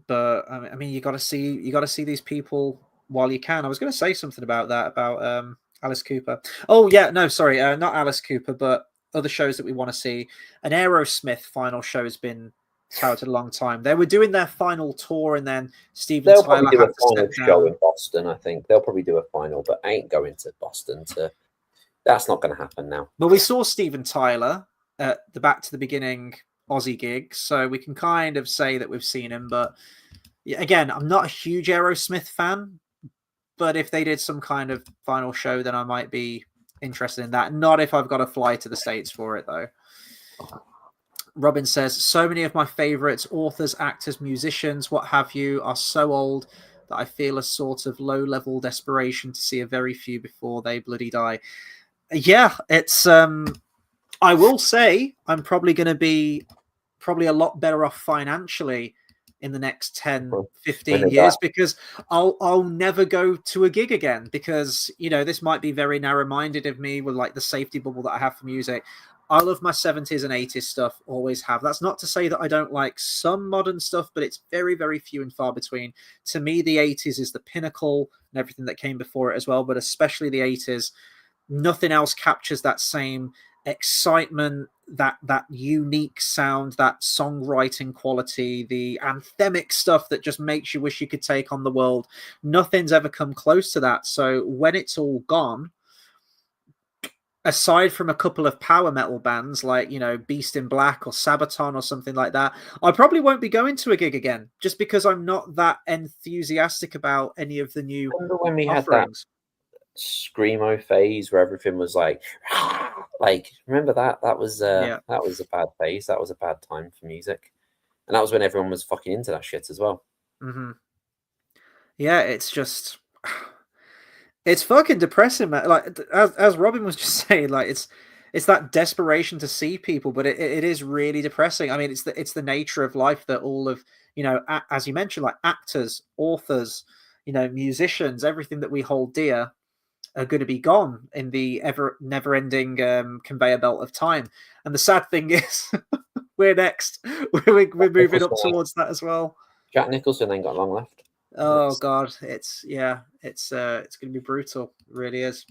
[SPEAKER 1] But I mean, you got to see these people while you can. I was going to say something about that about Alice Cooper. Oh yeah, no, sorry, not Alice Cooper, but other shows that we want to see. An Aerosmith final show has been touted a long time. They were doing their final tour, and then Steven
[SPEAKER 2] They'll probably
[SPEAKER 1] Tyler
[SPEAKER 2] do
[SPEAKER 1] had
[SPEAKER 2] a
[SPEAKER 1] to
[SPEAKER 2] final
[SPEAKER 1] step
[SPEAKER 2] show
[SPEAKER 1] down.
[SPEAKER 2] in Boston. I think they'll probably do a final, but I ain't going to Boston to. That's not going to happen now.
[SPEAKER 1] But we saw Steven Tyler at the Back to the Beginning Aussie gig, so we can kind of say that we've seen him. But again, I'm not a huge Aerosmith fan, but if they did some kind of final show, then I might be interested in that. Not if I've got to fly to the States for it, though. Robin says, so many of my favorites, authors, actors, musicians, what have you, are so old that I feel a sort of low-level desperation to see a very few before they bloody die. Yeah, it's I will say I'm probably going to be a lot better off financially in the next 10, 15 years, because I'll never go to a gig again, because this might be very narrow-minded of me with like the safety bubble that I have for music. I love my 70s and 80s stuff, always have. That's not to say that I don't like some modern stuff, but it's very, very few and far between. To me, the 80s is the pinnacle and everything that came before it as well, but especially the 80s. Nothing else captures that same excitement, that unique sound, that songwriting quality, the anthemic stuff that just makes you wish you could take on the world. Nothing's ever come close to that. So when it's all gone, aside from a couple of power metal bands like Beast in Black or Sabaton or something like that, I probably won't be going to a gig again, just because I'm not that enthusiastic about any of the new
[SPEAKER 2] Remember when we
[SPEAKER 1] offerings.
[SPEAKER 2] had that screamo phase where everything was like remember that was
[SPEAKER 1] Yeah.
[SPEAKER 2] that was a bad phase. That was a bad time for music, and that was when everyone was fucking into that shit as well.
[SPEAKER 1] Mm-hmm. Yeah, it's just it's fucking depressing, man. Like as Robin was just saying, like it's that desperation to see people, but it is really depressing. I mean, it's the nature of life that all of as you mentioned, like actors, authors, musicians, everything that we hold dear are going to be gone in the never ending conveyor belt of time. And the sad thing is, we're next. We're moving up towards that as well.
[SPEAKER 2] Jack Nicholson ain't got long left.
[SPEAKER 1] Oh God, it's going to be brutal. It really is.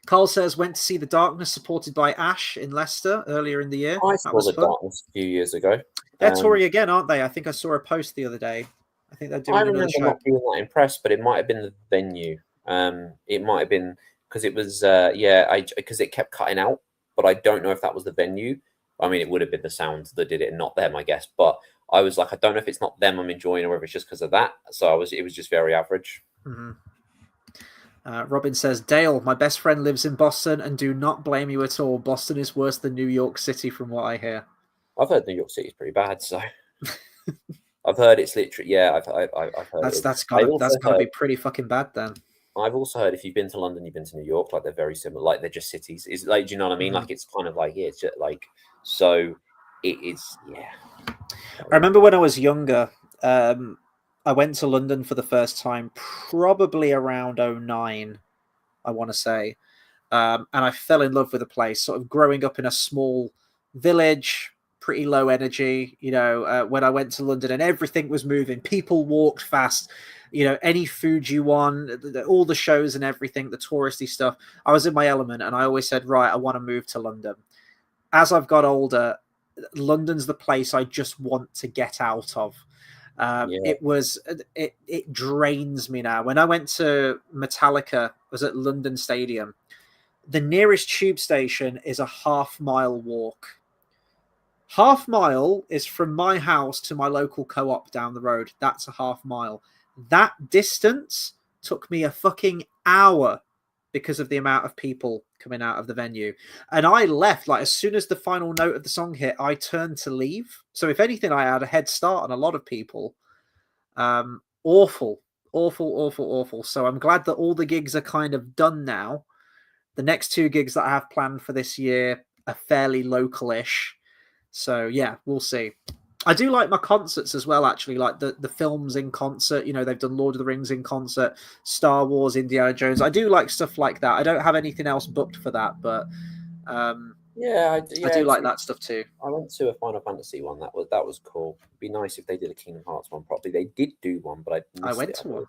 [SPEAKER 1] Carl says went to see The Darkness supported by Ash in Leicester earlier in the year.
[SPEAKER 2] I
[SPEAKER 1] That
[SPEAKER 2] saw
[SPEAKER 1] was
[SPEAKER 2] The
[SPEAKER 1] fun.
[SPEAKER 2] Darkness a few years ago.
[SPEAKER 1] They're touring again, aren't they? I think I saw a post the other day. I think they're
[SPEAKER 2] I
[SPEAKER 1] doing another
[SPEAKER 2] remember
[SPEAKER 1] show.
[SPEAKER 2] not being that impressed, but it might have been the venue. It might have been because it was because it kept cutting out, but I don't know if that was the venue. I mean, it would have been the sound that did it, not them, I guess. But I was like, I don't know if it's not them I'm enjoying or if it's just because of that. So it was just very average.
[SPEAKER 1] Mm-hmm. Robin says, Dale, my best friend lives in Boston, and do not blame you at all. Boston is worse than New York City, from what I hear.
[SPEAKER 2] I've heard New York City is pretty bad, so I've heard it's literally I've heard
[SPEAKER 1] that's gotta be pretty fucking bad then.
[SPEAKER 2] I've also heard if you've been to London, you've been to New York, like they're very similar, like they're just cities. Is like, do you know what I mean?
[SPEAKER 1] Mm-hmm.
[SPEAKER 2] Like it's kind of like it's just like so. It is, yeah.
[SPEAKER 1] I remember when I was younger, I went to London for the first time, probably around 09, I want to say. And I fell in love with the place, sort of growing up in a small village, pretty low energy. When I went to London and everything was moving, people walked fast, any food you want, all the shows and everything, the touristy stuff. I was in my element, and I always said, right, I want to move to London. As I've got older, London's the place I just want to get out of. It drains me now. When I went to Metallica, I was at London Stadium. the nearest tube station is a half-mile walk. Half-mile is from my house to my local co-op down the road. That's a half-mile. That distance took me a fucking hour because of the amount of people coming out of the venue. And I left, like, as soon as the final note of the song hit, I turned to leave. So if anything, I had a head start on a lot of people. Awful, awful, awful, awful. So I'm glad that all the gigs are kind of done now. The next 2 gigs that I have planned for this year are fairly local-ish. So yeah, we'll see. I do like my concerts as well, actually, like the films in concert. You know, they've done Lord of the Rings in concert, Star Wars, Indiana Jones. I do like stuff like that. I don't have anything else booked for that, but
[SPEAKER 2] yeah,
[SPEAKER 1] I do like that stuff too.
[SPEAKER 2] I went to a Final Fantasy one. That was cool. It'd be nice if they did a Kingdom Hearts one properly. They did do one, but I missed
[SPEAKER 1] I went
[SPEAKER 2] it.
[SPEAKER 1] to one.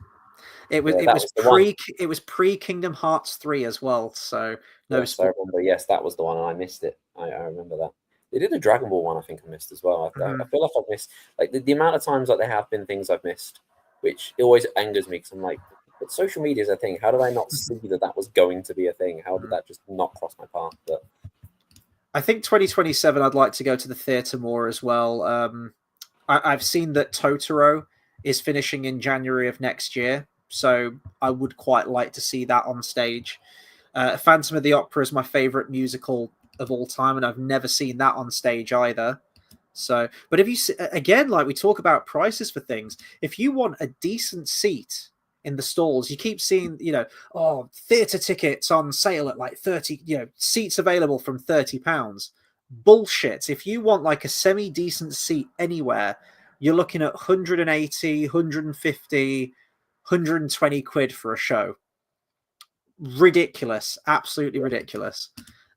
[SPEAKER 1] It was pre Kingdom Hearts 3 as well, so no
[SPEAKER 2] yes, I remember. Yes, that was the one, and I missed it. I remember that. They did a Dragon Ball one. I think I missed as well. I feel like I've missed like the amount of times that there have been things I've missed, which always angers me because I'm like, but social media is a thing. How did I not see that was going to be a thing? How did that just not cross my path? But
[SPEAKER 1] I think 2027, I'd like to go to the theatre more as well. I've seen that Totoro is finishing in January of next year, so I would quite like to see that on stage. Phantom of the Opera is my favourite musical of all time, and I've never seen that on stage either. So, but if you again, like we talk about prices for things, if you want a decent seat in the stalls, you keep seeing, you know, oh, theatre tickets on sale at like 30, you know, seats available from £30. Bullshit. If you want like a semi decent seat anywhere, you're looking at 180, 150, 120 quid for a show. Ridiculous. Absolutely ridiculous.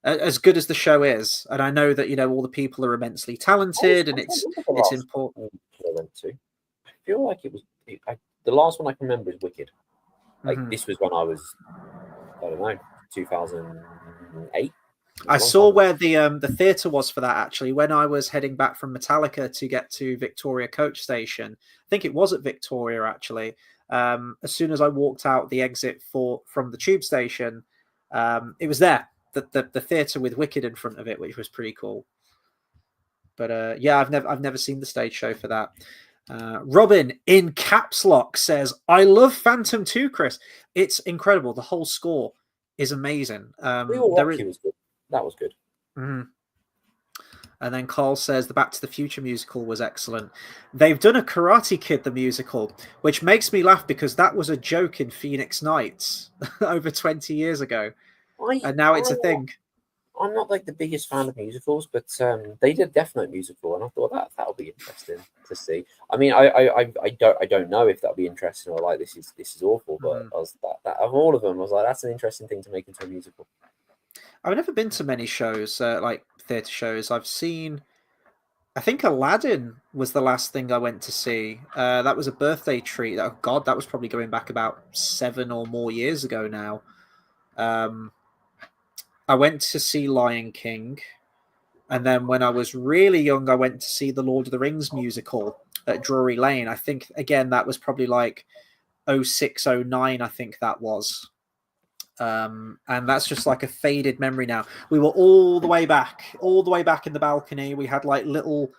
[SPEAKER 1] As good as the show is, and I know that, you know, all the people are immensely talented, and it's important.
[SPEAKER 2] I went to. I feel like it was the last one I can remember is Wicked. Like this was when I was, I don't know, 2008.
[SPEAKER 1] I saw where the theatre was for that, actually, when I was heading back from Metallica to get to Victoria Coach Station. I think it was at Victoria, actually. As soon as I walked out the exit from the tube station, it was there. The theatre with Wicked in front of it, which was pretty cool. But yeah, I've never seen the stage show for that. Robin in caps lock says, "I love Phantom 2, Chris. It's incredible. The whole score is amazing.
[SPEAKER 2] Was good. That was good."
[SPEAKER 1] Mm-hmm. And then Carl says the Back to the Future musical was excellent. They've done a Karate Kid the musical, which makes me laugh because that was a joke in Phoenix Nights over 20 years ago. And now it's a thing.
[SPEAKER 2] I'm not like the biggest fan of musicals, but they did a Death Note musical, and I thought that'll be interesting to see. I mean, I don't know if that'll be interesting or like this is awful, but I was that of all of them, I was like, that's an interesting thing to make into a musical.
[SPEAKER 1] I've never been to many shows, like theatre shows. I've seen, I think Aladdin was the last thing I went to see. That was a birthday treat. Oh God, that was probably going back about 7 or more years ago now. I went to see Lion King, and then when I was really young, I went to see the Lord of the Rings musical at Drury Lane. I think, again, that was probably like 06, 09, I think that was. And that's just like a faded memory now. We were all the way back in the balcony. We had like little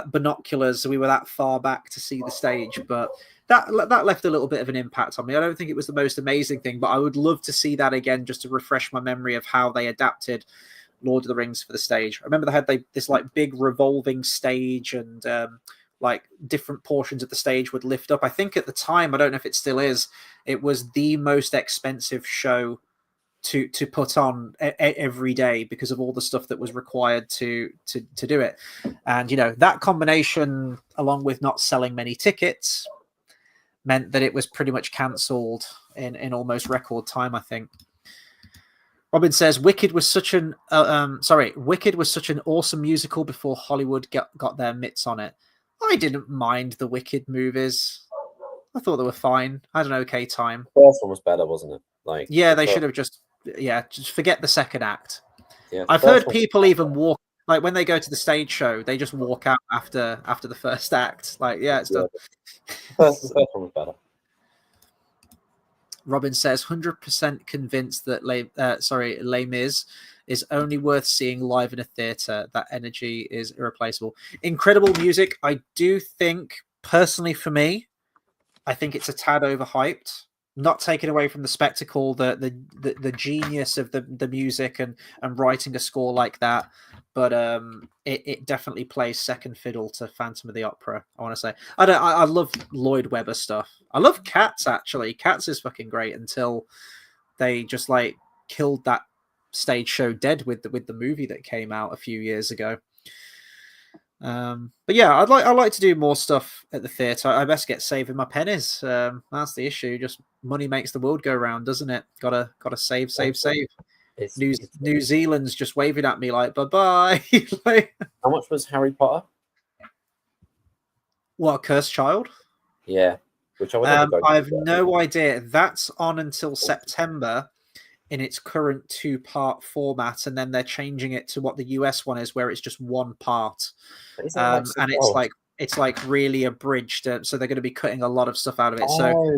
[SPEAKER 1] binoculars, so we were that far back to see the stage, but that left a little bit of an impact on me. I don't think it was the most amazing thing, but I would love to see that again, just to refresh my memory of how they adapted Lord of the Rings for the stage. I remember they had this like big revolving stage, and like different portions of the stage would lift up. I think at the time, I don't know if it still is, it was the most expensive show to put on every day because of all the stuff that was required to do it. And, you know, that combination, along with not selling many tickets, meant that it was pretty much cancelled in almost record time, I think. Robin says Wicked was such an awesome musical before Hollywood got their mitts on it. I didn't mind the Wicked movies. I thought they were fine. I had an okay time.
[SPEAKER 2] The first one was better, wasn't it? Like,
[SPEAKER 1] yeah, they should have just forget the second act. Yeah, I've heard people even walk, like when they go to the stage show, they just walk out after the first act. Like, yeah, it's done.
[SPEAKER 2] The first one was better.
[SPEAKER 1] Robin says 100% convinced that Les Mis is only worth seeing live in a theater. That energy is irreplaceable. Incredible music. I do think, personally, for me, I think it's a tad overhyped. Not taken away from the spectacle, the genius of the music and writing a score like that, but it definitely plays second fiddle to Phantom of the Opera. I want to say I love Lloyd Webber stuff. I love Cats actually. Cats is fucking great until they just like killed that stage show dead with the movie that came out a few years ago. But yeah, I'd like to do more stuff at the theatre. I best get saving my pennies. That's the issue. Just money makes the world go round, doesn't it? Gotta save. New Zealand's just waving at me like bye bye. Like,
[SPEAKER 2] how much was Harry Potter?
[SPEAKER 1] What, Cursed Child?
[SPEAKER 2] Yeah, which I would never go to.
[SPEAKER 1] I have no idea. That's on until September in its current 2-part format, and then they're changing it to what the US one is, where it's just one part. And it's like really abridged, so they're going to be cutting a lot of stuff out of it. So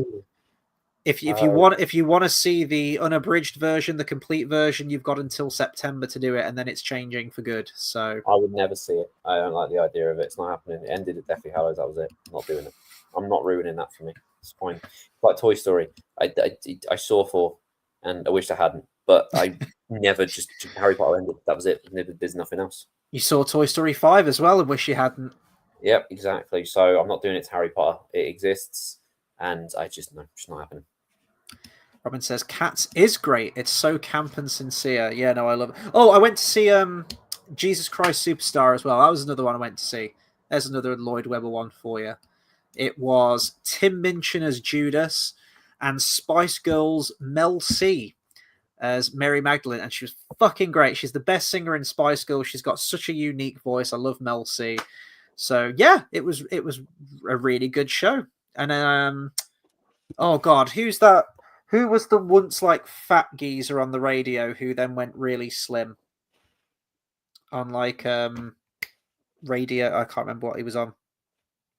[SPEAKER 1] if you want to see the unabridged version, the complete version, you've got until September to do it, and then it's changing for good. So
[SPEAKER 2] I would never see it. I don't like the idea of it. It's not happening. It ended at Deathly Hallows. That was it. I'm not doing it. I'm not ruining that for me. It's fine. Like Toy Story, I saw 4, and I wished I hadn't. But I never just Harry Potter ended. That was it. There's nothing else.
[SPEAKER 1] You saw Toy Story 5 as well and wish you hadn't.
[SPEAKER 2] Yep, exactly. So I'm not doing it to Harry Potter. It exists, and I just no, it's not happening.
[SPEAKER 1] Robin says Cats is great. It's so camp and sincere. Yeah, no, I love it. Oh, I went to see Jesus Christ Superstar as well. That was another one I went to see. There's another Lloyd Webber one for you. It was Tim Minchin as Judas and Spice Girls Mel C as Mary Magdalene, and she was fucking great. She's the best singer in Spice Girls. She's got such a unique voice. I love Mel C. So yeah, it was a really good show. And oh god, who's that? Who was the once like fat geezer on the radio who then went really slim on like radio? I can't remember what he was on.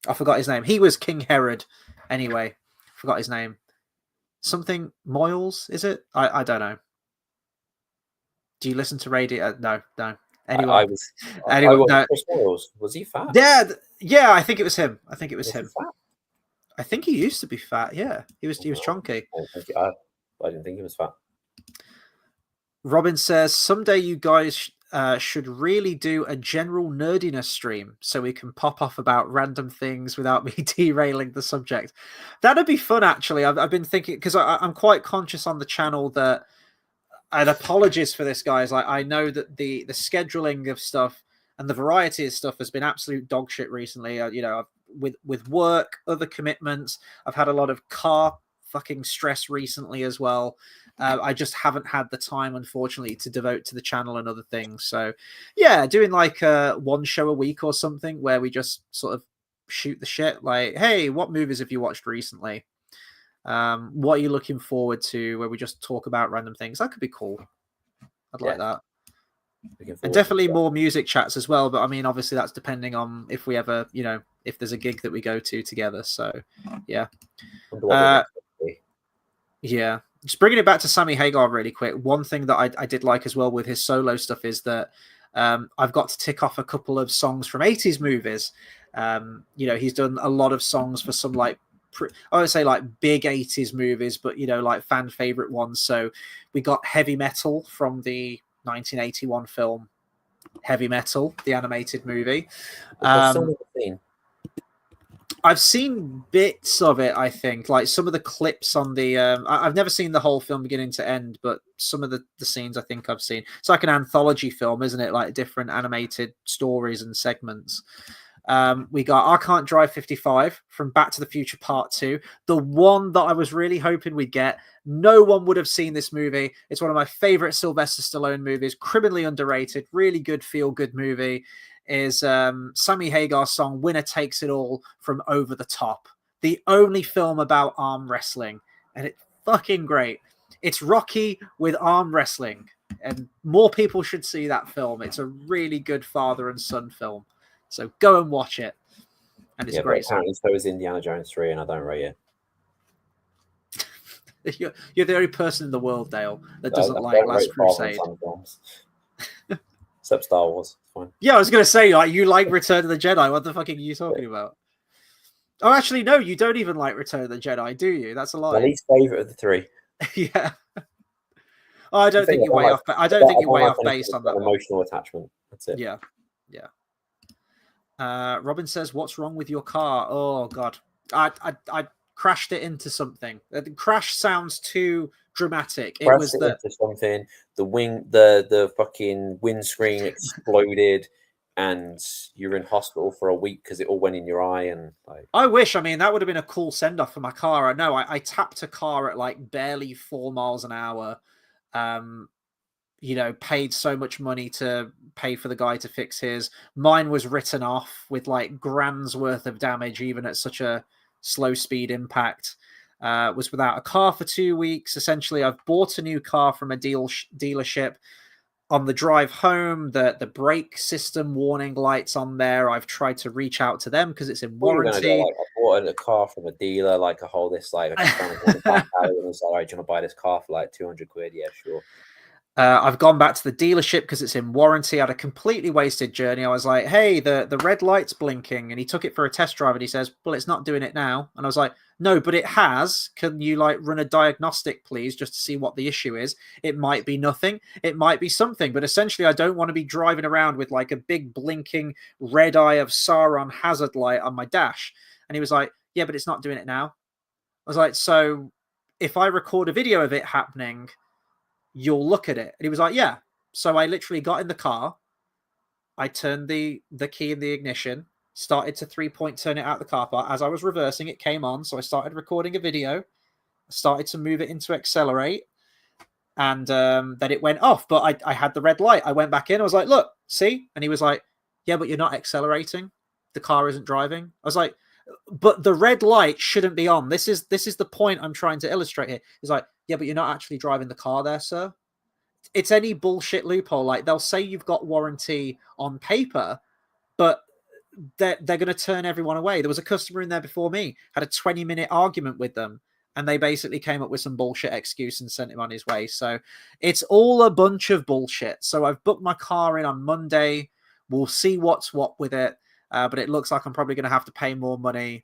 [SPEAKER 1] I forgot his name. He was King Herod. Anyway, forgot his name. Something Moyles, is it? I don't know. Do you listen to radio? No. Anyway,
[SPEAKER 2] I was Chris Moyles. Was he fat?
[SPEAKER 1] Yeah. I think it was him. I think
[SPEAKER 2] Fat?
[SPEAKER 1] I think he used to be fat. Yeah, he was chunky.
[SPEAKER 2] I didn't think he was fat.
[SPEAKER 1] Robin says someday you guys should really do a general nerdiness stream so we can pop off about random things without me derailing the subject. That'd be fun, actually. I've been thinking, because I'm quite conscious on the channel that, and apologies for this, guys, I know that the scheduling of stuff and the variety of stuff has been absolute dog shit recently. With work, other commitments, I've had a lot of car fucking stress recently as well. I just haven't had the time, unfortunately, to devote to the channel and other things. So yeah, doing like one show a week or something where we just sort of shoot the shit, like, hey, what movies have you watched recently? What are you looking forward to, where we just talk about random things? That could be cool. I'd like that. And definitely more music chats as well, but I mean, obviously that's depending on if we ever, if there's a gig that we go to together. So yeah. Yeah, just bringing it back to Sammy Hagar really quick. One thing that I did like as well with his solo stuff is that I've got to tick off a couple of songs from 80s movies. He's done a lot of songs for some like I would say like big 80s movies, but like fan favorite ones. So we got Heavy Metal from the 1981 film Heavy Metal, the animated movie. I've seen bits of it, I think, like some of the clips on the I've never seen the whole film beginning to end, but some of the scenes I think I've seen. It's like an anthology film, isn't it? Like different animated stories and segments. We got I Can't Drive 55 from Back to the Future Part 2. The one that I was really hoping we'd get. No one would have seen this movie. It's one of my favorite Sylvester Stallone movies. Criminally underrated. Really good feel-good movie. Is Sammy Hagar's song Winner Takes It All from Over the Top. The only film about arm wrestling. And it's fucking great. It's Rocky with arm wrestling. And more people should see that film. It's a really good father and son film. So go and watch it. And it's a great song.
[SPEAKER 2] So is Indiana Jones 3, and I don't rate
[SPEAKER 1] You're the only person in the world, Dale, that
[SPEAKER 2] I
[SPEAKER 1] doesn't like
[SPEAKER 2] don't
[SPEAKER 1] Last
[SPEAKER 2] rate Father and
[SPEAKER 1] Crusade.
[SPEAKER 2] Son films, except Star Wars. It's fine.
[SPEAKER 1] Yeah, I was gonna say, like, you like Return of the Jedi. What the fuck are you talking about? Oh, actually, no, you don't even like Return of the Jedi, do you? That's a
[SPEAKER 2] My
[SPEAKER 1] lie.
[SPEAKER 2] least favorite of the three.
[SPEAKER 1] Yeah. Oh, I
[SPEAKER 2] The
[SPEAKER 1] don't
[SPEAKER 2] thing
[SPEAKER 1] think
[SPEAKER 2] I
[SPEAKER 1] you're
[SPEAKER 2] don't
[SPEAKER 1] way
[SPEAKER 2] like,
[SPEAKER 1] off. I don't think you're way
[SPEAKER 2] like
[SPEAKER 1] off
[SPEAKER 2] anything
[SPEAKER 1] base
[SPEAKER 2] that's
[SPEAKER 1] on
[SPEAKER 2] got
[SPEAKER 1] that
[SPEAKER 2] an
[SPEAKER 1] one.
[SPEAKER 2] emotional attachment. That's it.
[SPEAKER 1] Yeah, yeah. Robin says, "What's wrong with your car?" Oh God, I crashed it into something. The crash sounds too dramatic. It
[SPEAKER 2] Crashed
[SPEAKER 1] was
[SPEAKER 2] it
[SPEAKER 1] that
[SPEAKER 2] into something. The fucking windscreen exploded, and you're in hospital for a week because it all went in your eye. And like,
[SPEAKER 1] I wish. I mean, that would have been a cool send off for my car. I know. I tapped a car at like barely 4 miles an hour. Um, paid so much money to pay for the guy to fix his. Mine was written off with like grand's worth of damage, even at such a slow speed impact. Was without a car for 2 weeks. Essentially, I've bought a new car from a dealership. On the drive home, the brake system warning lights on there. I've tried to reach out to them because it's in
[SPEAKER 2] what are you gonna do?
[SPEAKER 1] warranty.
[SPEAKER 2] Like, I bought a car from a dealer, like a whole this, like I just found a car and was like, all right, do you want to buy this car for like 200 quid? Yeah, sure.
[SPEAKER 1] I've gone back to the dealership because it's in warranty. I had a completely wasted journey. I was like, hey, the red light's blinking. And he took it for a test drive and he says, well, it's not doing it now. And I was like, no, but it has. Can you like run a diagnostic, please, just to see what the issue is? It might be nothing. It might be something. But essentially, I don't want to be driving around with like a big blinking red eye of Sauron hazard light on my dash. And he was like, yeah, but it's not doing it now. I was like, so if I record a video of it happening, you'll look at it. And he was like, yeah. So I literally got in the car. I turned the key in the ignition, started to 3-point turn it out the car park. As I was reversing, it came on. So I started recording a video, started to move it into accelerate, and then it went off. But I had the red light. I went back in. I was like, look, see? And he was like, yeah, but you're not accelerating. The car isn't driving. I was like, but the red light shouldn't be on. This is the point I'm trying to illustrate here. He's like, yeah, but you're not actually driving the car there, sir. It's any bullshit loophole. Like they'll say you've got warranty on paper, but they're going to turn everyone away. There was a customer in there before me, had a 20-minute argument with them, and they basically came up with some bullshit excuse and sent him on his way. So it's all a bunch of bullshit. So I've booked my car in on Monday. We'll see what's what with it. But it looks like I'm probably going to have to pay more money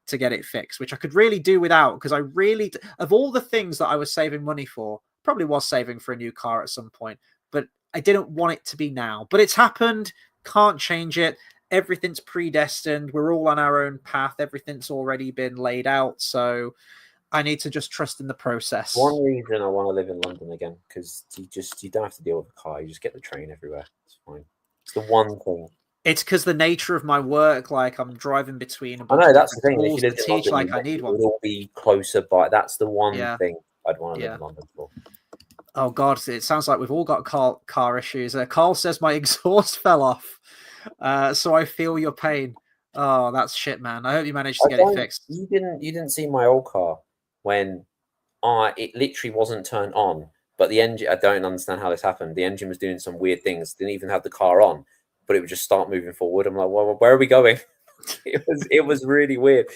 [SPEAKER 1] to get it fixed, which I could really do without, because I really, of all the things that I was saving money for, probably was saving for a new car at some point, but I didn't want it to be now. But it's happened. Can't change it. Everything's predestined. We're all on our own path. Everything's already been laid out. So I need to just trust in the process.
[SPEAKER 2] One reason I want to live in London again, because you don't have to deal with a car. You just get the train everywhere. It's fine. It's the one thing.
[SPEAKER 1] It's because the nature of my work, like I'm driving between a
[SPEAKER 2] I
[SPEAKER 1] bunch
[SPEAKER 2] know
[SPEAKER 1] of
[SPEAKER 2] that's the
[SPEAKER 1] different
[SPEAKER 2] thing. If
[SPEAKER 1] schools
[SPEAKER 2] you
[SPEAKER 1] to
[SPEAKER 2] lived in
[SPEAKER 1] teach,
[SPEAKER 2] London,
[SPEAKER 1] like I need
[SPEAKER 2] it
[SPEAKER 1] one.
[SPEAKER 2] would all be closer by. That's the one
[SPEAKER 1] Yeah.
[SPEAKER 2] thing I'd want to live
[SPEAKER 1] Yeah.
[SPEAKER 2] in London for.
[SPEAKER 1] Oh God, it sounds like we've all got car issues. Carl says my exhaust fell off, so I feel your pain. Oh, that's shit, man. I hope you managed to get it fixed.
[SPEAKER 2] You didn't see my old car when it literally wasn't turned on, but the engine. I don't understand how this happened. The engine was doing some weird things. Didn't even have the car on, but it would just start moving forward. I'm like, well, where are we going? it was really weird.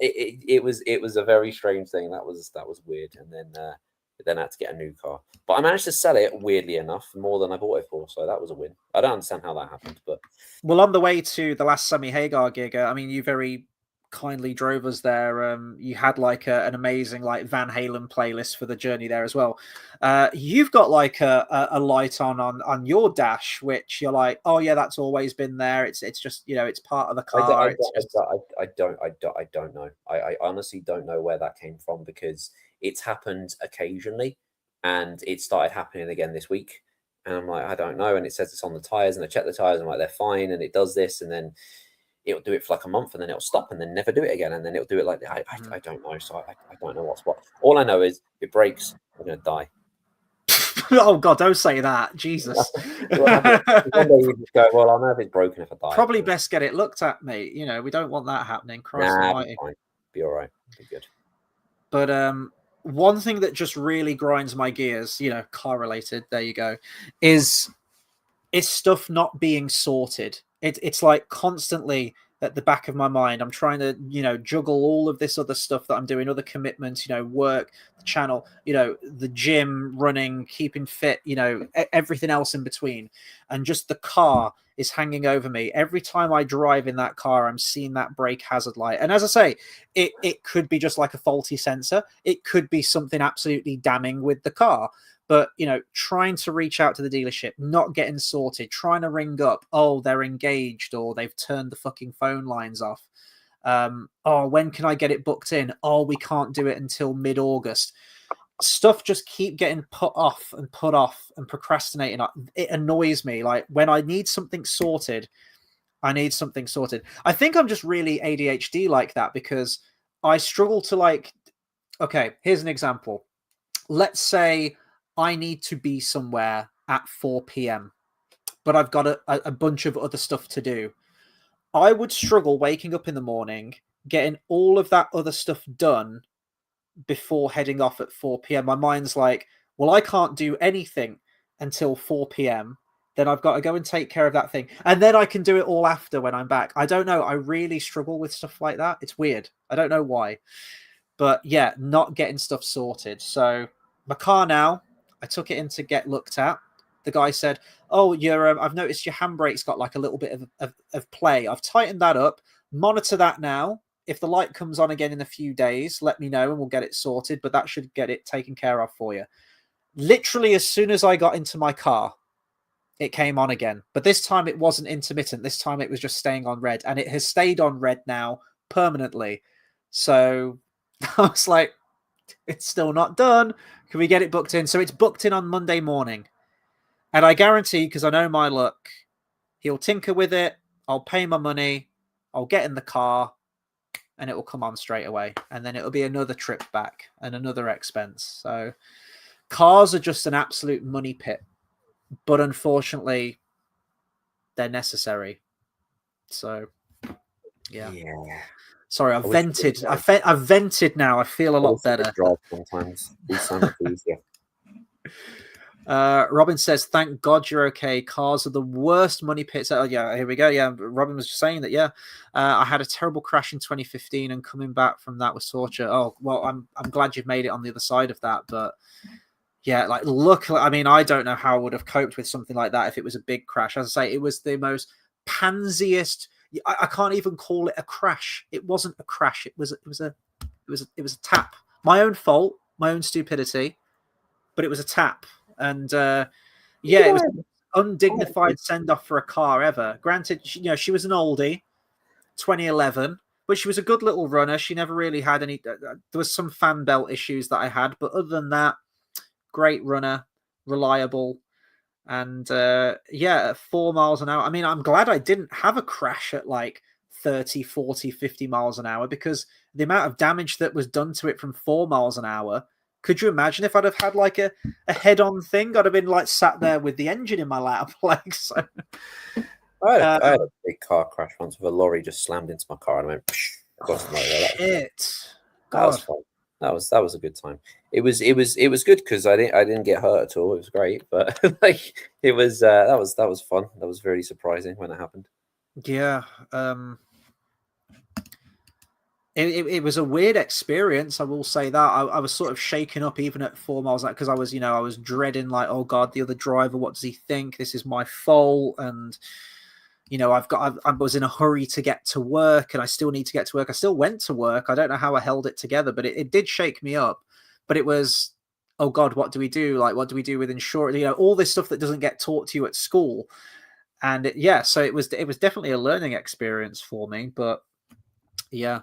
[SPEAKER 2] It was a very strange thing. That was weird. And then I had to get a new car. But I managed to sell it, weirdly enough, more than I bought it for. So that was a win. I don't understand how that happened, but
[SPEAKER 1] well, on the way to the last Sammy Hagar gig, I mean, you very kindly drove us there. You had like an amazing like Van Halen playlist for the journey there as well. You've got like a light on your dash, which you're like, oh yeah, that's always been there. It's just it's part of the car.
[SPEAKER 2] I don't know. I honestly don't know where that came from, because it's happened occasionally, and it started happening again this week. And I'm like, I don't know. And it says it's on the tires, and I check the tires, and I'm like, they're fine, and it does this, and then it'll do it for like a month, and then it'll stop, and then never do it again, and then it'll do it like I don't know. So I don't know what's what. All I know is if it breaks, I'm gonna die.
[SPEAKER 1] Oh God, don't say that, Jesus.
[SPEAKER 2] One day you just go, well, I'll know if it's broken if I die.
[SPEAKER 1] Probably best get it looked at, mate. We don't want that happening. Christ almighty.
[SPEAKER 2] Be fine. Be all right. Be good.
[SPEAKER 1] But one thing that just really grinds my gears, car related, there you go, is stuff not being sorted. It's like constantly at the back of my mind. I'm trying to, juggle all of this other stuff that I'm doing, other commitments, work, the channel, the gym, running, keeping fit, everything else in between. And just the car is hanging over me. Every time I drive in that car, I'm seeing that brake hazard light. And as I say, it could be just like a faulty sensor. It could be something absolutely damning with the car. But, trying to reach out to the dealership, not getting sorted, trying to ring up, oh, they're engaged or they've turned the fucking phone lines off. Oh, when can I get it booked in? Oh, we can't do it until mid-August. Stuff just keep getting put off and procrastinating. It annoys me. Like when I need something sorted, I need something sorted. I think I'm just really ADHD like that because I struggle to okay, here's an example. Let's say I need to be somewhere at 4 p.m., but I've got a bunch of other stuff to do. I would struggle waking up in the morning, getting all of that other stuff done before heading off at 4 p.m. My mind's like, well, I can't do anything until 4 p.m. Then I've got to go and take care of that thing. And then I can do it all after when I'm back. I don't know. I really struggle with stuff like that. It's weird. I don't know why. But yeah, not getting stuff sorted. So my car now, I took it in to get looked at. The guy said, oh, I've noticed your handbrake's got like a little bit of play. I've tightened that up. Monitor that now. If the light comes on again in a few days, let me know and we'll get it sorted. But that should get it taken care of for you. Literally, as soon as I got into my car, it came on again. But this time it wasn't intermittent. This time it was just staying on red. And it has stayed on red now permanently. So I was like, it's still not done. Can we get it booked in? So it's booked in on Monday morning. And I guarantee, because I know my luck, he'll tinker with it. I'll pay my money. I'll get in the car and it will come on straight away. And then it'll be another trip back and another expense. So cars are just an absolute money pit. But unfortunately, they're necessary. So, yeah. Sorry, I've vented. I've vented now. I feel a lot better.
[SPEAKER 2] Sometimes these sound easier.
[SPEAKER 1] Robin says, thank God you're okay. Cars are the worst money pits. Oh, yeah, here we go. Yeah, Robin was just saying that, yeah. I had a terrible crash in 2015 and coming back from that was torture. Oh, well, I'm glad you've made it on the other side of that. But yeah, I mean, I don't know how I would have coped with something like that if it was a big crash. As I say, it was the most pansiest. I can't even call it a crash. It wasn't a crash. It was a tap. My own fault, my own stupidity, but it was a tap. And it was an undignified send off for a car ever. Granted, she was an oldie, 2011, but she was a good little runner. She never really had any. There was some fan belt issues that I had, but other than that, great runner, reliable. And at 4 miles an hour. I mean, I'm glad I didn't have a crash at like 30, 40, 50 miles an hour because the amount of damage that was done to it from 4 miles an hour. Could you imagine if I'd have had like a head-on thing? I'd have been like sat there with the engine in my lap. So.
[SPEAKER 2] I had a big car crash once with a lorry just slammed into my car and I went,
[SPEAKER 1] shit.
[SPEAKER 2] That was fun. That was a good time. It was good because I didn't get hurt at all. It was great, but it was that was fun. That was very surprising when it happened.
[SPEAKER 1] Yeah, it was a weird experience. I will say that I was sort of shaken up even at 4 miles an hour because I was dreading like, oh God, the other driver. What does he think? This is my fault, and I was in a hurry to get to work and I still need to get to work. I still went to work. I don't know how I held it together, but it did shake me up. But it was, oh God, what do we do? Like, what do we do with insurance? All this stuff that doesn't get taught to you at school. And so it was definitely a learning experience for me. But yeah.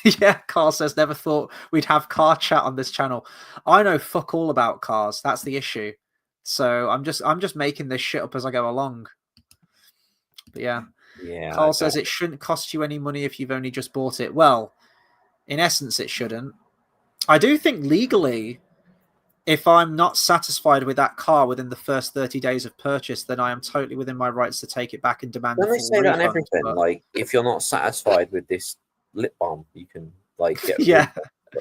[SPEAKER 1] Yeah, Carl says, never thought we'd have car chat on this channel. I know fuck all about cars. That's the issue. So I'm just making this shit up as I go along. But yeah, Carl says it shouldn't cost you any money if you've only just bought it. Well, in essence, it shouldn't. I do think legally, if I'm not satisfied with that car within the first 30 days of purchase, then I am totally within my rights to take it back and demand a full refund. Don't they say that on everything?
[SPEAKER 2] But... like, if you're not satisfied with this lip balm, you can like get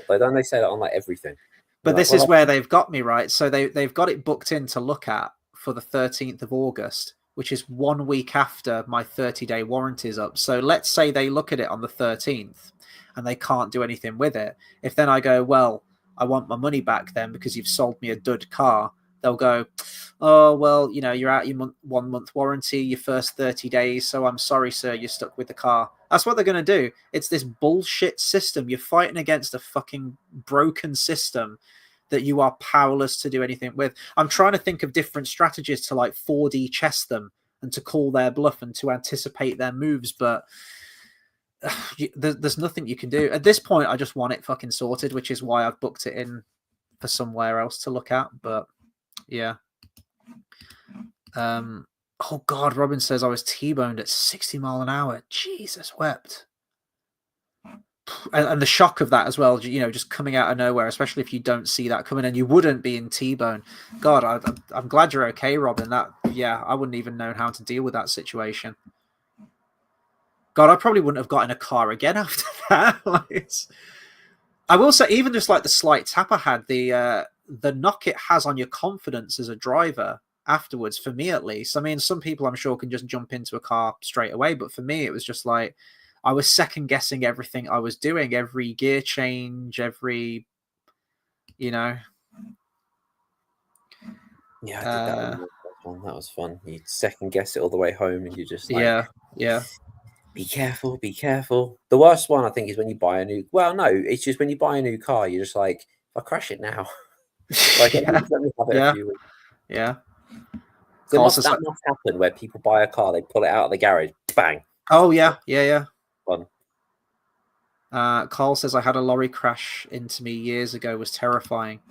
[SPEAKER 2] But don't they say that on like everything?
[SPEAKER 1] But this is where they've got me, right? So they've got it booked in to look at for the 13th of August. which is 1 week after my 30-day warranty is up. So let's say they look at it on the 13th and they can't do anything with it. If then I go, well, I want my money back then because you've sold me a dud car, they'll go, oh, well, you know, you're out your 1 month warranty, your first 30 days. So I'm sorry, sir, you're stuck with the car. That's what they're going to do. It's this bullshit system. You're fighting against a fucking broken system that you are powerless to do anything with. I'm trying to think of different strategies to like 4D chess them and to call their bluff and to anticipate their moves, but there's nothing you can do. At this point, I just want it fucking sorted, which is why I've booked it in for somewhere else to look at. But yeah. Oh God, Robin says I was T-boned at 60 miles an hour. Jesus wept. And the shock of that as well, you know, just coming out of nowhere, especially if you don't see that coming, and you wouldn't be in T-bone. God, I'm glad you're okay, Robin. That, yeah, I wouldn't even know how to deal with that situation. God, I probably wouldn't have got in a car again after that. I will say, even just like the slight tap I had, the knock it has on your confidence as a driver afterwards, for me at least. I mean, some people I'm sure can just jump into a car straight away, but for me, it was just like, I was second guessing everything I was doing, every gear change, every, you know.
[SPEAKER 2] Yeah, I did that one. That was fun. You second guess it all the way home, and you just like,
[SPEAKER 1] yeah.
[SPEAKER 2] Be careful, be careful. The worst one, I think, is when you buy a new. Well, no, it's just when you buy a new car, you're just like, if I crash it now, like let me have it a few weeks.
[SPEAKER 1] Yeah.
[SPEAKER 2] That must happen where people buy a car, they pull it out of the garage, bang.
[SPEAKER 1] Oh yeah.
[SPEAKER 2] Fun.
[SPEAKER 1] Carl says I had a lorry crash into me years ago. Was terrifying.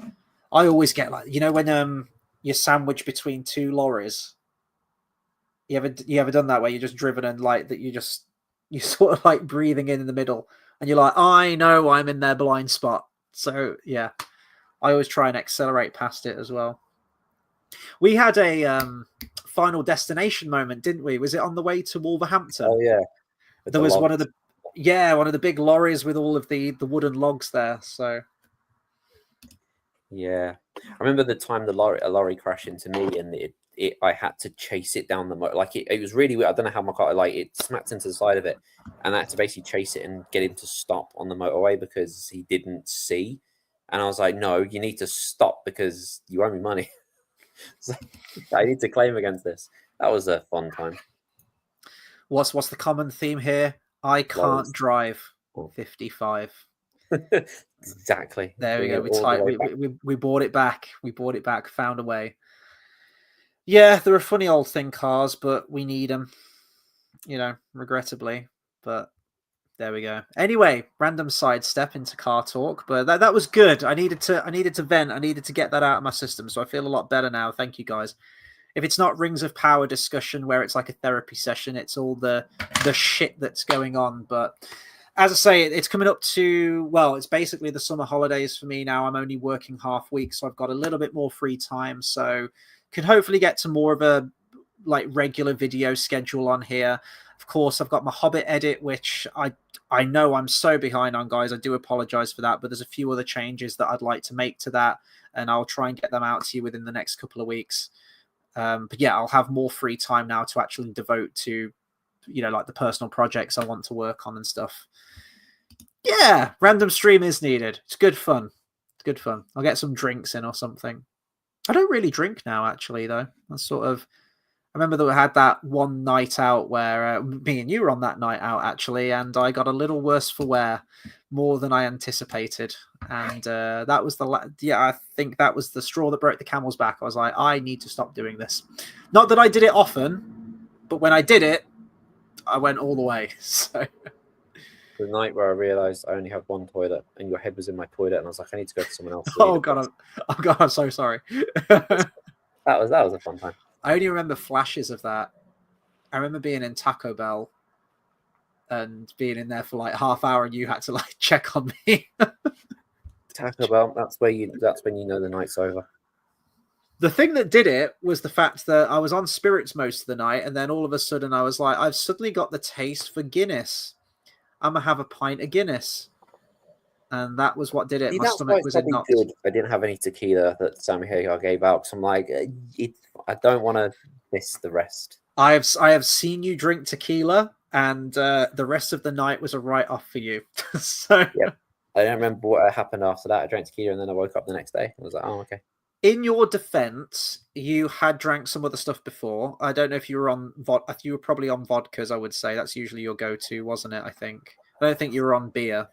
[SPEAKER 1] I always get like, you know, when you're sandwiched between two lorries. You ever done that where you're just driven and like that you're sort of like breathing in the middle and you're like, I know I'm in their blind spot. So yeah, I always try and accelerate past it as well. We had a Final Destination moment, didn't we? Was it on the way to Wolverhampton?
[SPEAKER 2] Oh yeah.
[SPEAKER 1] There was one of the big lorries with all of the wooden logs there. So
[SPEAKER 2] yeah, I remember the time a lorry crashed into me, and I had to chase it down the motor. Like it was really weird. I don't know how my car, like, it smacked into the side of it, and I had to basically chase it and get him to stop on the motorway because he didn't see. And I was like, no, you need to stop because you owe me money. So I need to claim against this. That was a fun time.
[SPEAKER 1] What's the common theme here? I can't drive 55.
[SPEAKER 2] Exactly.
[SPEAKER 1] There we go. We bought it back. We bought it back. Found a way. Yeah, they're a funny old thing, cars, but we need them. You know, regrettably. But there we go. Anyway, random sidestep into car talk, but that was good. I needed to vent. I needed to get that out of my system, so I feel a lot better now. Thank you, guys. If it's not Rings of Power discussion where it's like a therapy session, it's all the shit that's going on. But as I say, it's coming up to, well, it's basically the summer holidays for me now. I'm only working half week, so I've got a little bit more free time. So can hopefully get to more of a like regular video schedule on here. Of course, I've got my Hobbit edit, which I know I'm so behind on, guys. I do apologize for that, but there's a few other changes that I'd like to make to that, and I'll try and get them out to you within the next couple of weeks. But yeah, I'll have more free time now to actually devote to, you know, like the personal projects I want to work on and stuff. Yeah, random stream is needed. It's good fun. It's good fun. I'll get some drinks in or something. I don't really drink now, actually, though. That's sort of... I remember that we had that one night out where me and you were on that night out, actually, and I got a little worse for wear, more than I anticipated. And that was I think that was the straw that broke the camel's back. I was like, I need to stop doing this. Not that I did it often, but when I did it, I went all the way. So
[SPEAKER 2] the night where I realized I only have one toilet and your head was in my toilet, and I was like, I need to go to someone else.
[SPEAKER 1] Oh God, I'm so sorry.
[SPEAKER 2] that was a fun time.
[SPEAKER 1] I only remember flashes of that. I remember being in Taco Bell and being in there for like half hour, and you had to like check on me.
[SPEAKER 2] Taco Bell, that's when you know the night's over.
[SPEAKER 1] The thing that did it was the fact that I was on spirits most of the night, and then all of a sudden I was like, I've suddenly got the taste for Guinness. I'm gonna have a pint of Guinness. And that was what did it. My stomach was in knots.
[SPEAKER 2] Good. I didn't have any tequila that Sammy Hagar gave out, because I'm like, I don't want to miss the rest.
[SPEAKER 1] I have seen you drink tequila, and the rest of the night was a write off for you. So
[SPEAKER 2] Yep. I don't remember what happened after that. I drank tequila and then I woke up the next day. I was like, oh, okay.
[SPEAKER 1] in your defense, you had drank some other stuff before. I don't know if you were on vodka. You were probably on vodkas, I would say. That's usually your go-to, wasn't it? I think. I don't think you were on beer.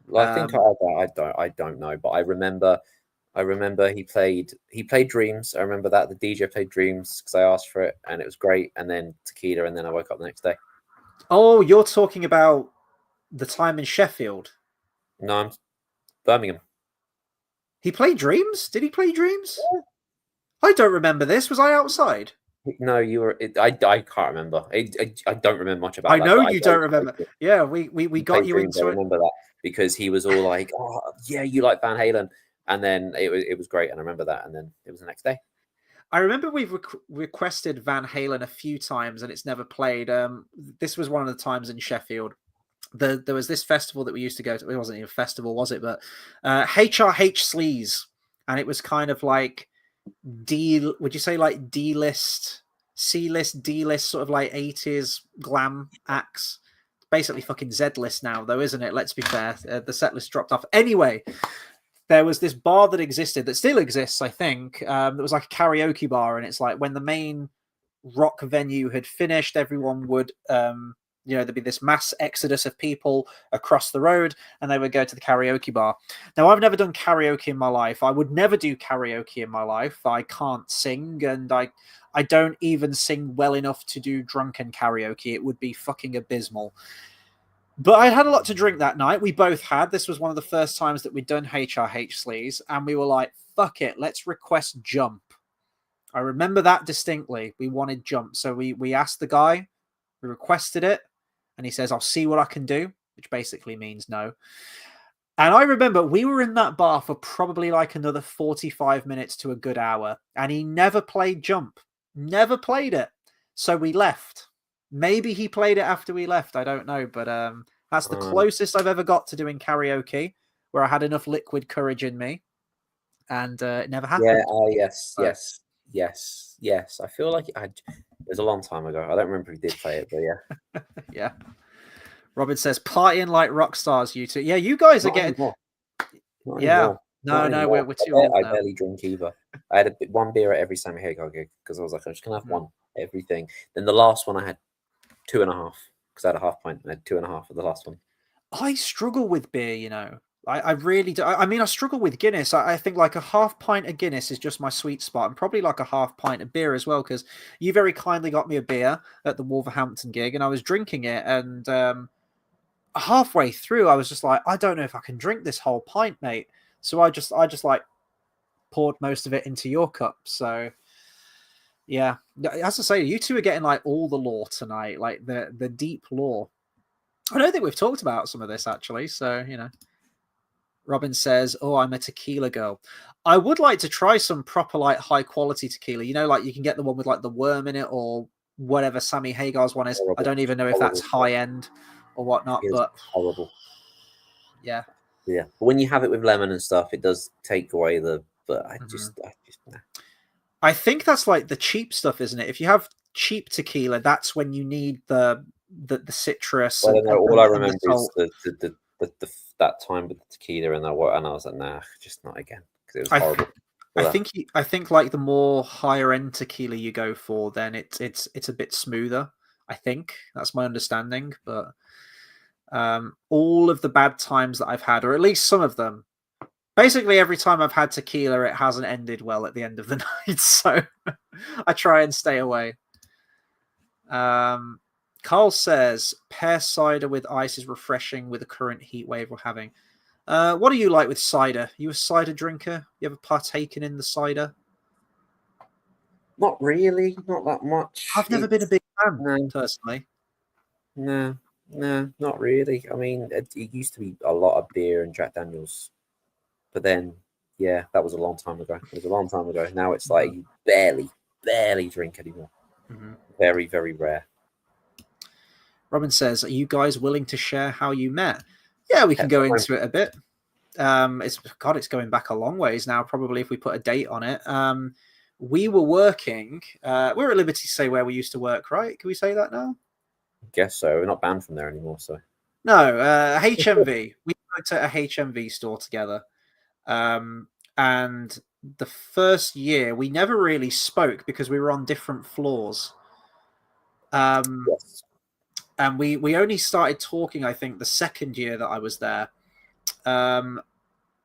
[SPEAKER 2] Well, I think I don't know, but I remember he played Dreams. I remember that the DJ played Dreams because I asked for it and it was great. And then tequila, and then I woke up the next day.
[SPEAKER 1] Oh, you're talking about the time in Sheffield.
[SPEAKER 2] No, I'm Birmingham.
[SPEAKER 1] He played Dreams? Did he play Dreams? Yeah. I don't remember this. Was I outside?
[SPEAKER 2] No, you were. I can't remember. I don't remember much about
[SPEAKER 1] I
[SPEAKER 2] that.
[SPEAKER 1] know you don't remember. Yeah, we got you
[SPEAKER 2] Dreams,
[SPEAKER 1] into
[SPEAKER 2] I remember that because he was all like, "Oh, yeah, you like Van Halen," and then it was great, and I remember that, and then it was the next day.
[SPEAKER 1] I remember we've requested Van Halen a few times, and it's never played. This was one of the times in Sheffield. There was this festival that we used to go to. It wasn't even a festival, was it? But HRH Sleaze, and it was kind of like would you say like D-list, C-list, D-list, sort of like 80s glam acts? Basically fucking Z-list now, though, isn't it? Let's be fair. The set list dropped off. Anyway, there was this bar that existed, that still exists, I think, that was like a karaoke bar, and it's like when the main rock venue had finished, everyone would there'd be this mass exodus of people across the road, and they would go to the karaoke bar. Now, I've never done karaoke in my life. I would never do karaoke in my life. I can't sing, and I don't even sing well enough to do drunken karaoke. It would be fucking abysmal. But I had a lot to drink that night. We both had. This was one of the first times that we'd done HRH Sleaze, and we were like, fuck it, let's request Jump. I remember that distinctly. We wanted Jump. So we asked the guy, we requested it, and he says, I'll see what I can do, which basically means no. And I remember we were in that bar for probably like another 45 minutes to a good hour, and he never played Jump. Never played it. So we left. Maybe he played it after we left. I don't know. But that's the closest I've ever got to doing karaoke, where I had enough liquid courage in me. And it never happened.
[SPEAKER 2] Yeah, yes. I feel like it was a long time ago. I don't remember who did play it, but yeah.
[SPEAKER 1] Yeah. Robin says, partying like rock stars, you two. Yeah, you guys are getting... Yeah. No, we're too old now.
[SPEAKER 2] I barely drink either. I had one beer at every Sammy Hagar gig because I was like, I'm just going to have one, everything. Then the last one I had 2.5 because I had a half pint and I had 2.5 for the last one.
[SPEAKER 1] I struggle with beer, you know. I really do. I mean, I struggle with Guinness. I think like a half pint of Guinness is just my sweet spot, and probably like a half pint of beer as well, because you very kindly got me a beer at the Wolverhampton gig, and I was drinking it, and halfway through, I was just like, I don't know if I can drink this whole pint, mate. So I just like poured most of it into your cup. So yeah, as I say, you two are getting like all the lore tonight, like the deep lore. I don't think we've talked about some of this actually, so you know. Robin says, oh, I'm a tequila girl. I would like to try some proper, like, high-quality tequila. You know, like, you can get the one with, like, the worm in it or whatever Sammy Hagar's one is. Horrible. I don't even know if that's high-end or whatnot, but...
[SPEAKER 2] horrible.
[SPEAKER 1] Yeah.
[SPEAKER 2] Yeah. But when you have it with lemon and stuff, it does take away the... But I just nah.
[SPEAKER 1] I think that's, like, the cheap stuff, isn't it? If you have cheap tequila, that's when you need the citrus.
[SPEAKER 2] Well, all I remember is the that time with the tequila and I was like, nah, just not again because it was horrible.
[SPEAKER 1] I think like the more higher end tequila you go for, then it's a bit smoother. I think that's my understanding, but all of the bad times that I've had, or at least some of them, basically every time I've had tequila, it hasn't ended well at the end of the night. So I try and stay away. Carl says, pear cider with ice is refreshing with the current heat wave we're having. What do you like with cider? You a cider drinker? You ever partaken in the cider?
[SPEAKER 2] Not really. Not that much.
[SPEAKER 1] I've never been a big fan, personally.
[SPEAKER 2] No, not really. I mean, it used to be a lot of beer and Jack Daniels. But then, yeah, that was a long time ago. It was a long time ago. Now it's like you barely drink anymore. Mm-hmm. Very, very rare.
[SPEAKER 1] Robin says, are you guys willing to share how you met? Yeah, we can go into it a bit. It's going back a long ways now, probably if we put a date on it. we were working. We're at liberty to say where we used to work, right? Can we say that now?
[SPEAKER 2] I guess so. We're not banned from there anymore, so.
[SPEAKER 1] No, HMV. We worked at a HMV store together. And the first year we never really spoke because we were on different floors.
[SPEAKER 2] Yes.
[SPEAKER 1] And we only started talking, I think, the second year that I was there. And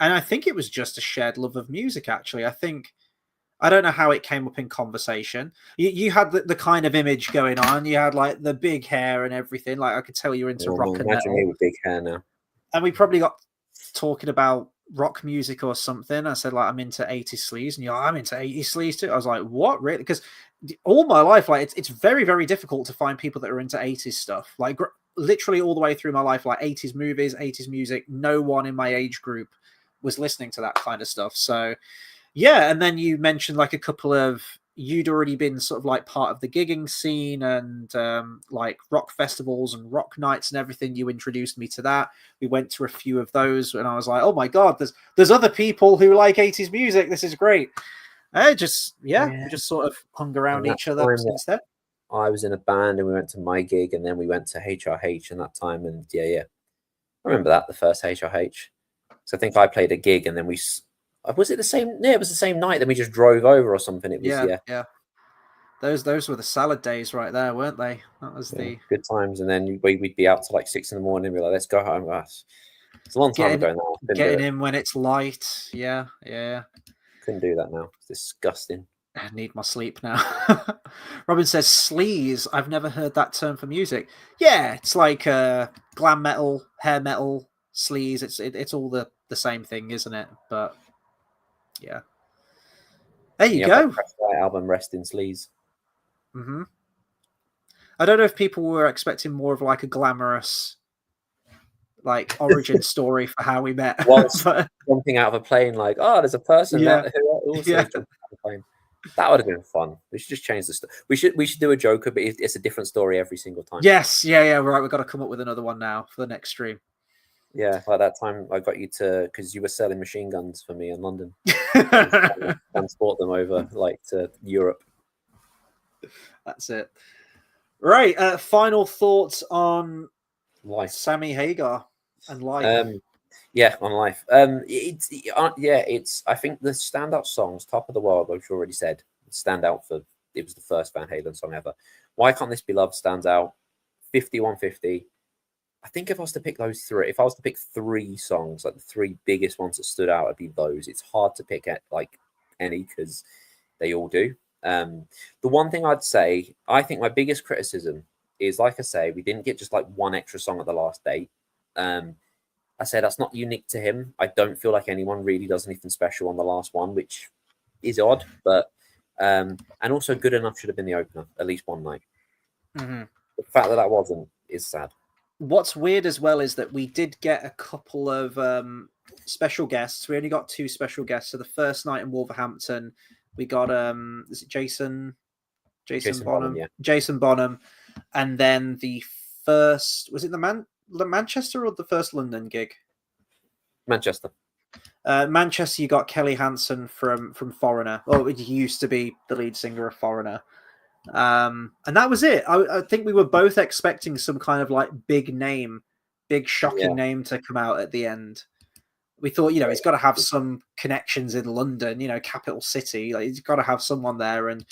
[SPEAKER 1] I think it was just a shared love of music, actually. I don't know how it came up in conversation. You had the kind of image going on. You had like the big hair and everything. Like I could tell you're into rock and
[SPEAKER 2] imagine
[SPEAKER 1] metal.
[SPEAKER 2] me with big hair now.
[SPEAKER 1] And we probably got talking about rock music or something. I said like I'm into 80s sleaze, and you're like, I'm into 80s sleaze too. I was like, what, really? Because all my life, like it's very, very difficult to find people that are into 80s stuff. Like literally all the way through my life, like 80s movies, 80s music. No one in my age group was listening to that kind of stuff. So yeah, and then you mentioned like a couple of you'd already been sort of like part of the gigging scene and like rock festivals and rock nights and everything. You introduced me to that. We went to a few of those, and I was like, oh my god, there's other people who like 80s music. This is great. We just sort of hung around
[SPEAKER 2] And that
[SPEAKER 1] each other
[SPEAKER 2] time that
[SPEAKER 1] since then.
[SPEAKER 2] I was in a band and we went to my gig and then we went to HRH in that time. And yeah. I remember that, the first HRH. So I think I played a gig and then was it the same? Yeah, it was the same night. Then we just drove over or something. It was,
[SPEAKER 1] Yeah. Those were the salad days right there, weren't they? That was the
[SPEAKER 2] good times. And then we'd be out till like 6 in the morning. We're like, let's go home. It's a long time ago now.
[SPEAKER 1] Getting in when it's light. Yeah.
[SPEAKER 2] Couldn't do that now. It's disgusting.
[SPEAKER 1] I need my sleep now. Robin says sleaze. I've never heard that term for music. Yeah, it's like glam metal, hair metal, sleaze. It's all the same thing, isn't it? But yeah, there you go.
[SPEAKER 2] That album, Rest in Sleaze.
[SPEAKER 1] Mm-hmm. I don't know if people were expecting more of like a glamorous, like origin story for how we met.
[SPEAKER 2] Whilst jumping out of a plane, like, oh, there's a person
[SPEAKER 1] that
[SPEAKER 2] who also jumped out of a plane. That would have been fun. We should just change the story. We should do a Joker, but it's a different story every single time.
[SPEAKER 1] Yes, yeah. Right, we've got to come up with another one now for the next stream.
[SPEAKER 2] Yeah, like that time I got you because you were selling machine guns for me in London. Transport them over like to Europe.
[SPEAKER 1] That's it. Right. Final thoughts on
[SPEAKER 2] life.
[SPEAKER 1] Sammy Hagar and life.
[SPEAKER 2] On life. It's. I think the standout songs, "Top of the World," which you already said, stand out for. It was the first Van Halen song ever. "Why Can't This Be Love" stands out. 5150. I think if I was to pick those three, if I was to pick three songs, like the three biggest ones that stood out, would be those. It's hard to pick like any because they all do. The one thing I'd say, I think my biggest criticism is, like I say, we didn't get just like one extra song at the last date. I said that's not unique to him. I don't feel like anyone really does anything special on the last one, which is odd, but and also Good Enough should have been the opener at least one night.
[SPEAKER 1] Mm-hmm.
[SPEAKER 2] The fact that wasn't is sad.
[SPEAKER 1] What's weird as well is that we did get a couple of special guests. We only got two special guests. So the first night in Wolverhampton, we got is it Jason Bonham?
[SPEAKER 2] Yeah.
[SPEAKER 1] Jason Bonham, and then the first was it the Manchester or the first London gig?
[SPEAKER 2] Manchester.
[SPEAKER 1] Manchester, you got Kelly Hansen from Foreigner. Well, he used to be the lead singer of Foreigner. And that was it. I think we were both expecting some kind of like big shocking name to come out at the end. We thought, he's got to have some connections in London, capital city. Like he's got to have someone there. And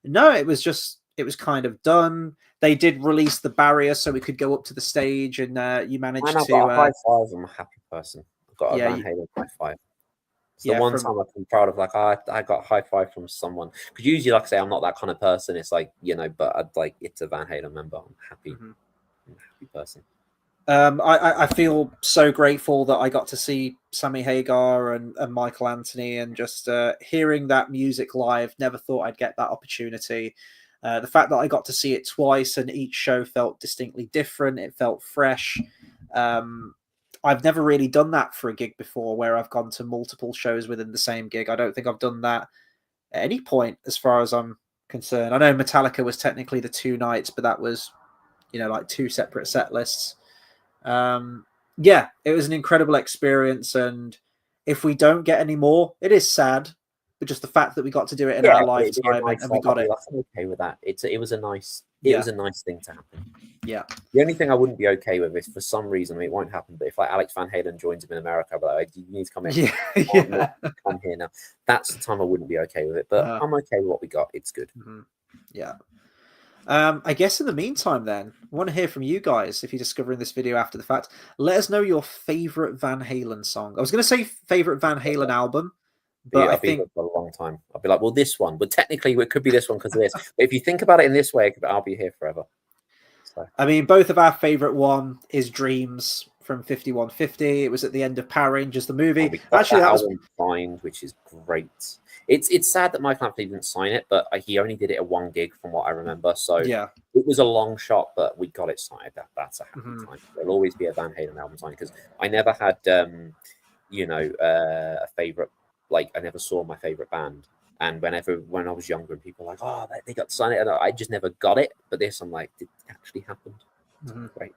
[SPEAKER 1] no, it was kind of done. They did release the barrier so we could go up to the stage, and you managed to.
[SPEAKER 2] I've got a high five. I'm a happy person. I've got a Van Halen high five. It's the one time I've been proud of, like, I got a high five from someone. Because usually, like I say, I'm not that kind of person. It's like, but I'd like, it's a Van Halen member. I'm happy. Mm-hmm. I'm a happy person.
[SPEAKER 1] I feel so grateful that I got to see Sammy Hagar and Michael Anthony, and just hearing that music live. Never thought I'd get that opportunity. The fact that I got to see it twice and each show felt distinctly different. It felt fresh. I've never really done that for a gig before, where I've gone to multiple shows within the same gig. I don't think I've done that at any point as far as I'm concerned. I know Metallica was technically the 2 nights, but that was, like 2 separate set lists. It was an incredible experience. And if we don't get any more, it is sad, but just the fact that we got to do it in
[SPEAKER 2] Yeah,
[SPEAKER 1] our
[SPEAKER 2] but it'd be a
[SPEAKER 1] lifetime
[SPEAKER 2] nice.
[SPEAKER 1] and we got
[SPEAKER 2] I'll be
[SPEAKER 1] it.
[SPEAKER 2] like, I'm okay with that. It was a nice. It
[SPEAKER 1] Yeah.
[SPEAKER 2] was a nice thing to happen.
[SPEAKER 1] Yeah.
[SPEAKER 2] The only thing I wouldn't be okay with is for some reason, I mean, it won't happen, but if like Alex Van Halen joins him in America, I'll be like, you need to come in.
[SPEAKER 1] Yeah.
[SPEAKER 2] You can't
[SPEAKER 1] Yeah.
[SPEAKER 2] not come here now. That's the time I wouldn't be okay with it, but I'm okay with what we got. It's good.
[SPEAKER 1] Yeah. I guess in the meantime, then, I want to hear from you guys. If you're discovering this video after the fact, let us know your favorite Van Halen song. I was going to say favorite Van Halen album, but I
[SPEAKER 2] I'll be here
[SPEAKER 1] think
[SPEAKER 2] for a long time. I'll be like, well, this one, but technically it could be this one because of this. But if you think about it in this way, I'll be here forever. So.
[SPEAKER 1] I mean, both of our favorite one is Dreams from 5150. It was at the end of Power Rangers, the movie. Actually, that
[SPEAKER 2] album signed, which is great. It's sad that Michael Anthony didn't sign it, but he only did it at one gig from what I remember. So
[SPEAKER 1] yeah,
[SPEAKER 2] it was a long shot, but we got it signed. That's a happy time. There'll always be a Van Halen album signed because I never had, a favorite. Like I never saw my favorite band, and when I was younger, and people were like, oh, they got to sign it, and I just never got it. But this, I'm like, it actually happened. Great.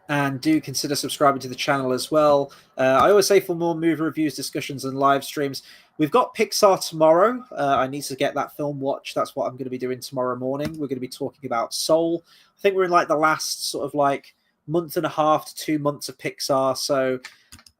[SPEAKER 1] And do consider subscribing to the channel as well. I always say for more movie reviews, discussions, and live streams. We've got Pixar tomorrow. I need to get that film watched. That's what I'm going to be doing tomorrow morning. We're going to be talking about Soul. I think we're in like the last sort of like month and a half to 2 months of Pixar. So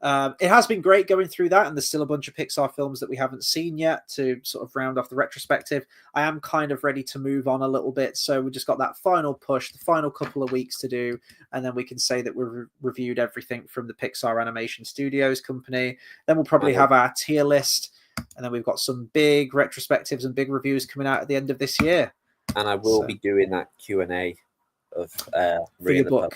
[SPEAKER 1] it has been great going through that, and there's still a bunch of Pixar films that we haven't seen yet to sort of round off the retrospective. I am kind of ready to move on a little bit, so we just got that final push, the final couple of weeks to do, and then we can say that we've reviewed everything from the Pixar Animation Studios company. Then we'll probably have our tier list, and then we've got some big retrospectives and big reviews coming out at the end of this year.
[SPEAKER 2] And I will be doing that Q&A of
[SPEAKER 1] for your book.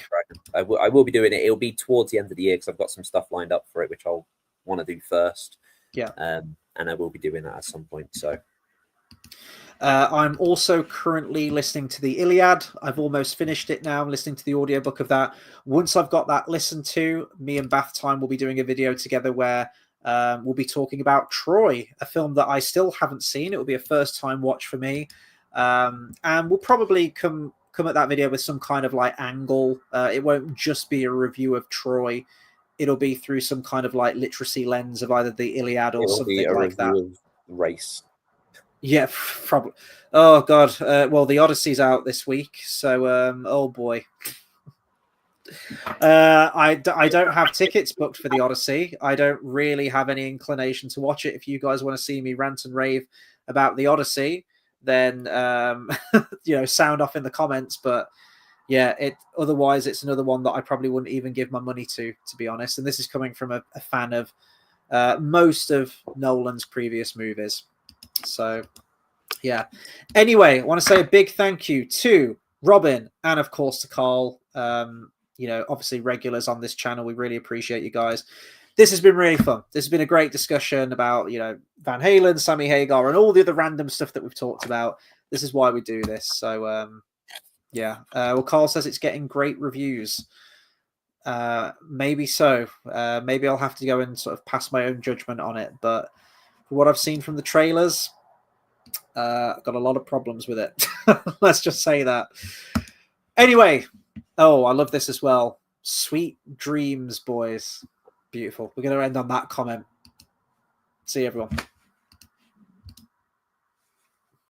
[SPEAKER 2] I will be doing it. It'll be towards the end of the year because I've got some stuff lined up for it, which I'll want to do first.
[SPEAKER 1] Yeah.
[SPEAKER 2] And I will be doing that at some point. So
[SPEAKER 1] I'm also currently listening to the Iliad. I've almost finished it now. I'm listening to the audiobook of that. Once I've got that listened to, me and Bath Time will be doing a video together where we'll be talking about Troy, a film that I still haven't seen. It will be a first time watch for me. And we'll probably come at that video with some kind of like angle. It won't just be a review of Troy. It'll be through some kind of like literacy lens of either the Iliad or something like that.
[SPEAKER 2] Of Race.
[SPEAKER 1] Yeah, probably. Oh god. Well, the Odyssey's out this week, so oh boy. I don't have tickets booked for the Odyssey. I don't really have any inclination to watch it. If you guys want to see me rant and rave about the Odyssey, then sound off in the comments. But yeah, otherwise it's another one that I probably wouldn't even give my money to be honest. And this is coming from a fan of most of Nolan's previous movies. So yeah. Anyway, I want to say a big thank you to Robin and of course to Carl. Obviously regulars on this channel. We really appreciate you guys. This has been really fun. This has been a great discussion about, Van Halen, Sammy Hagar, and all the other random stuff that we've talked about. This is why we do this. So, well, Carl says it's getting great reviews. Maybe so. Maybe I'll have to go and sort of pass my own judgment on it. But for what I've seen from the trailers, I've got a lot of problems with it. Let's just say that. Anyway, I love this as well. Sweet dreams, boys. Beautiful. We're going to end on that comment. See you, everyone.